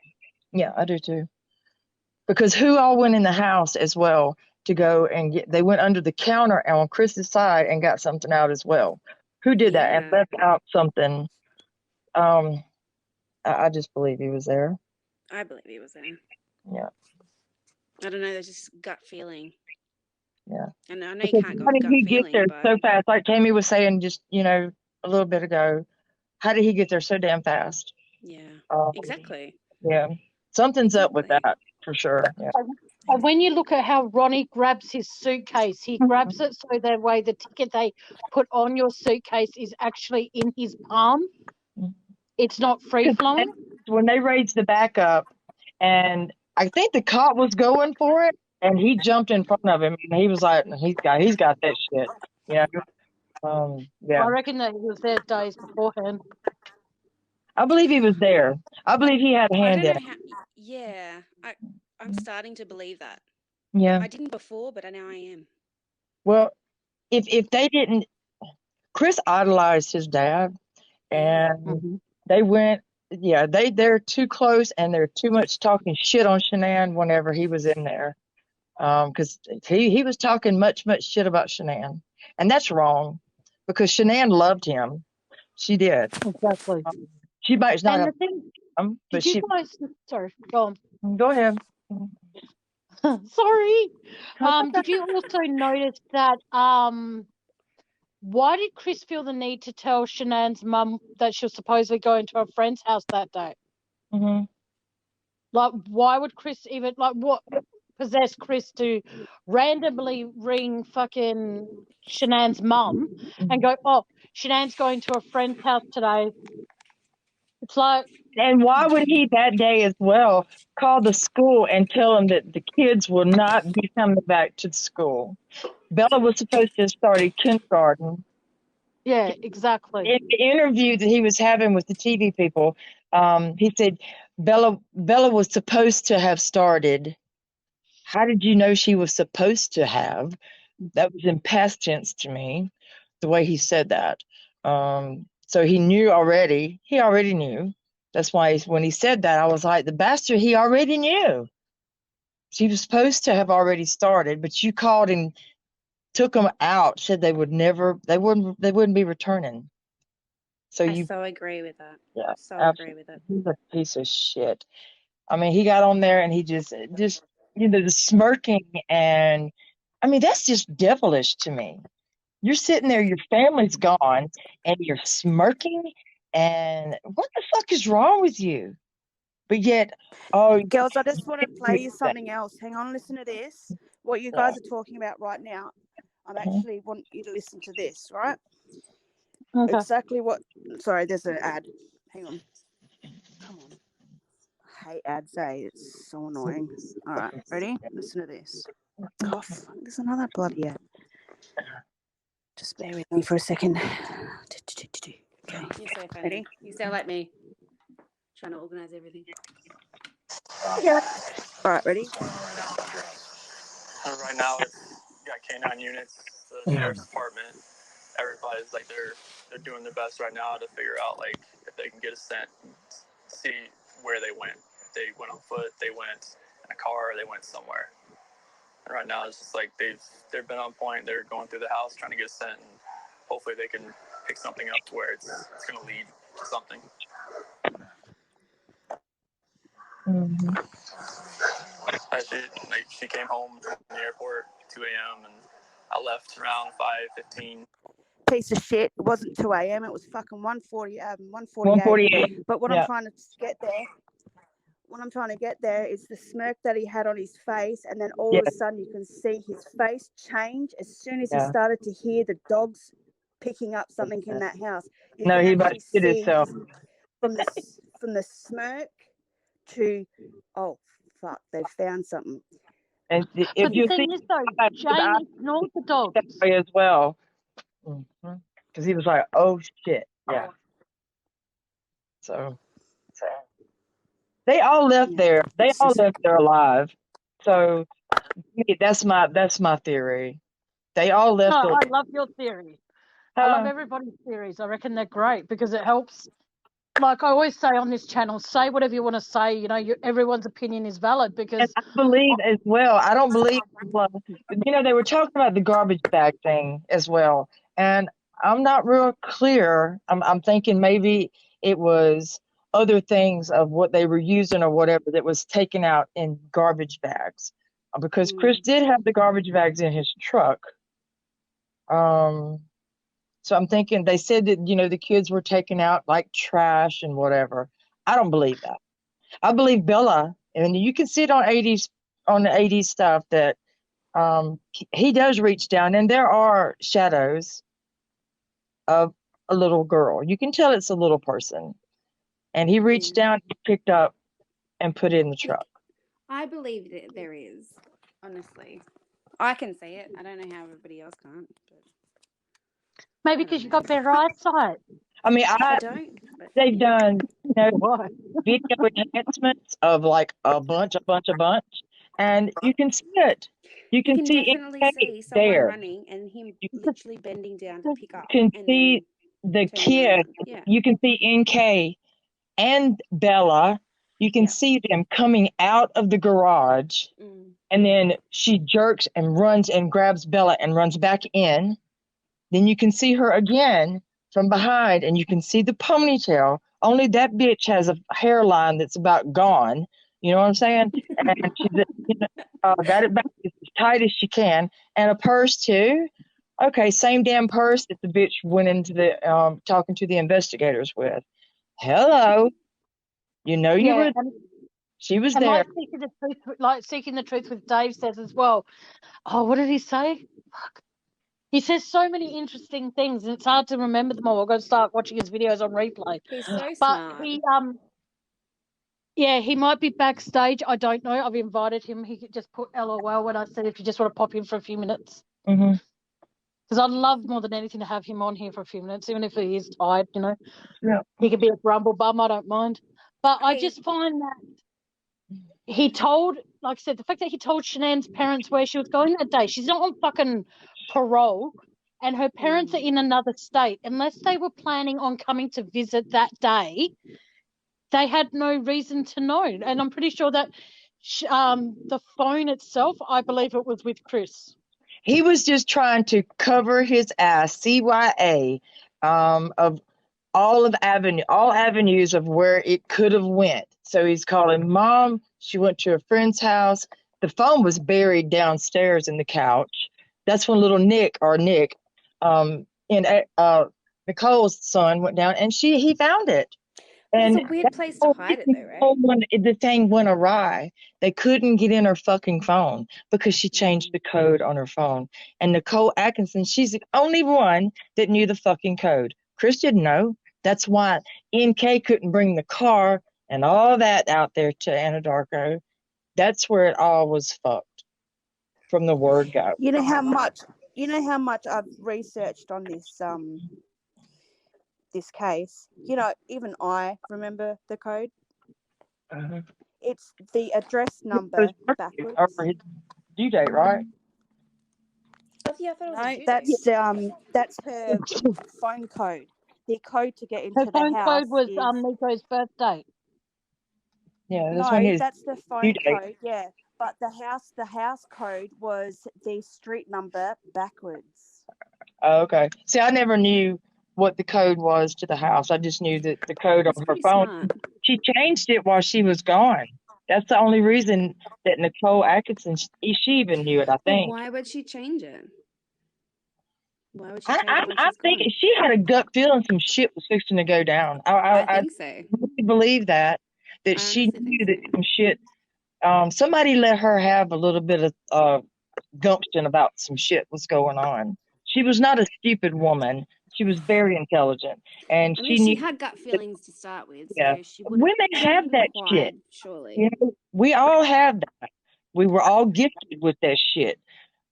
Yeah, I do too. Because who all went in the house as well to go and get? They went under the counter on Chris's side and got something out as well. Who did that and Yeah. left out something? Um, I just believe he was there. I believe he was there. Yeah, I don't know. There's just gut feeling, yeah. and I know you Because can't go how off did gut he get feeling, there but so fast? Like Tammie was saying just a little bit ago. How did he get there so damn fast? yeah, Um, exactly, yeah, something's up with exactly. that for sure. Yeah. And when you look at how Ronnie grabs his suitcase, he grabs it so that way the ticket they put on your suitcase is actually in his palm. It's not free flowing. When they raised the back up, and I think the cop was going for it, and he jumped in front of him, and he was like, he's got that shit. Yeah. Yeah. I reckon that he was there days beforehand. I believe he was there. I believe he had a I hand don't in know it. how. Yeah, I'm starting to believe that. Yeah. I didn't before, but now I am. Well, if they didn't, Chris idolized his dad, Yeah. and they went. Yeah, they're too close, and they're too much talking shit on Shanann whenever he was in there. Because he was talking much shit about Shanann, and that's wrong, because Shanann loved him. She did. Exactly. She might not And have the thing, but did you guys? Sorry, go go ahead. on. Sorry. Did you also notice that? Why did Chris feel the need to tell Shanann's mum that she was supposedly going to a friend's house that day? Mm-hmm. Like, why would Chris even what possessed Chris to randomly ring fucking Shanann's mum and go, "Oh, Shanann's going to a friend's house today." It's like, And why would he that day as well call the school and tell them that the kids will not be coming back to the school? Bella was supposed to have started kindergarten. yeah, exactly. In the interview that he was having with the TV people, he said Bella was supposed to have started. How did you know she was supposed to have? That was in past tense to me, the way he said that. So he knew already. He already knew. That's why when he said that, I was like, the bastard, he already knew. She was supposed to have already started, but you called and took them out, said they wouldn't be returning. So I so agree with that. yeah, So absolutely. agree with it. He's a piece of shit. I mean, he got on there and he just the smirking, and I mean, that's just devilish to me. You're sitting there, your family's gone, and you're smirking, and what the fuck is wrong with you? But yet, oh, Girls, I just want to play you something else. Hang on, listen to this. What you guys are talking about right now, I actually want you to listen to this, right? Okay. Exactly what. Sorry, there's an ad. Hang on. Come on. hate ads, it's so annoying. All right, ready? Listen to this. Oh, fuck, there's another bloody ad. Just bear with me for a second. Okay. You're so funny. Ready? You sound like me. Trying to organise everything. Yeah. All right, ready? Right now, it's got K9 units, the sheriff's department. Everybody's like they're doing their best right now to figure out like if they can get a scent, see where they went. If they went on foot, they went in a car, or they went somewhere. And right now, it's just like they've been on point. They're going through the house trying to get a scent, and hopefully they can pick something up to where it's going to lead to something. Mm-hmm. She came home from the airport at 2 a.m. and I left around 5:15. Piece of shit. It wasn't 2 a.m. It was fucking 1:48. 148. But what Yeah. I'm trying to get there is the smirk that he had on his face, and then all of a sudden you can see his face change as soon as he started to hear the dogs picking up something in that house. You No, can he about actually to shit see himself. from the smirk to, oh fuck, they've found something. And But if the you thing see is, though, Jane ignored the dogs. that way as well, because he was like, "Oh shit, yeah." So they all left there. They all left there alive. So that's my theory. They all left. No, I love your theory. I love everybody's theories. I reckon they're great because it helps. Like I always say on this channel, say whatever you want to say. You know, everyone's opinion is valid because I believe as well. I don't believe, they were talking about the garbage bag thing as well. And I'm not real clear. I'm thinking maybe it was other things of what they were using or whatever that was taken out in garbage bags. Because Chris did have the garbage bags in his truck. So I'm thinking they said that, the kids were taking out like trash and whatever. I don't believe that. I believe Bella, and you can see it on the 80s stuff that he does reach down, and there are shadows of a little girl. You can tell it's a little person, and he reached down, picked up, and put it in the truck. I believe that there is, honestly. I can see it. I don't know how everybody else can't. But maybe because you've got better eyesight. I mean, I don't. But they've done video enhancements of like a bunch, and you can see it. You can see definitely NK see someone there. running and him literally bending down to pick up. You can and see the turning kid. around. Yeah. You can see NK and Bella. You can see them coming out of the garage, and then she jerks and runs and grabs Bella and runs back in. Then you can see her again from behind, and you can see the ponytail. Only that bitch has a hairline that's about gone. You know what I'm saying? And she's got it back as tight as she can, and a purse too. Okay, same damn purse that the bitch went into the talking to the investigators with. Hello, you were. She was and there. like seeking the truth with Dave says as well. Oh, what did he say? Fuck. He says so many interesting things, and it's hard to remember them all. I've got to start watching his videos on replay. He's so but smart. He might be backstage. I don't know. I've invited him. He could just put LOL when I said if you just want to pop in for a few minutes. Mm-hmm. Because I'd love more than anything to have him on here for a few minutes, even if he is tired, Yeah. He could be a grumble bum, I don't mind. But I just find that he told, like I said, the fact that he told Shanann's parents where she was going that day, she's not on fucking parole, and her parents are in another state. Unless they were planning on coming to visit that day, they had no reason to know. And I'm pretty sure that the phone itself, I believe it was with Chris. He was just trying to cover his ass, CYA, of all avenues of where it could have went. So he's calling mom. She went to a friend's house. The phone was buried downstairs in the couch. That's when little Nick, Nicole's son went down, and he found it. And it's a weird place to hide it, though, right? The thing went awry. They couldn't get in her fucking phone because she changed the code on her phone. And Nicole Atkinson, she's the only one that knew the fucking code. Chris didn't know. That's why NK couldn't bring the car and all that out there to Anadarko. That's where it all was fucked from the word go. You know how much I've researched on this case. Even I remember the code. Uh-huh. It's the address number backwards. Or his due date, right? Oh, yeah, I thought it was a No, due date. that's her phone code. The code to get Her into the phone house code was is Nico's birthday. Yeah, that's when his that's the due phone date. code. Yeah, but the house code was the street number backwards. Oh, okay. See, I never knew what the code was to the house. I just knew that the code That's on her pretty phone. smart. She changed it while she was gone. That's the only reason that Nicole Atkinson, she even knew it, I But think. why would she change it? Why would she I, change I, it when I'm she's thinking gone? she had a gut feeling some shit was fixing to go down. I I think so. really believe that I she honestly knew think that so. some shit. Somebody let her have a little bit of gumption about some shit was going on. She was not a stupid woman. She was very intelligent, and I she mean, she knew. had gut feelings to start with, Yeah, so she would women have have that shit. inquired, surely. You know, we all have that. We were all gifted with that shit.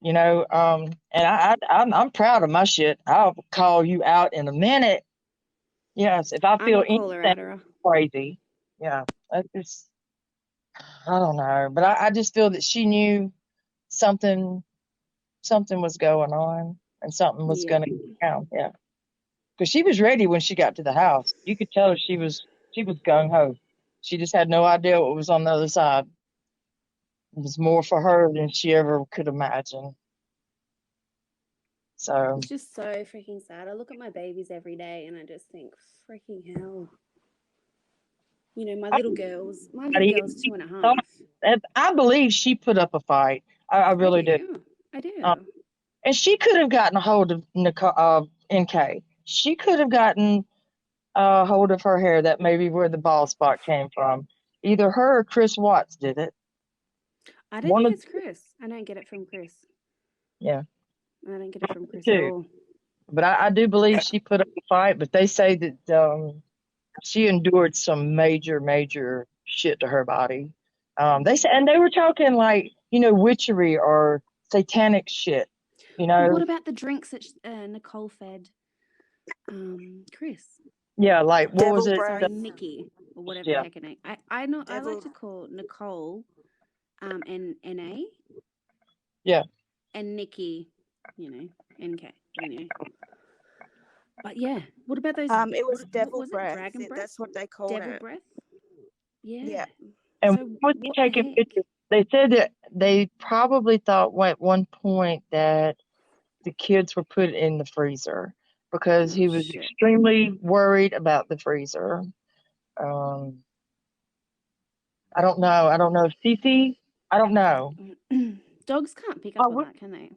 You know, and I'm proud of my shit. I'll call you out in a minute. Yes, if I I'm feel a caller anything outer. crazy. Yeah, that's just, I don't know, but I just feel that she knew something was going on and something was Yeah. going to go down. Yeah, because she was ready when she got to the house. You could tell she was gung ho. She just had no idea what was on the other side. It was more for her than she ever could imagine. So It's just so freaking sad. I look at my babies every day and I just think, freaking hell. You know, my little girl's 2.5. I believe she put up a fight. I really do. I do. And she could have gotten a hold of NK. She could have gotten a hold of her hair. That may be where the bald spot came from. Either her or Chris Watts did it. I don't think it's Chris. I don't get it from Chris. Yeah. I don't get it from Chris at all. But I do believe she put up a fight. But they say that she endured some major shit to her body. They said, and they were talking like, witchery or satanic shit. What about the drinks that Nicole fed Chris? Yeah, like what Devil was it? breath. Sorry, Nikki, or whatever the heck her name. I know. I like to call Nicole, NA. Yeah. And Nikki, NK. But yeah, what about those? It was devil breath. Dragon breath. That's what they called Devil it. breath. Yeah. Yeah. And so was what taking the pictures? They said that they probably thought at one point that the kids were put in the freezer because he was extremely worried about the freezer. I don't know. Cece? I don't know. Dogs can't pick up on that, can they?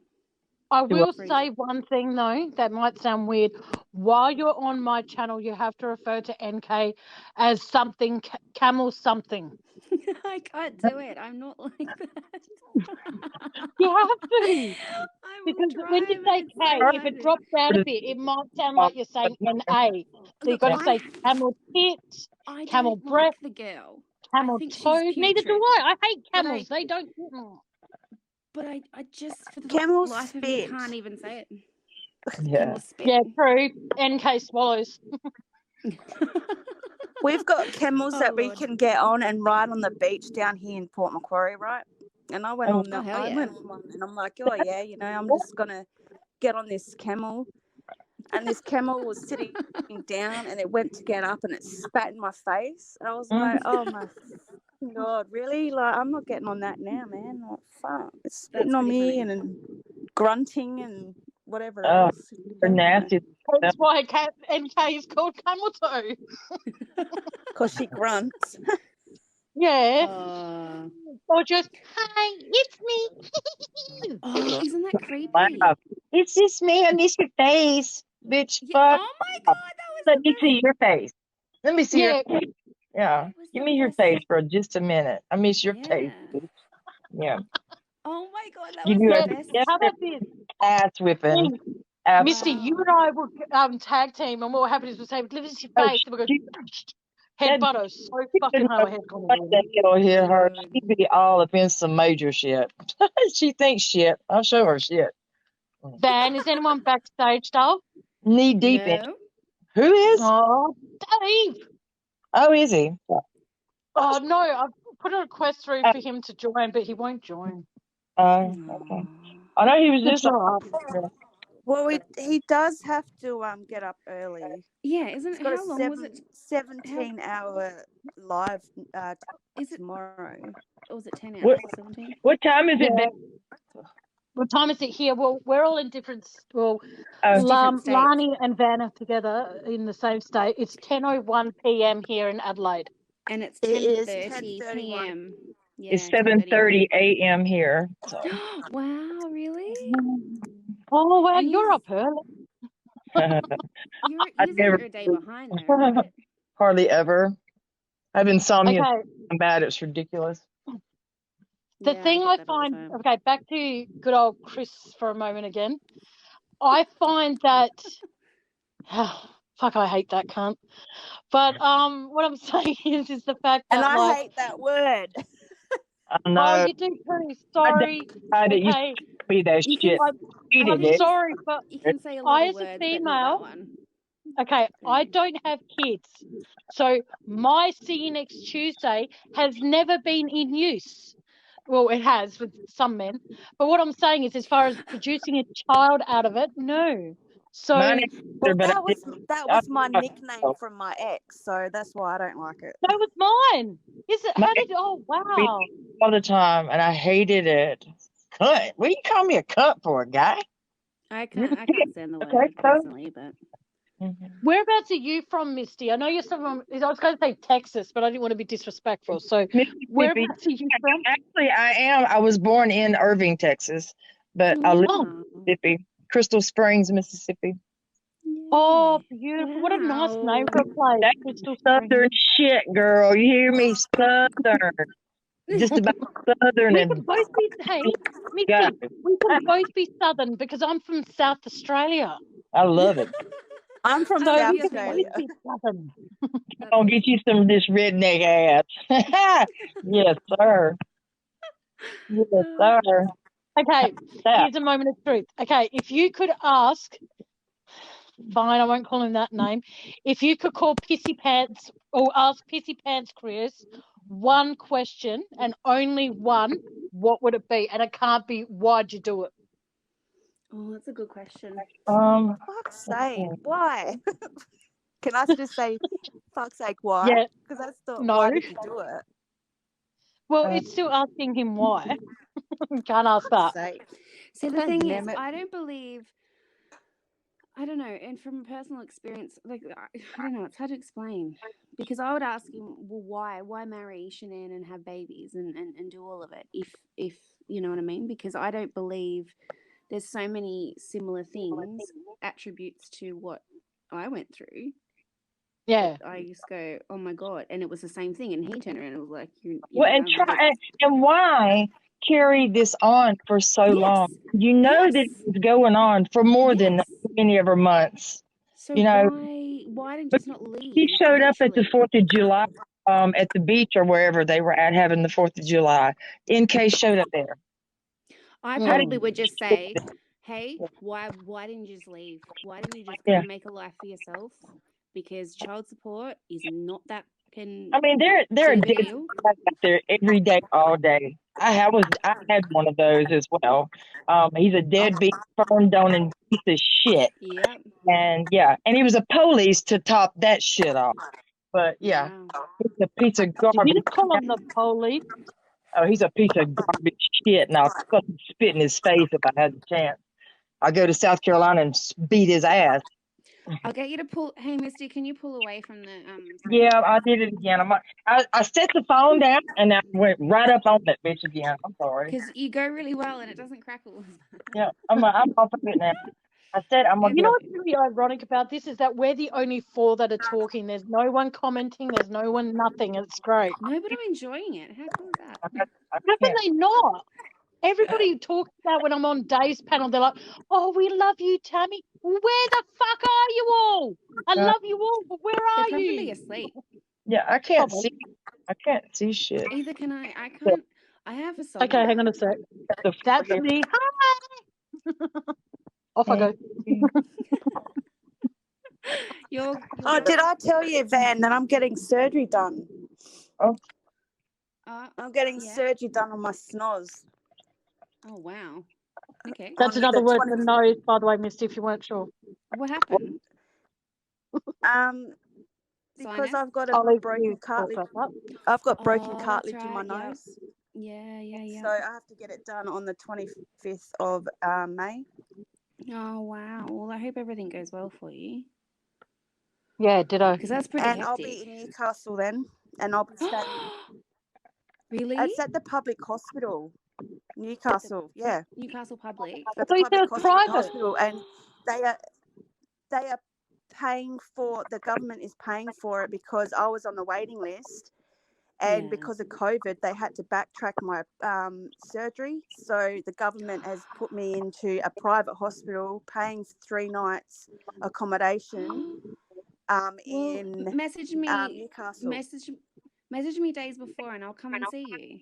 I will say one thing though, that might sound weird. While you're on my channel, you have to refer to NK as something, camel something. I can't do it. I'm not like that. You have to. I Because when you say K, if it drops out a bit, it might sound like you're saying NA. So you've got to say camel tits, camel breath, like the girl. camel toe. Neither do I. I hate camels. They don't. But I just, for the Camel life spit. of me, can't even say it. Yeah. Camel spit. Yeah, true. NK swallows. We've got camels that we can get on and ride on the beach down here in Port Macquarie, right? And I went on that. I went on one, and I'm like, oh yeah, I'm just gonna get on this camel. And this camel was sitting down, and it went to get up, and it spat in my face. And I was like, oh my God, really? Like, I'm not getting on that now, man. Like, fuck, it's spitting on me and grunting and whatever else. They're nasty. That's why NK is called camel toe. Because she grunts. Yeah. Or just, hi, it's me. Oh, isn't that creepy? It's just me. I miss your face, bitch. Yeah. Oh my God, that was Let me see your face. Let me see your face. Yeah. Give me your face for just a minute. I miss your face. Bitch. Yeah. Oh my God, that You was do the best. How about this? Ass whipping. Misty, you and I will tag team, and what will happen is we'll say, "Let us see your face," and we'll go. Head That butter, so fucking hard. My head's gonna like that be. it'll hit her. Good. She be all up in some major shit. She thinks shit. I'll show her shit. Van, is anyone backstage, Dove? Knee deep in. No. Who is? Oh, Dave. Oh, is he? Oh no, I've put a request through Uh, for him to join, but he won't join. okay. Aw. I know he was It's just. all right. Well, he does have to get up early. Yeah, isn't He's it? got How a long was it? 17-hour live Is it? tomorrow. Or was it 10 hours? What, 17? what time is it? Yeah. What time is it here? Well, we're all in different. Well, Oh. Different states. Lani and Van are together in the same state. It's 10:01 p.m. here in Adelaide. And it's It is 10:30 10:31. p.m. Yeah, It's 7:30 a.m. here. So. Wow, really? Oh wow, And you're up early. You're a day behind though, right? Hardly ever. I've insomnia Okay. so bad it's ridiculous. The Yeah, thing get I that all the find, time. okay, back to good old Chris for a moment again. I find that, fuck, I hate that cunt. But what I'm saying is the fact that And I like, hate that word. I know. oh, you do too. Sorry. I did Okay, be that You shit. can- Hated I'm it. sorry, but You can say a lot I, of as a words, but not female, that one. okay, I don't have kids, so my see you next Tuesday has never been in use. Well, it has with some men, but what I'm saying is, as far as producing a child out of it, no. So Mine is Well, but that was my nickname from my ex, so that's why I don't like it. that was mine. Is it? How did? Oh wow. all the time, and I hated it. Cunt. What do you call me a cunt for, guy? I can't stand the word Okay, so- personally, but Whereabouts are you from, Misty? I know you're from. I was going to say Texas, but I didn't want to be disrespectful. So Mississippi. whereabouts are you from? Actually, I am. I was born in Irving, Texas, but I live in Mississippi, Crystal Springs, Mississippi. Oh, beautiful! What a nice name for a place. That's Crystal Southern Springs. shit, girl. You hear me? Southern. Just about Southern We and can both be. Hey, yeah, Misty, we can both be Southern because I'm from South Australia. I love it. I'm from So South we can Australia. both be Southern. I'll get you some of this redneck ass. Yes, sir. Yes, sir. Okay, That. here's a moment of truth. Okay, if you could ask, fine, I won't call him that name. If you could call Pissy Pants or ask Pissy Pants Chris one question and only one, what would it be? And it can't be why'd you do it? Oh, that's a good question. Fuck's sake, why? Can I just say, fuck's sake, why? Yeah, Because that's the no. why did you do it? Well, it's still asking him why. Can't ask Fuck's that. sake. See, the thing is, Damn it. I don't believe. I don't know, and from personal experience, like I don't know, it's hard to explain because I would ask him, well, why marry Shanann and have babies and do all of it if you know what I mean? Because I don't believe there's so many similar things, attributes to what I went through. Yeah. I just go, oh my god, and it was the same thing, and he turned around and was like, Well, and try and why carry this on for so long? You know that it's going on for more than many of our months. So you know, why didn't you just not leave? he showed up at the literally? 4th of July, at the beach or wherever they were at having the 4th of July. NK showed up there. I probably would just say, hey, why didn't you just leave? Why didn't you just go and make a life for yourself? Because child support is not that I mean, they're a dead out there every day, all day. I had one of those as well. He's a deadbeat, firm doning piece of shit. Yeah. And and he was a police to top that shit off. But yeah, he's a piece of garbage. You didn't call him the police. Oh, he's a piece of garbage shit, and I'll fucking spit in his face if I had the chance. I'll go to South Carolina and beat his ass. I'll get you to pull. Hey, Misty, can you pull away from the Yeah, I did it again. I set the phone down and I went right up on that bitch again. I'm sorry. Because you go really well and it doesn't crackle. Yeah, I'm off of it now. I said I'm gonna. You know what's really ironic about this is that we're the only four that are talking. There's no one commenting. There's no one nothing. It's great. No, but I'm enjoying it. How cool is that? How can they not? Everybody talks about when I'm on Dave's panel. They're like, "Oh, we love you, Tammie. Where the fuck are you all? I love you all, but where are They're probably you?" asleep. Yeah, I can't Probably. see. I can't see shit. Either can I. I can't. I have a song. Okay, hang on a sec. The That's fuck me. Hi. Off I go. You're. Oh, did I tell you, Van, that I'm getting surgery done? Oh, I'm getting Yeah. surgery done on my snoz. Oh wow. Okay. That's On another the word 20 for nose, by the way, Misty, if you weren't sure. What happened? Because Sinus? I've got a I'll leave broken you to talk cartilage. about I've got broken Oh, that's cartilage in my right. Yep. nose. Yeah. So I have to get it done on the 25th of May. Oh wow. Well, I hope everything goes well for you. Yeah, ditto. Because that's pretty And hectic. I'll be in Newcastle then. And I'll be staying. Really? It's at the public hospital. Newcastle, yeah. Newcastle Public. At So the you said public it's private. hospital. And they are paying for, the government is paying for it because I was on the waiting list. And Yeah. because of COVID, they had to backtrack my surgery. So the government has put me into a private hospital, paying for 3 nights accommodation Well, in message me. Newcastle. Message me days before, and I'll come and see you.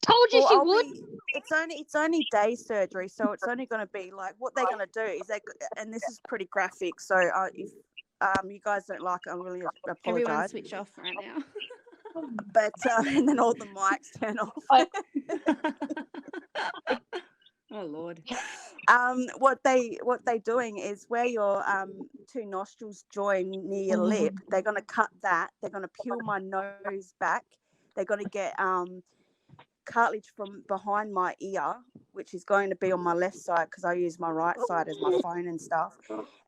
Told you Well, she I'll would. be. It's only day surgery, so it's only going to be like what they're going to do is and this is pretty graphic. So if you guys don't like it, I really Everyone apologise. switch off right now. But and then all the mics turn off. Oh Lord. What they're doing is where your 2 nostrils join near your lip, they're going to cut that. They're going to peel my nose back. They're going to get cartilage from behind my ear, which is going to be on my left side because I use my right side as my phone and stuff.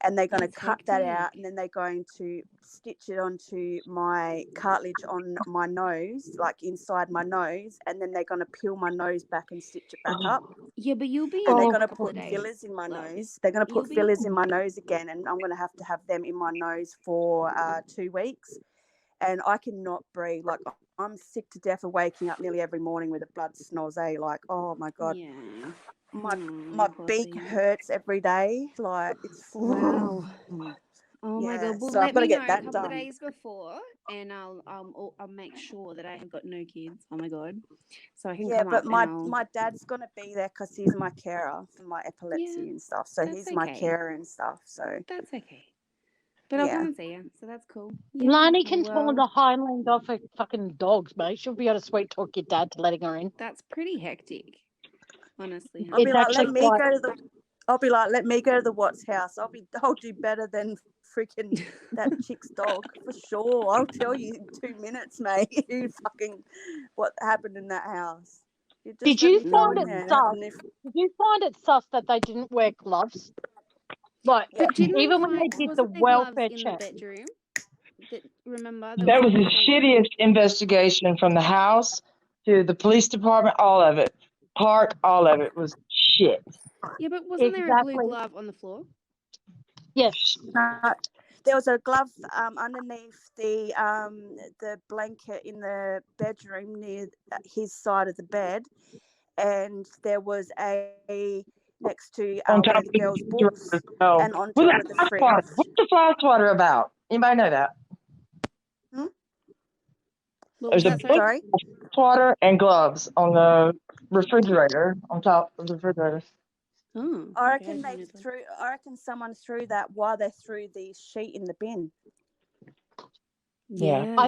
And they're going to cut that out, and then they're going to stitch it onto my cartilage on my nose, like inside my nose, and then they're going to peel my nose back and stitch it back up. Yeah, but you'll be. And they're Oh, going to couple put of days. fillers in my Like, nose. They're going to put you'll be- fillers in my nose again, and I'm going to have them in my nose for 2 weeks. And I cannot breathe. Like, I'm sick to death of waking up nearly every morning with a blood snoz. Like, oh my God. Yeah. My poor beak thing. hurts every day. Like, it's Wow. Oh my yeah, God. Well, so I've let got me to know get a that couple of done. days before, and I'll make sure that I have got no kids. Oh my God. So I can Yeah, come but up. my dad's going to be there because he's my carer for my epilepsy and stuff. So that's he's my okay. carer and stuff. So That's okay. But I'll yeah. come and see you. So that's cool. Yeah. Lani can pull Well, the hind leg off of fucking dogs, mate. She'll be able to sweet talk your dad to letting her in. that's pretty hectic. Honestly. I'll be It's like, actually let me quite. go to the. I'll be like, let me go to the Watts house. I'll do better than freaking that chick's dog for sure. I'll tell you in 2 minutes, mate. What happened in that house? Did you find in it there and sus? have a sniff. Did you find it sus that they didn't wear gloves? Like, Yeah. But didn't even they when they find did the wasn't there gloves welfare in the check. bedroom? Remember? that was the shittiest investigation from the house to the police department. All of it, all of it was shit. Yeah, but wasn't there a blue Exactly. glove on the floor? Yes. There was a glove underneath the blanket in the bedroom near his side of the bed, and there was a next to On top where of the girls' the books and on top of the fridge. What's the fly swatter about? Anybody know that? What There's was a that, sorry? book, swatter, and gloves on the refrigerator, on top of the refrigerator. Oh, I okay, reckon I didn't know that. I reckon someone threw that while they threw the sheet in the bin. Yeah. I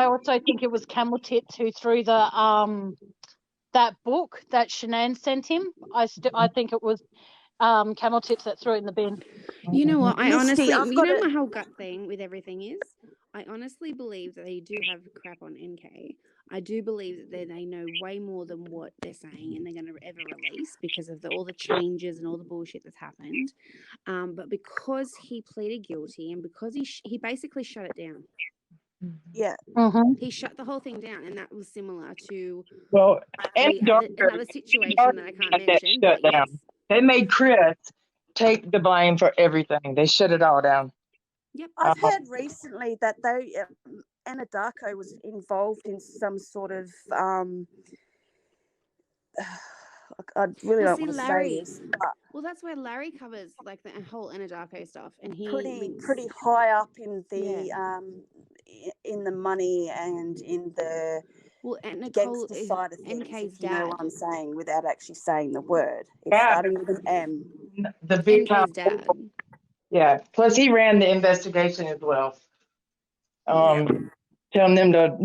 also think it was Camel Tits who threw the that book that Shanann sent him. I think it was Camel Tits that threw it in the bin. You know what? I Misty, honestly, I've you got know a- my whole gut thing with everything is, I honestly believe that they do have crap on NK. I do believe that they know way more than what they're saying and they're going to ever release because of all the changes and all the bullshit that's happened. But because he pleaded guilty and because he basically shut it down. Yeah. Mm-hmm. He shut the whole thing down, and that was similar to another situation that I can't mention. But yes. They made Chris take the blame for everything. They shut it all down. Yep. I've heard recently that Anadarko was involved in some sort of I really Well, don't see, want to say Larry. this, but Well, that's where Larry covers like the whole Anadarko stuff, and he links. pretty high up in the Yeah. in the money and in the Well, and the Nicole gangster is side of things, MK's if you know dad. what I'm saying, without actually saying the word. It's Yeah, starting with an M. the big time. MK's dad. Yeah. Plus, he ran the investigation as well. Yeah. Telling them to,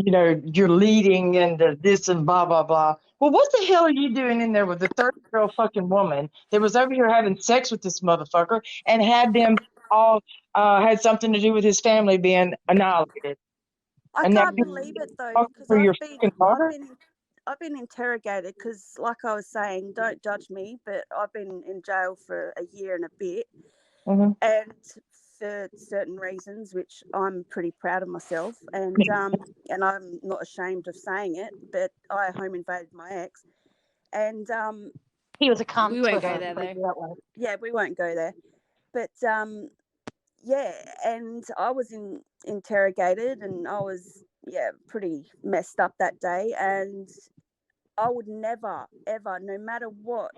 you're leading and this and blah, blah, blah. Well, what the hell are you doing in there with the 30-year-old fucking woman that was over here having sex with this motherfucker and had them all had something to do with his family being annihilated? I And now can't you're believe it though, talking because for your fucking daughter? I've been interrogated because, like I was saying, don't judge me, but I've been in jail for a year and a bit, Mm-hmm. and for certain reasons, which I'm pretty proud of myself, and I'm not ashamed of saying it. But I home invaded my ex, and He was a cunt. We won't to go her, there, put it though. that way. yeah, we won't go there. But yeah, and I was interrogated, and I was pretty messed up that day, and I would never ever, no matter what,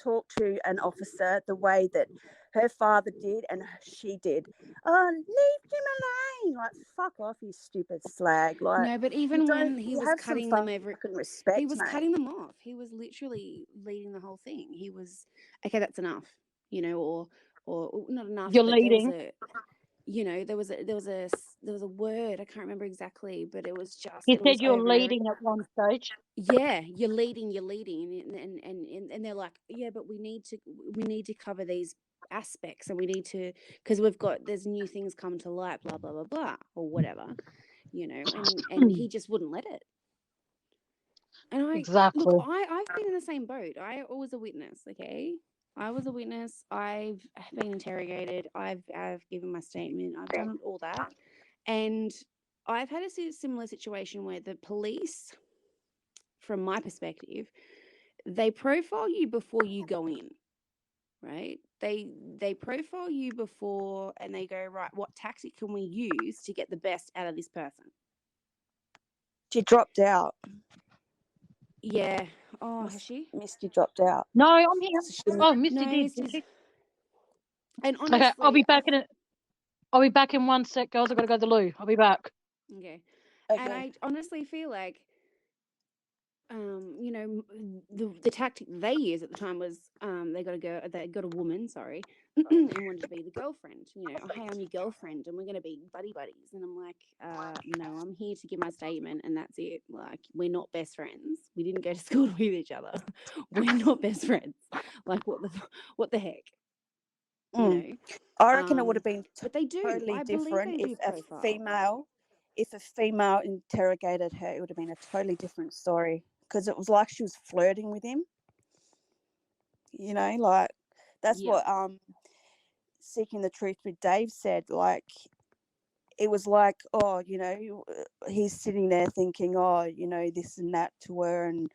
talk to an officer the way that her father did and she did. Oh, leave him alone! Like, fuck off, you stupid slag! Like, No, but even when he you was have some cutting them over, fucking respect, he was mate. cutting them off. He was literally leading the whole thing. He was, okay, that's enough, or not enough. You're but leading. there was a word, I can't remember exactly, but it was just. He it said was you're over. leading at one stage. Yeah, you're leading, and they're like, yeah, but we need to cover these aspects, and we need to, because there's new things come to light, blah blah blah blah, or whatever, and he just wouldn't let it. And Exactly. I've been in the same boat. I was a witness. Okay, I was a witness. I've been interrogated. I've given my statement. I've done all that, and I've had a similar situation where the police, from my perspective, they profile you before you go in, right? They profile you before, and they go, right, what tactic can we use to get the best out of this person? She dropped out. Yeah. Oh, has she? Misty dropped out. No, I'm here. So she, Oh, Misty No, did. it's Did just. she? And honestly, Okay, I'll be back in it. I'll be back in 1 sec, girls. I've got to go to the loo. I'll be back. Okay. okay. And I honestly feel like, the tactic they used at the time was, they got a woman, sorry, and wanted to be the girlfriend. Oh, hey, I'm your girlfriend, and we're gonna be buddies. And I'm like, no, I'm here to give my statement, and that's it. Like, we're not best friends. We didn't go to school with each other. We're not best friends. Like, what the heck? I reckon it would have been but they do. totally I believe different they do if profile. a female interrogated her. It would have been a totally different story, because it was like she was flirting with him. Like, that's what Seeking the Truth with Dave said. Like, it was like, oh, he's sitting there thinking, oh, this and that to her, and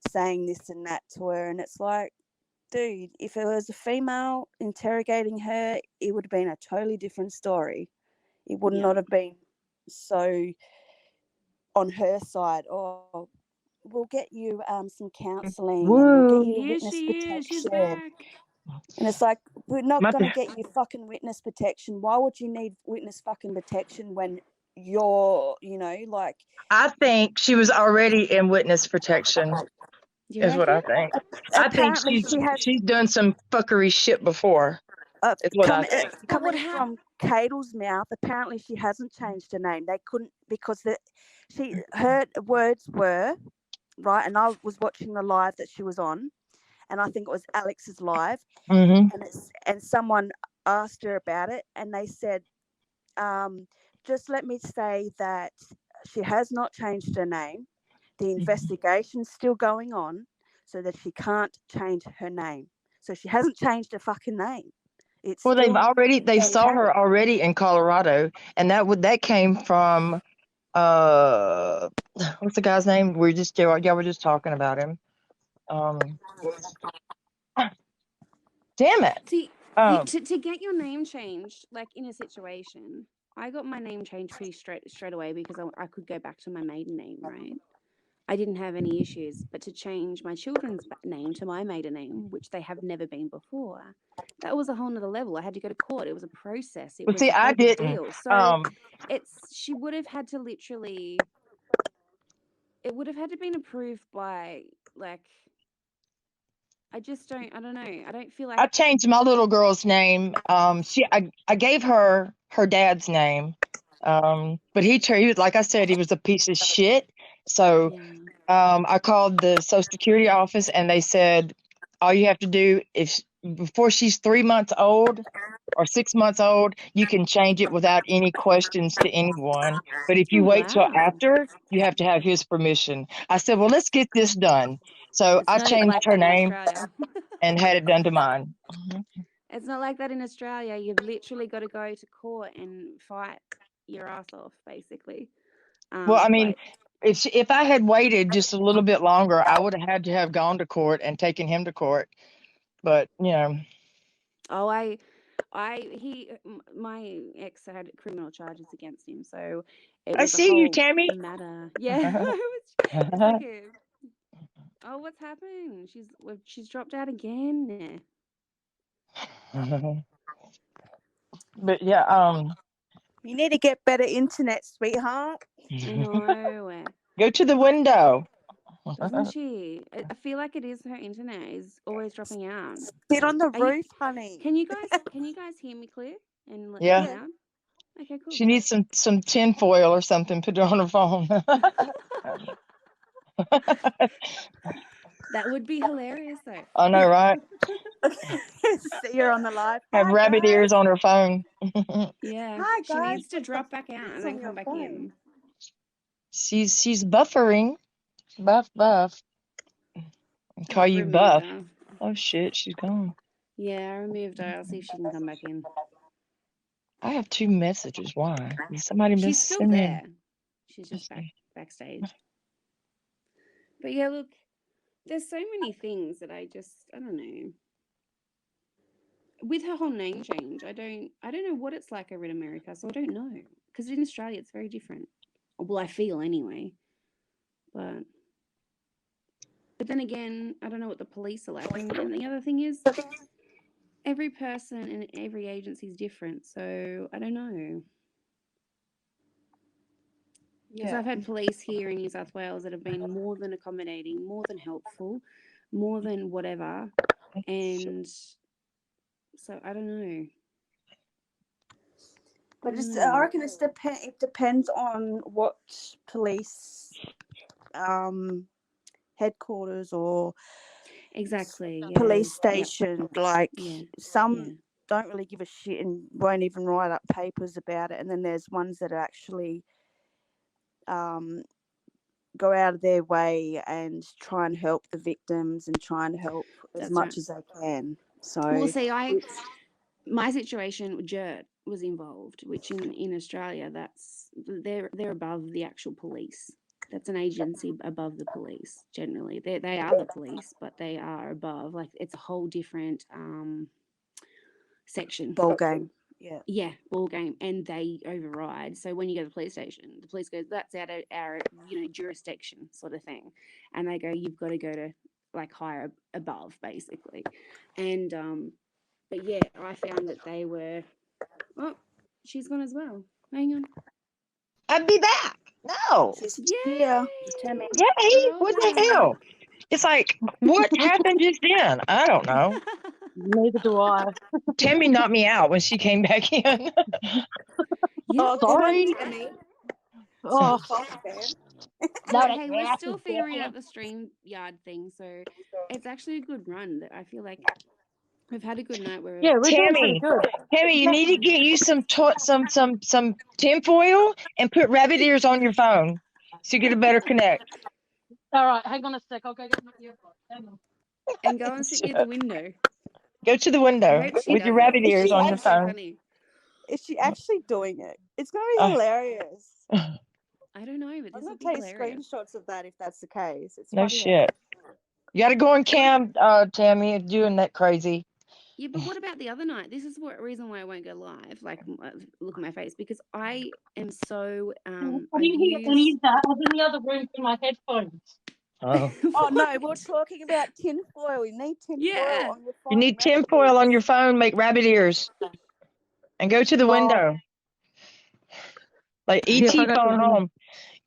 saying this and that to her, and it's like, dude, if it was a female interrogating her, it would have been a totally different story. It would not have been so on her side. Oh, we'll get you some counselling, and we'll get you witness protection. She's back. And it's like, we're not going to get you fucking witness protection. Why would you need witness fucking protection when you're, like... I think she was already in witness protection, is what I think. I think she's done some fuckery shit before, is what I think. Coming from Cadel's mouth, apparently she hasn't changed her name. They couldn't, because her words were, right, and I was watching the live that she was on, and I think it was Alex's live, and someone asked her about it, and they said, just let me say that she has not changed her name. The investigation's still going on, so that she can't change her name. So she hasn't changed her fucking name. Well, they saw her already in Colorado, and that came from what's the guy's name? Y'all were just talking about him. Damn it. See, to get your name changed, like in a situation, I got my name changed pretty straight away, because I could go back to my maiden name, right? I didn't have any issues. But to change my children's name to my maiden name, which they have never been before, that was a whole nother level. I had to go to court. It was a process. It Well, was see, a I whole big didn't. deal. So she would have had to literally, it would have had to been approved by, like, I don't know. I don't feel like I changed my little girl's name. I gave her dad's name. But he was, like I said, he was a piece of shit. So I called the Social Security office, and they said, all you have to do is before she's 3 months old or 6 months old, you can change it without any questions to anyone. But if you wait till after, you have to have his permission. I said, well, let's get this done. So I changed like her that in name Australia. and had it done to mine. It's not like that in Australia. You've literally got to go to court and fight your ass off, basically. Well, I mean, if I had waited just a little bit longer, I would have had to have gone to court and taken him to court. But, you know. Oh, my ex had criminal charges against him, so it was I see you, Tammie. matter. Yeah, it's like oh, what's happened? She's dropped out again. But yeah, you need to get better internet, sweetheart. I know. Go to the window. Doesn't she? I feel like it is her internet is always dropping out. Sit on the roof, honey. Can you guys hear me clear and let me down? Okay, cool. She needs some tin foil or something. Put it on her phone. That would be hilarious, though. I know, right? See her on the live. Have rabbit ears on her phone. Yeah. Hi, she needs to drop back out and then come back in. She's buffering. Buff. Call you Buff. Her. Oh shit, she's gone. Yeah, I removed her. I'll see if she can come back in. I have 2 messages. Why? Did somebody miss? She's still there. She's just backstage. But yeah, look, there's so many things that I don't know. With her whole name change, I don't know what it's like over in America, so I don't know. Because in Australia, it's very different. Well, I feel anyway. But then again, I don't know what the police are like. And the other thing is, every person and every agency is different, so I don't know. Because I've had police here in New South Wales that have been more than accommodating, more than helpful, more than whatever, and so I don't know. But I reckon it depends on what police headquarters or police station. Like some don't really give a shit and won't even write up papers about it, and then there's ones that are actually go out of their way and try and help the victims and try and help as much as they can. So well, see, my situation, Jert was involved, which in Australia, they're above the actual police. That's an agency above the police. Generally, they are the police, but they are above. Like it's a whole different section. Ball game. Yeah, ball game, and they override. So when you go to the police station, the police goes, "That's out of our jurisdiction," sort of thing, and they go, "You've got to go to like higher above, basically." And but yeah, I found that they were. Oh, she's gone as well. Hang on. I'd be back. No. Yeah. Yay! What the hell? It's like, what happened just then? I don't know. Neither do I. Tammie knocked me out when she came back in. Sorry. No, hey, we're still figuring out the StreamYard thing, so it's actually a good run. I feel like we've had a good night. We're doing pretty good. Tammie, you need to get you some tinfoil and put rabbit ears on your phone so you get a better connect. All right, hang on a sec. I'll go get my earbuds. Hang on. And go and sit near the window. Go to the window with your rabbit ears on your phone. Is she actually doing it? It's going to be hilarious. I don't know, but I'm going to take screenshots of that if that's the case. It's no shit. You got to go on cam, Tammie, doing that crazy. Yeah, but what about the other night? This is what reason why I won't go live. Like, look at my face because I am so. I I didn't hear any of that. I was in the other room with my headphones. Oh. Oh no, we're talking about tinfoil. You need tinfoil Yeah. on your phone. You need rabbit tinfoil on ears. your phone, make rabbit ears, and go to the window. Like Yes, I E.T. got the phone window. home.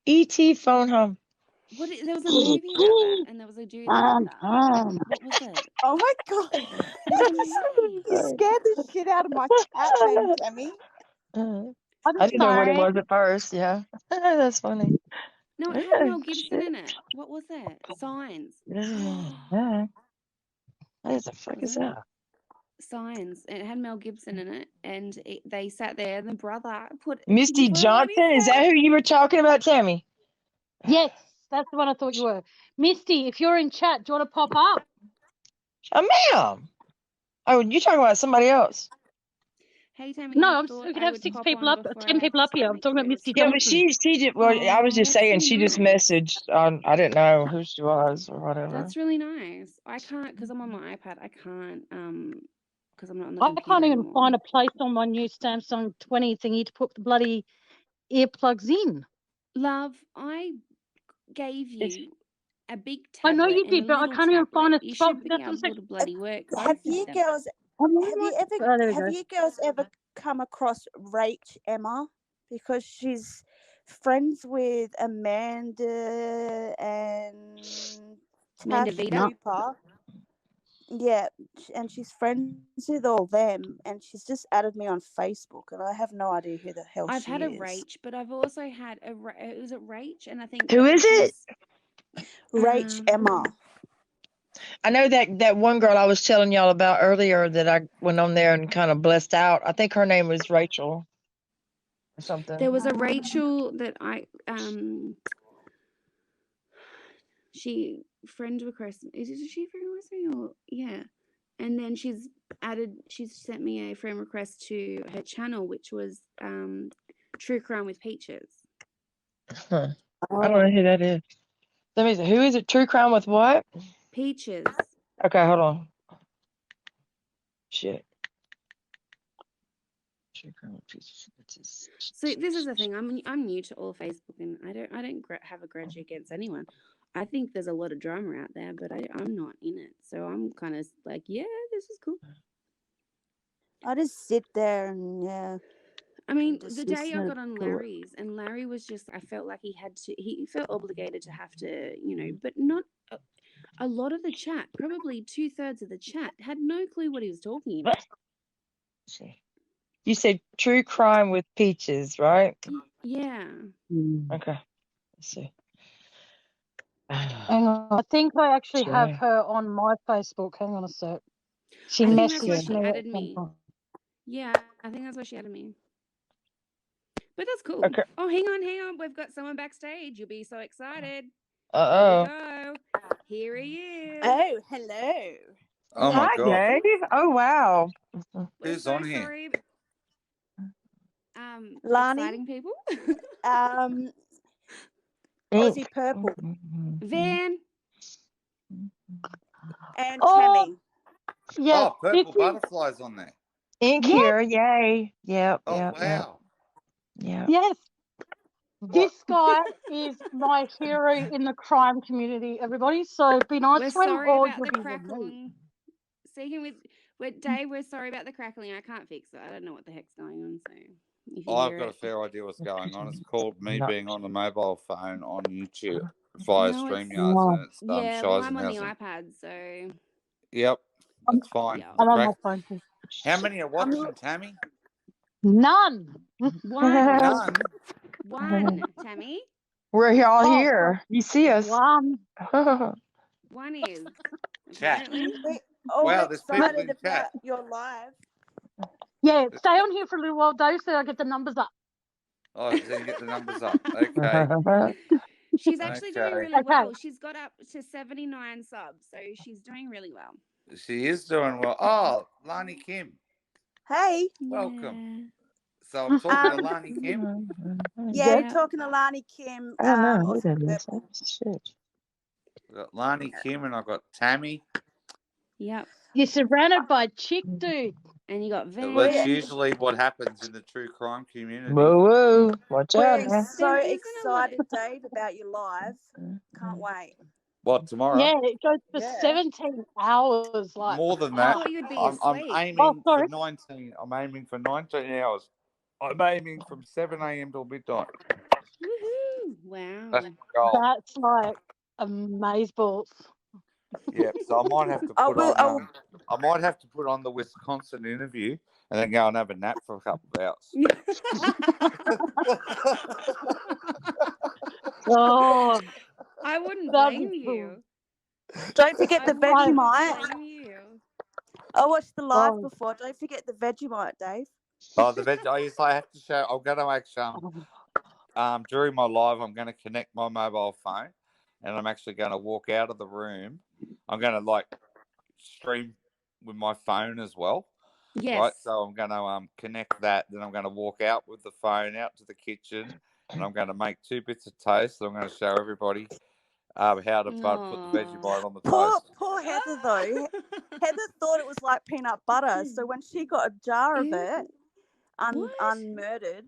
E.T. phone home. There was a movie about that, and there was a dude that did that. What was it? Oh my god! What did he You say? scared the shit out of my cat then, Tammie. I'm I didn't know what it sorry. was at first. Yeah. That's funny. No, it had Oh, Mel Gibson shit. in it. What was it? Signs. Yeah. What the fuck Was is it? that? Signs. It had Mel Gibson in it, and they sat there, and the brother put Misty tinfoil on Johnson? his Is that head. who you were talking about, Tammie? Yes, that's the one I thought you were. Misty, if you're in chat, do you want to pop up? Oh, ma'am. Oh, you're talking about somebody else. Hey, Tammie, No, I we thought could I have would 6 pop people on up, before 10 I have people up to here. I'm make talking about food. Misty Yeah, but Johnson. I was just That's saying, really she just nice. messaged on, I didn't know who she was or whatever. That's really nice. I can't because I'm on my iPad. I can't because I'm not on the I computer can't even anymore. find a place on my new Samsung 20 thingy to put the bloody earplugs in. Love, I gave It's- you a big I know tablet you and a did, but I little can't even find tablet. a You spot. should be That's what I'm saying. able to bloody work Have with you them. girls? Oh, there we Have go. you girls ever come across Rach Emma? Because she's friends with Amanda and Amanda Tash Vita? Cooper. Yeah, and she's friends with all them, and she's just added me on Facebook, and I have no idea who the hell I've she had a is. Rach, but I've also had a was it Rach? And I think Who is it? Rach Emma. I know that one girl I was telling y'all about earlier that I went on there and kind of blessed out. I think her name was Rachel or something. There was a Rachel that I she friend request. Is she friend request me or yeah? And then she's sent me a friend request to her channel, which was True Crime with Peaches. Huh. I don't know who that is. Let me see. Who is it? True Crime with what? Peaches. Okay, hold on. Shit. True Crime with Peaches. So this is the thing. I'm new to all Facebook, and I don't have a grudge against anyone. I think there's a lot of drama out there, but I'm not in it, so I'm kind of like, yeah, this is cool. I just sit there and yeah. I mean, just the day I listen got on to it. Larry's, and Larry was just, I felt like he felt obligated to have to, but not a lot of the chat, probably 2/3 of the chat, had no clue what he was talking about. You said True Crime with Peaches, right? Yeah. Okay. Let's see. Hang on. I think I actually have Sure. her on my Facebook. Hang on a sec. She I think that's why messaged she me. added me. Yeah, I think that's why she added me. But that's cool. Okay. Oh, hang on. We've got someone backstage. You'll be so excited. Uh-oh. Here we go. Here he is. Oh, hello. Oh my Hi, god. Dave. Oh, wow. We're Who's so on here? sorry. Lani? Exciting people. Aussie Purple Van. and Oh, Tammie. yes. Oh, purple butterflies on there. Ink Yes. here. Yay. Yep. Oh Yep. wow. Yep. Yes. What? This guy is my hero in the crime community, everybody. So be nice We're to him sorry or about you'll the be removed. crackling. Speaking with Dave, we're sorry about the crackling. I can't fix it. I don't know what the heck's going on. So if you I've hear got a it, fair idea what's going on. It's called me No. being on the mobile phone on YouTube via No, it's- StreamYards, and it's yeah. Well, shies I'm and on the housing. iPad, so Yep, that's fine. yeah. I'm on my Crack. phone too. How many are watching, Tammie? None. One, None. Tammie. We're here all Oh, here. You see us. one. One is Chat. apparently. We're all Wow, there's people excited in chat. about your live. Yeah, stay on here for a little while, Dave, so I get the numbers up. Oh, so you get the numbers up. Okay. She's actually doing Okay. really Okay. well. She's got up to 79 subs, so she's doing really well. She is doing well. Oh, Lani Kim. Hey. Welcome. So I'm talking to Lani Kim. Yeah, Yeah. you're talking to Lani Kim. I don't know who Aussie that is. Purple. Shit. I've got Lani Kim and I've got Tammie. Yep. You're surrounded by chick dude. And you got Well, that's Van. usually what happens in the true crime community. Whoa, whoa. Watch out, We're man. so isn't a lot excited, Dave, about your live. Can't wait. What, tomorrow? Yeah, it goes for Yeah. 17 hours. Like, More than I that. thought you'd be I'm asleep. aiming for sorry. 19. I'm aiming for 19 hours. I'm aiming from 7 a.m. till midnight. Woohoo! Wow. That's my goal. That's like amazeballs. Yeah, so I might have to I put will. on. I might have to put on the Wisconsin interview and then go and have a nap for a couple of hours. Oh, I wouldn't that'd be blame cool. you. Don't forget I the would never Vegemite. blame you. I watched the live Oh. before. Don't forget the Vegemite, Dave. Oh, the veg. I have to show. I'm going to actually during my live, I'm going to connect my mobile phone, and I'm actually going to walk out of the room. I'm going to like stream with my phone as well. Yes. Right, so I'm going to connect that. Then I'm going to walk out with the phone out to the kitchen, and I'm going to make 2 bits of toast. And I'm going to show everybody how to put the Vegemite on the toast. Poor Heather though. Heather thought it was like peanut butter, so when she got a jar of it, unmurdered,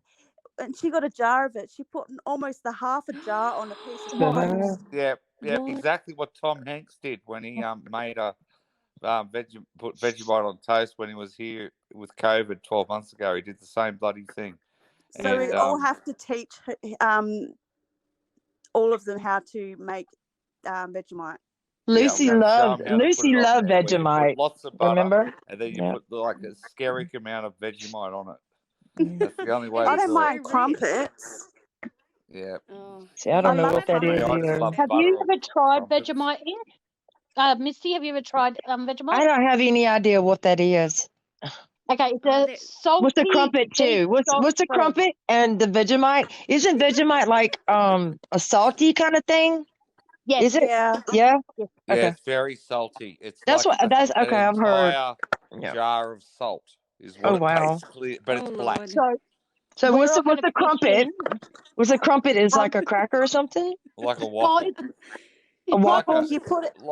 and she got a jar of it, she put almost the half a jar on a piece of toast. Yeah, What? exactly what Tom Hanks did when he made a put Vegemite on toast when he was here with COVID 12 months ago. He did the same bloody thing. So And, we all have to teach all of them how to make Vegemite. Lucy I'm gonna show loved 'em how to put it on loved there, where you put Vegemite. lots of butter, Remember? and then you Yeah. put like a scary amount of Vegemite on it. That's the only way It to I is don't do mind it. crumpets. Yeah. Oh, See, I don't know what that For me, is I just either. love Have butter you on ever tried crumpets. Vegemite? Misty, have you ever tried Vegemite? I don't have any idea what that is. Okay, it's Oh, a that- salty. What's the crumpet deep too? What's dark the bread. crumpet and the Vegemite? Isn't Vegemite like a salty kind of thing? Yes. Is it? Yeah. Yeah. Yes. Yeah, Okay. it's very salty. It's That's like what. That's okay. an I've heard. entire Yeah. jar of salt is Oh what it wow. basically, but oh it's black. Lord. So we're what's all the gonna crumpet? What's the crumpet? Is Um, like a cracker or something? Like a Oh, waffle. A waffle? You put it. It's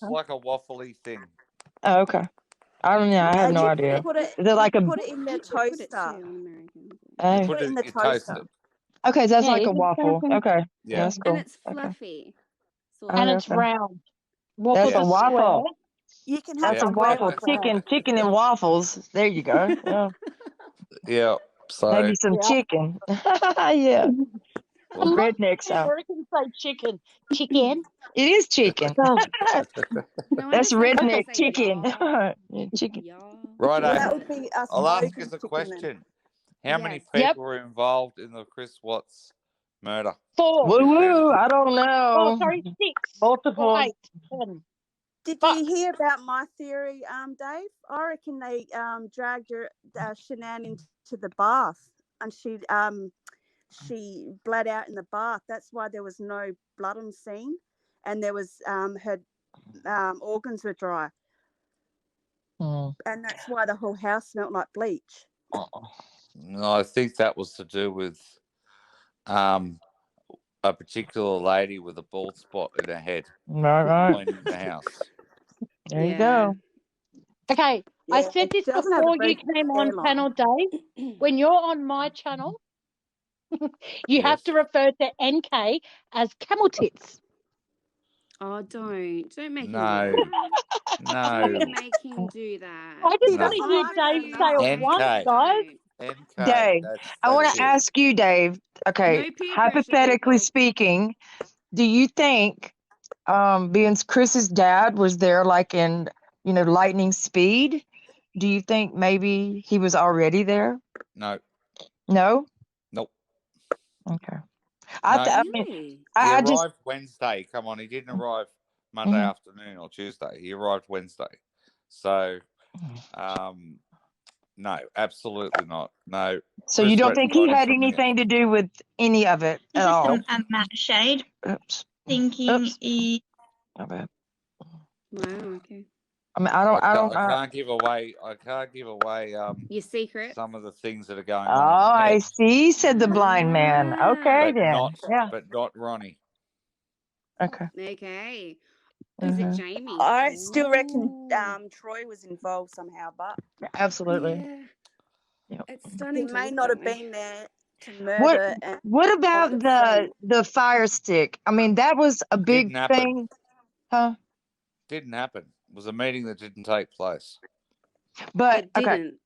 like a waffly thing. Oh, okay. I don't know. I have And no you idea. put it. Is it like you a? put it in the We put it too toaster. on American. Oh. Put it in the you toast toaster. it. Okay, so that's Yeah, like you a can say waffle. something. Okay. Yeah. That's cool. And it's Okay. fluffy. Sort and of. it's okay. round. Waffles That's a are waffle. square. You can have That's Yeah. a some red waffle. bread. Chicken and waffles. There you go. Yeah. Yeah. So Maybe some Yeah. chicken. Yeah. I love Redneck the sound. Americans say chicken. Chicken. It is chicken. Oh, No, I That's understand when redneck they say chicken. y'all. Yeah, chicken. Y'all. right, Well, that would be us I'll ask American us a chicken question. How many Yes. people were involved in the Chris Watts murder? 4. Woo woo. I don't Oh, know. sorry, 6. Multiple. Or 8. 10. Did But- you hear about my theory, Dave? I reckon they dragged her Shanann into the bath, and she bled out in the bath. That's why there was no blood on scene, and there was her organs were dry, Hmm. and that's why the whole house smelled like bleach. No, I think that was to do with a particular lady with a bald spot in her head Right. cleaning the house. There you go. Okay, Yeah, I said this it doesn't have a before very you good came on hairline. panel, Dave. When you're on my channel, you have Yes. to refer to NK as camel tits. Oh, don't make No. him do that. No. Don't make him do that. I just No. want to hear Dave No, say it NK. once, guys. NK. Dave, I want that's to it. ask you, Dave. Okay, No peer pressure, hypothetically people. speaking, do you think, being Chris's dad was there like in, lightning speed, do you think maybe he was already there? No. No? Nope. Okay. No. I mean, Really? He I just, arrived Wednesday. Come on, he didn't arrive Monday afternoon or Tuesday. He arrived Wednesday. So, no, absolutely not. No. so Chris you don't think he Rettenbody had from the- anything to do with any of it This at is all? from Matt Shade, Oops. thinking Oops. he My bad. Wow, okay. I mean, I can't give away. I can't give away Your secret? some of the things that are going Oh, on. In the I head, see, said the blind man. Okay, but then. not. Yeah. But not Ronnie. Okay. Okay. Is it Mhm. Jamie? I still reckon Ooh. Troy was involved somehow, but Absolutely. Yeah, Yep. it's he starting to may look not that have way. been there to What murder and What about his friend. the fire stick? I mean, that was a big Didn't happen. thing, huh? Didn't happen. It was a meeting that didn't take place. But It didn't.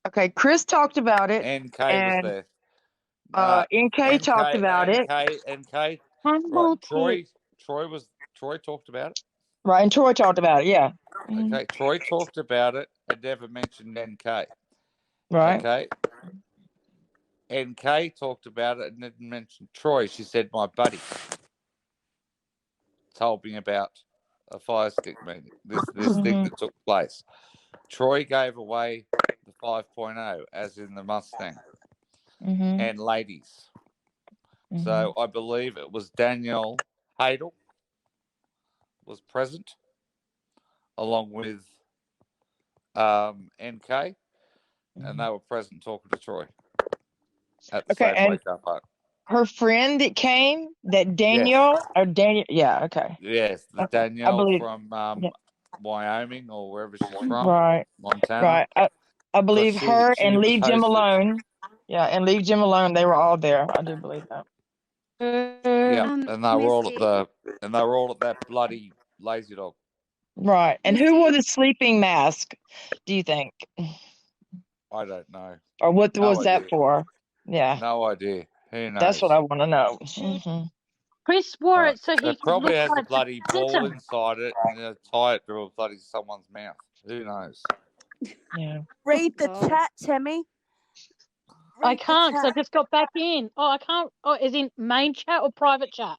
okay. Chris talked about it, NK was and there. NK talked about it, NK. Humble Right. pig. Troy talked about it. right? And Troy talked about it, yeah. Mhm. Okay. Troy talked about it and never mentioned NK. Right. Okay. NK talked about it and didn't mention Troy. She said, my buddy told me about a fire stick meeting, this thing Mhm. that took place. Troy gave away the 5.0, as in the Mustang, Mhm. and ladies. Mhm. So I believe it was Danielle Hadel was present, along with NK, and they were present talking to Troy at the Okay, Safeway and car park. her friend that came, that Yes, Danielle or Daniel, yeah. Okay. yes, the Okay. I Danielle believe. from Yeah. Wyoming or wherever she's from, Right. Montana, Right. I because believe her she and was Leave Jim hosted. Alone. Yeah, and Leave Jim Alone. They were all there. I do believe that. Yeah, and they were all at Misty. that bloody lazy dog. Right. And who wore Misty. the sleeping mask, do you think? I don't know. Or what No was that idea. for? Yeah. No idea. Who That's what knows? I want to know. Mhm. Chris wore it so he It could probably look has a like the bloody ball Phantom. inside it and they tie it to a bloody someone's mouth. Who knows? Yeah. Read the God. chat, Tammie. I Read the can't because I chat. just got back in. Oh, I can't. Oh, is in main chat or private chat?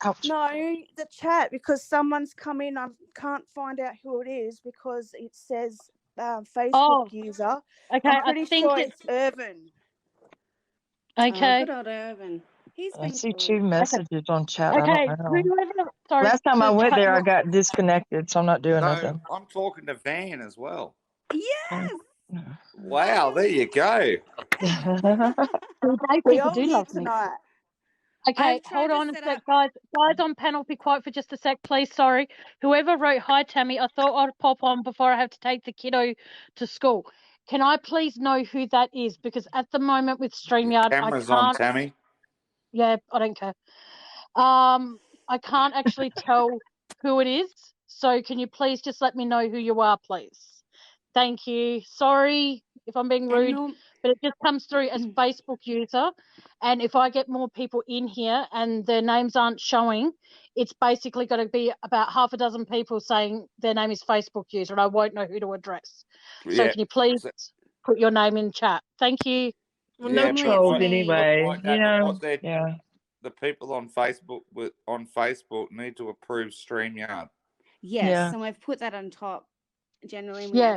Ouch. No, the chat, because someone's come in. I can't find out who it is because it says Facebook Oh, user. okay. I'm I pretty think sure it's it's Irvin. Oh, okay. good old Irvin. He's I been see cool. 2 messages on chat. I don't Okay. know. Whoever. Sorry Last time I to went cut there, you I off. got disconnected, so I'm not doing No, nothing. I'm talking to Van as well. Yes. Wow, there you go. Gay We people all do here love me. tonight. Okay, I've hold tried to on a set sec, up. guys. Guys on panel, be quiet for just a sec, please. Sorry. Whoever wrote hi, Tammie, I thought I'd pop on before I have to take the kiddo to school. Can I please know who that is? Because at the moment with Your StreamYard, I camera's on, can't. Tammie. Yeah, I don't care. I can't actually tell who it is. So can you please just let me know who you are, please? Thank you. Sorry if I'm being rude, but it just comes through as Facebook user. And if I get more people in here and their names aren't showing, it's basically going to be about half a dozen people saying their name is Facebook user, and I won't know who to address. So Yeah. can you please put your name in chat? Thank you. Well, Yeah, no Normally it's trolls but me. anyway. You know, what yeah. the people on Facebook need to approve StreamYard. Yes, Yeah. so I've put that on top. Generally, we Yeah.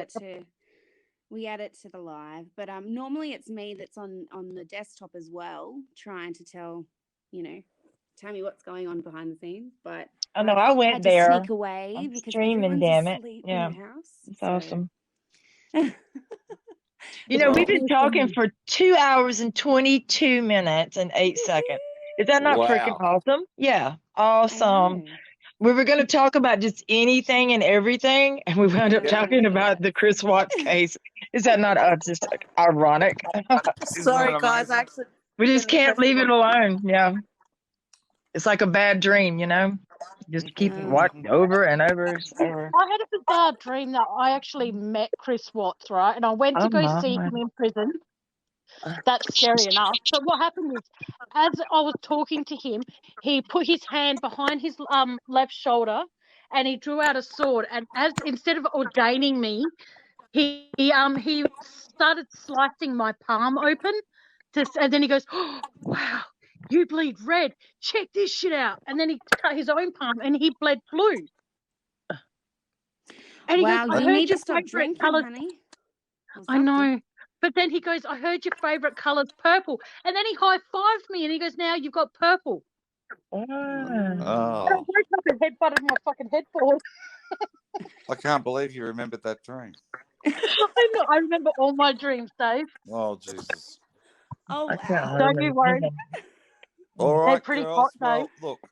add it to the live, but normally it's me that's on the desktop as well, trying to tell Tammie what's going on behind the scenes. But I know. I've I went had to there. sneak away I'm because streaming, everyone's damn it. asleep Yeah. in the house. It's So awesome. You It's know, Well, we've been really talking funny. for 2 hours and 22 minutes and 8 seconds. Is that not freaking wow. awesome? Yeah. I Awesome. know. We were going to talk about just anything and everything, and we wound up I talking know. about the Chris Watts case. Is that not just ironic? Isn't Sorry, that guys. I amazing? actually We just didn't can't press the leave it wrong button. alone. Yeah. It's like a bad dream, you know? Just keep Oh. watching over and over and over. I had a bizarre dream that I actually met Chris Watts, right? And I went to Oh, go see my. him in prison. That's scary enough. But what happened is, as I was talking to him, he put his hand behind his left shoulder, and he drew out a sword. And as instead of ordaining me, he started slicing my palm open, and then he goes, oh, "Wow, you bleed red. Check this shit out." And then he cut his own palm, and he bled blue. And he goes, Wow, "I you heard need your to stop favorite drinking, colors." honey. Or I something. know. But then he goes, "I heard your favorite color's purple." And then he high-fived me and he goes, "Now you've got purple." Ah. And I Oh, woke up and headbutted my fucking headboard. I can't believe you remembered that dream. I know. I remember all my dreams, Dave. Oh, Jesus. Oh I can't wow. Don't you hardly worry. remember. All They're right, pretty hot, girls. Dave. Well, look,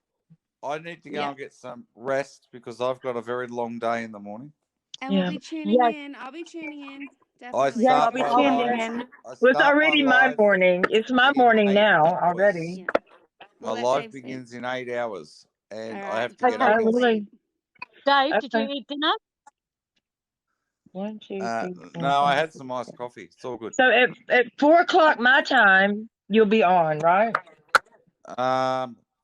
I need to go Yep. and get some rest because I've got a very long day in the morning. And Yeah. we'll be tuning Yes, in. I'll be tuning in. I Definitely. yes, I'll start be my tuned live. in. I Well, it's start my already my live morning. It's my in morning 8 now hours. already. Yeah. My We'll let live Dave speak. begins in 8 hours, All and I right. have to Go get okay. up Oh, at really? Dave, did you Okay. eat dinner? 1, 2, 3, 4, No, I 5, had 6, some iced 7. coffee. It's all good. So at 4 o'clock my time, you'll be on, right?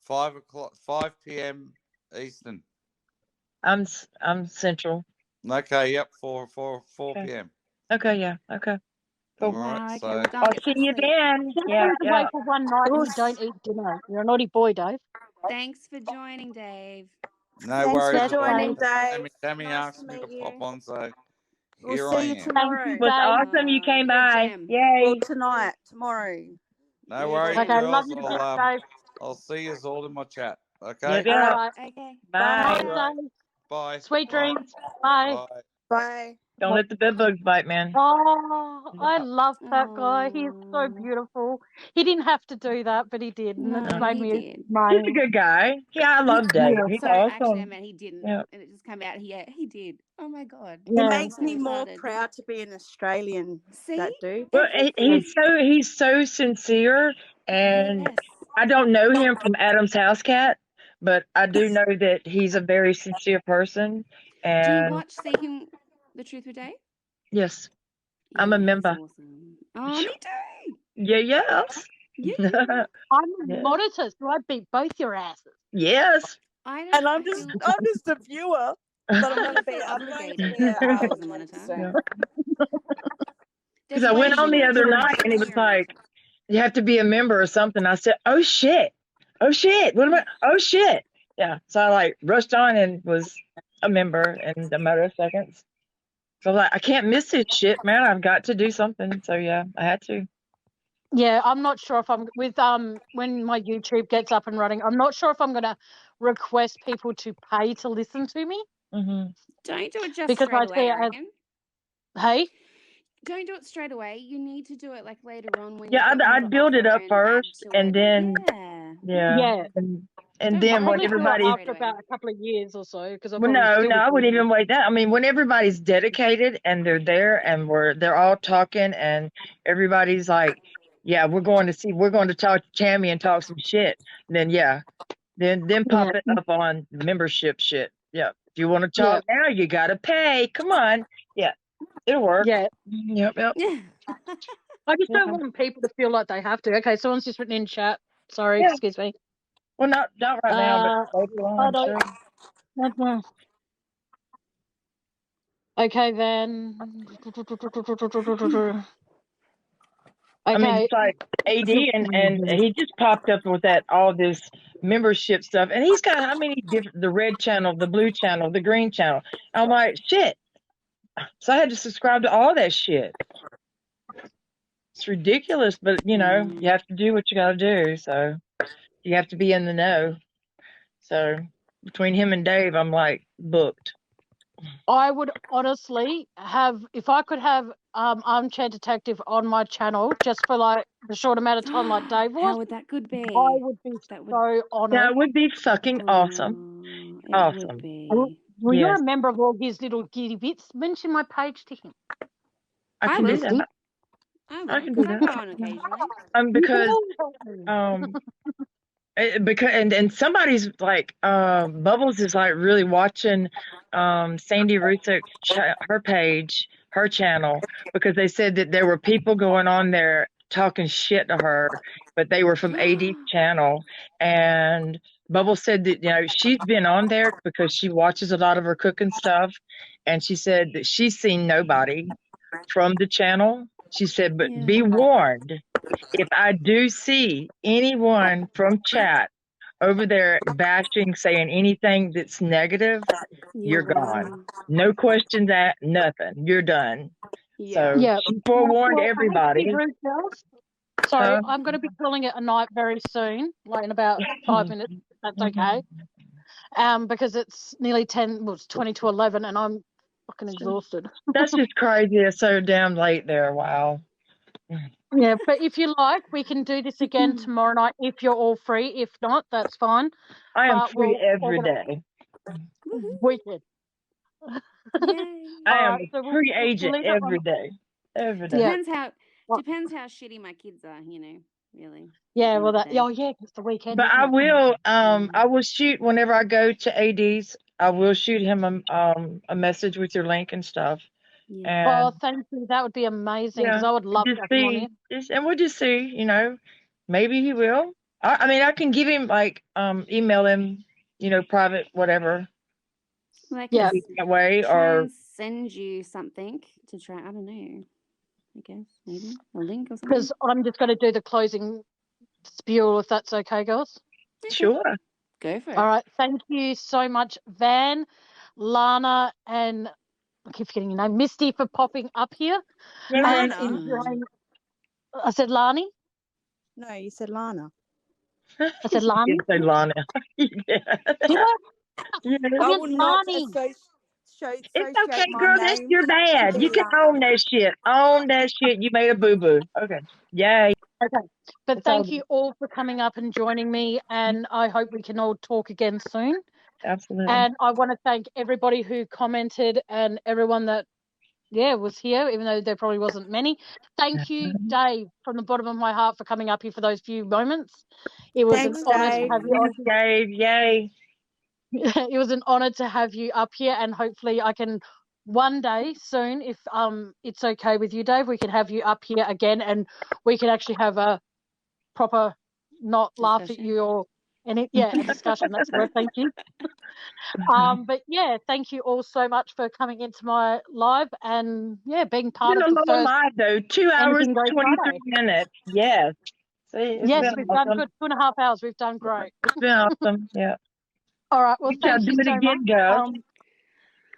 5 o'clock, 5 p.m. Eastern. I'm Central. Okay, yep, 4 Okay. p.m. Okay. Yeah. Okay. All Cool. right, Wow. Okay. so Well, go and I'll get see some you sleep. then. Just Yeah. seems Yeah. away for one night and you don't eat dinner. You're a naughty boy, Dave. Thanks for joining, Dave. no Thanks for worries Yes, at all. joining, Dave. Dave. Tammy Nice to asked me to meet pop you. on, so We'll here I see you am. Thank you, It tomorrow. was Dave. awesome. You came You're a by. gem. Well, Yay. tomorrow. No You're a worries, gem. Okay, love girls. you to bits, Dave. I'll see you all in my chat. Yep. Okay. All Yep. right. Okay. Bye. Night, Bye. Dave. Bye. Sweet Bye. dreams. Bye. Bye. Bye. Don't let the bed bugs bite, man. Oh, I love that guy. He's so Oh. beautiful. He didn't have to do that, but he did, and it just No, made he me did. He's a smile. good guy. Yeah, I love Dave. Yeah, He's Sorry, actually, I awesome. meant he didn't, Yeah. and it just came out. Yeah, he did. Oh my god, He yeah, I'm makes so me more retarded. proud to be an Australian, See, that dude. Well, yeah. everything. he's so sincere, and Yes. I don't know him from Adam's House Cat, but I do know that he's a very sincere person. Do you And watch See Him, The Truth with Dave? yes, I'm a Yeah, he's member. awesome. Oh, me too. Yeah, yes. Yeah. I'm a Yeah. monitor, so I beat both your asses. Yes. I And don't. I'm I just feel. I'm just a viewer. But I don't feel I'm going to obligated be a as a monitor monitor. soon. Because There's I went ways on you the can other join. night Just and make it sure was you're a like, monitor. you have to be a member or something. I said, oh shit. Oh shit. What am I? Oh shit. Yeah. So I like rushed on and was a member in a matter of seconds. So like, I can't miss this shit, man. I've got to do something. So yeah, I had to. Yeah, I'm not sure if I'm with when my YouTube gets up and running. I'm not sure if I'm gonna request people to pay to listen to me Mm-hmm. Don't do it just because straight I see away. I it as reckon. hey. Don't do it straight away. You need to do it like later on when Yeah, you've got more to I'd build it offer up and add first, to and it. then Yeah. yeah, Yeah, and Don't I'll then worry when probably about do it it everybody's straight after away. about a couple of years or so because I'll well, probably no, still I be wouldn't doing even it. wait that. I mean, when everybody's dedicated and they're there and they're all talking and everybody's like, yeah, we're going to talk to Tammie and talk some shit. Then yeah, then Yeah, pop it up on membership shit. Yeah, if you want to yeah, talk now, you gotta pay. Come on, yeah, it'll work. yeah. Yep, yep. Yeah. I just Yeah, don't want people to feel like they have to. Okay, someone's just written in chat. Sorry, yeah. excuse me. Well, not right now, but later I on, don't. sure. Okay then. I mean, Okay. it's like AD and he just popped up with that all this membership stuff, and he's got how many different the red channel, the blue channel, the green channel. I'm like, shit. So I had to subscribe to all that shit. It's ridiculous, but you have to do what you gotta do. So you have to be in the know. So between him and Dave, I'm like booked. I would honestly have, if I could have Armchair Detective on my channel just for like the short amount of time like Dave was, How would that could be? I would be That would. so That honoured. would be fucking awesome. It would Awesome. be. Well, you're Yes, a member of all his little giddy bits. Mention my page to him. I I can do will. Misty. that. I I will, can do because I that. go on occasionally. Because um because and somebody's like Bubbles is like really watching Sandy Rusek's her page, her channel, because they said that there were people going on there talking shit to her, but they were from AD's channel. And Bubbles said that she's been on there because she watches a lot of her cooking stuff, and she said that she's seen nobody from the channel. She said, but be Yeah. warned, if I do see anyone from chat over there bashing, saying anything that's negative, You're you're gone. gone. No questions asked, nothing. You're done. Yeah. So Yeah. she forewarned Well, I hate to be everybody. rude, girls. Sorry, Huh? I'm going to be calling it a night very soon, like in about 5 minutes, if that's okay. Because it's nearly 10, well, it's 20 to 11, and I'm fucking exhausted. That's just crazy. It's so damn late there. Wow. Yeah, but if you like, we can do this again tomorrow night if you're all free. If not, that's fine. I am But free every organise- day. Wicked. Yay. I am Alright, a so we'll free agent leave it on. every day. Every day. Yeah. Depends how shitty my kids are, really. Yeah, at the well, end of that. the day. Oh, yeah, it's the weekend. But isn't I it? will I will shoot whenever I go to AD's. I will shoot him a message with your link and stuff. Yeah. Oh, And thank you. That would be amazing because yeah, I would love just to have him on here. see, and we'll just see. Maybe he will. I mean, I can give him email him, private whatever. Well, I Yeah. can That way, try or and send you something to try. I don't know. I guess maybe a link or something. Because I'm just going to do the closing spiel if that's okay, girls. Okay. sure. Go for it. All right. Thank you so much, Van, Lana, and I keep forgetting your name, Misty, for popping up here and Lana? enjoying. I said Lani. No, you said Lana. I said Lani. You can say Lana. Yeah. Did I? Yeah. I Again, will not Lani. associate It's okay, my girl. That's name your to dad. You can Lana. own that shit. Own that shit. You made a boo boo. Okay. Yay. Okay. But It's all thank you all for coming up and joining me, and I hope we can all talk again soon. Absolutely. And I want to thank everybody who commented and everyone that, was here, even though there probably wasn't many. Thank you, Dave, from the bottom of my heart for coming up here for those few moments. It was Thanks, an honour to Dave. have you on. Dave. Yay. It was an honour to have you up here, and hopefully I can one day soon, if it's okay with you, Dave, we can have you up here again and we can actually have a proper, not laugh at Discussion. you or any, a discussion. That's the word. Thank you. But thank you all so much for coming into my live and being part It's of been the a long first live though. 2 hours Anything Goes 23 Friday. minutes. Yes. See, it's Yes, been we've done awesome. good. 2.5 hours. We've done great. It's been awesome. Yeah. All right. Well, We shall thank do you it so again, much. girls.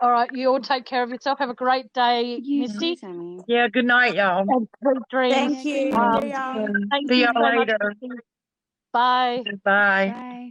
All right. You all take care of yourself. Have a great day, You Misty. too, Tammie. Yeah. Good night, y'all. And sweet dreams. Thank you. good See night. ya. Thank See you y'all so much, later. Misty. Bye. Bye. Bye.